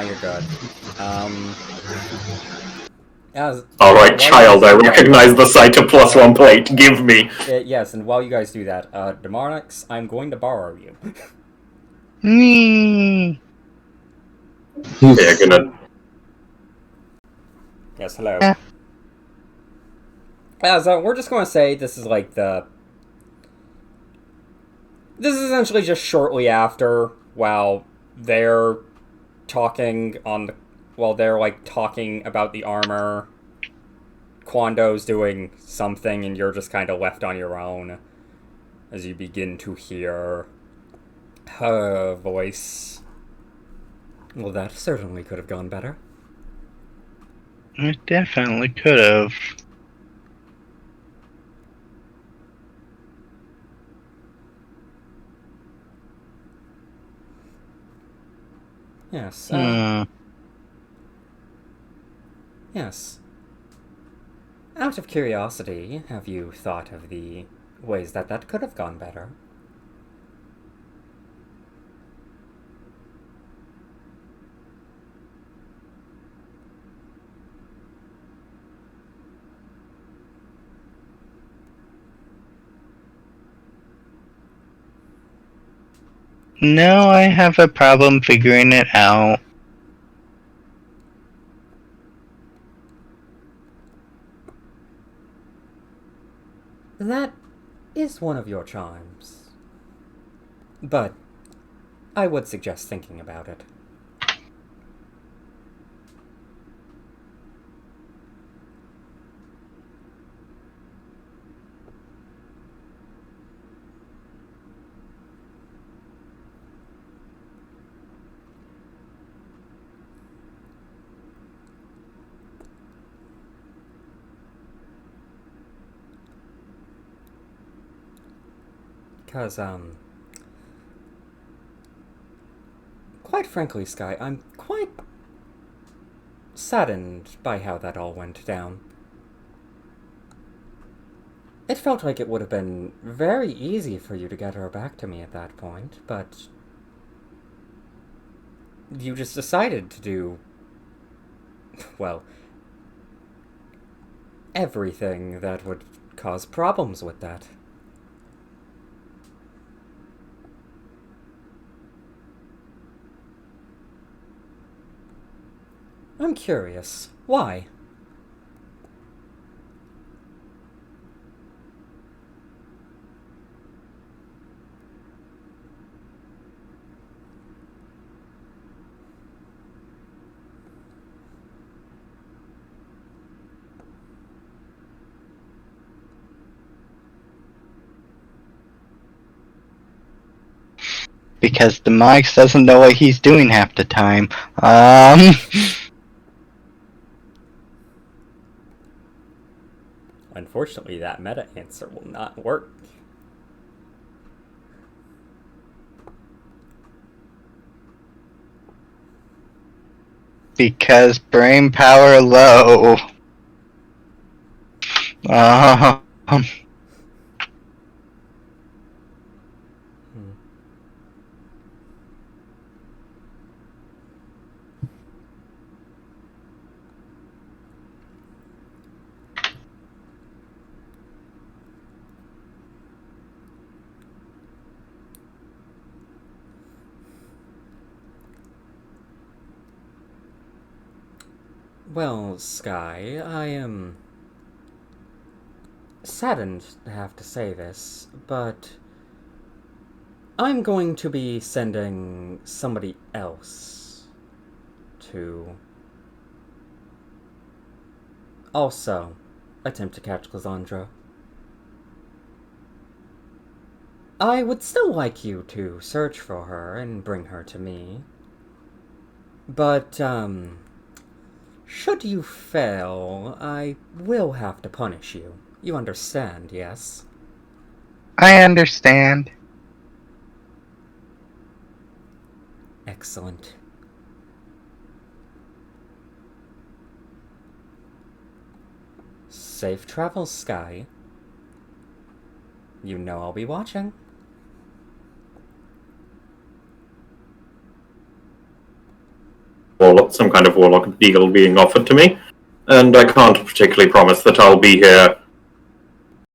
Speaker 1: you're good. As,
Speaker 4: Alright,
Speaker 1: while you
Speaker 4: child,
Speaker 1: guys
Speaker 4: I
Speaker 1: do that,
Speaker 4: recognize the sight of +1 plate. Give me.
Speaker 1: yes, and while you guys do that, Demarnix, I'm going to borrow you.
Speaker 5: Me.
Speaker 4: Yeah, gonna.
Speaker 1: Yes, hello.
Speaker 5: Yeah.
Speaker 1: So we're just going to say this is like the... This is essentially just shortly after, while they're talking on the... While they're, like, talking about the armor, Quando's doing something, and you're just kind of left on your own as you begin to hear her voice. Well, that certainly could have gone better.
Speaker 5: It definitely could have.
Speaker 1: Yes, yes. Out of curiosity, have you thought of the ways that could have gone better?
Speaker 5: No, I have a problem figuring it out.
Speaker 1: That is one of your charms. But I would suggest thinking about it. Because, quite frankly, Sky, I'm quite saddened by how that all went down. It felt like it would have been very easy for you to get her back to me at that point, but you just decided to do, well, everything that would cause problems with that. I'm curious. Why?
Speaker 5: Because the Mike's doesn't know what he's doing half the time.
Speaker 1: Unfortunately, that meta answer will not work.
Speaker 5: Because brain power low. Um,
Speaker 1: Well, Sky, I am saddened to have to say this, but I'm going to be sending somebody else to also attempt to catch Cassandra. I would still like you to search for her and bring her to me. But, should you fail, I will have to punish you. You understand, yes?
Speaker 5: I understand.
Speaker 1: Excellent. Safe travels, Sky. You know I'll be watching.
Speaker 4: Some kind of warlock deal being offered to me, and I can't particularly promise that I'll be here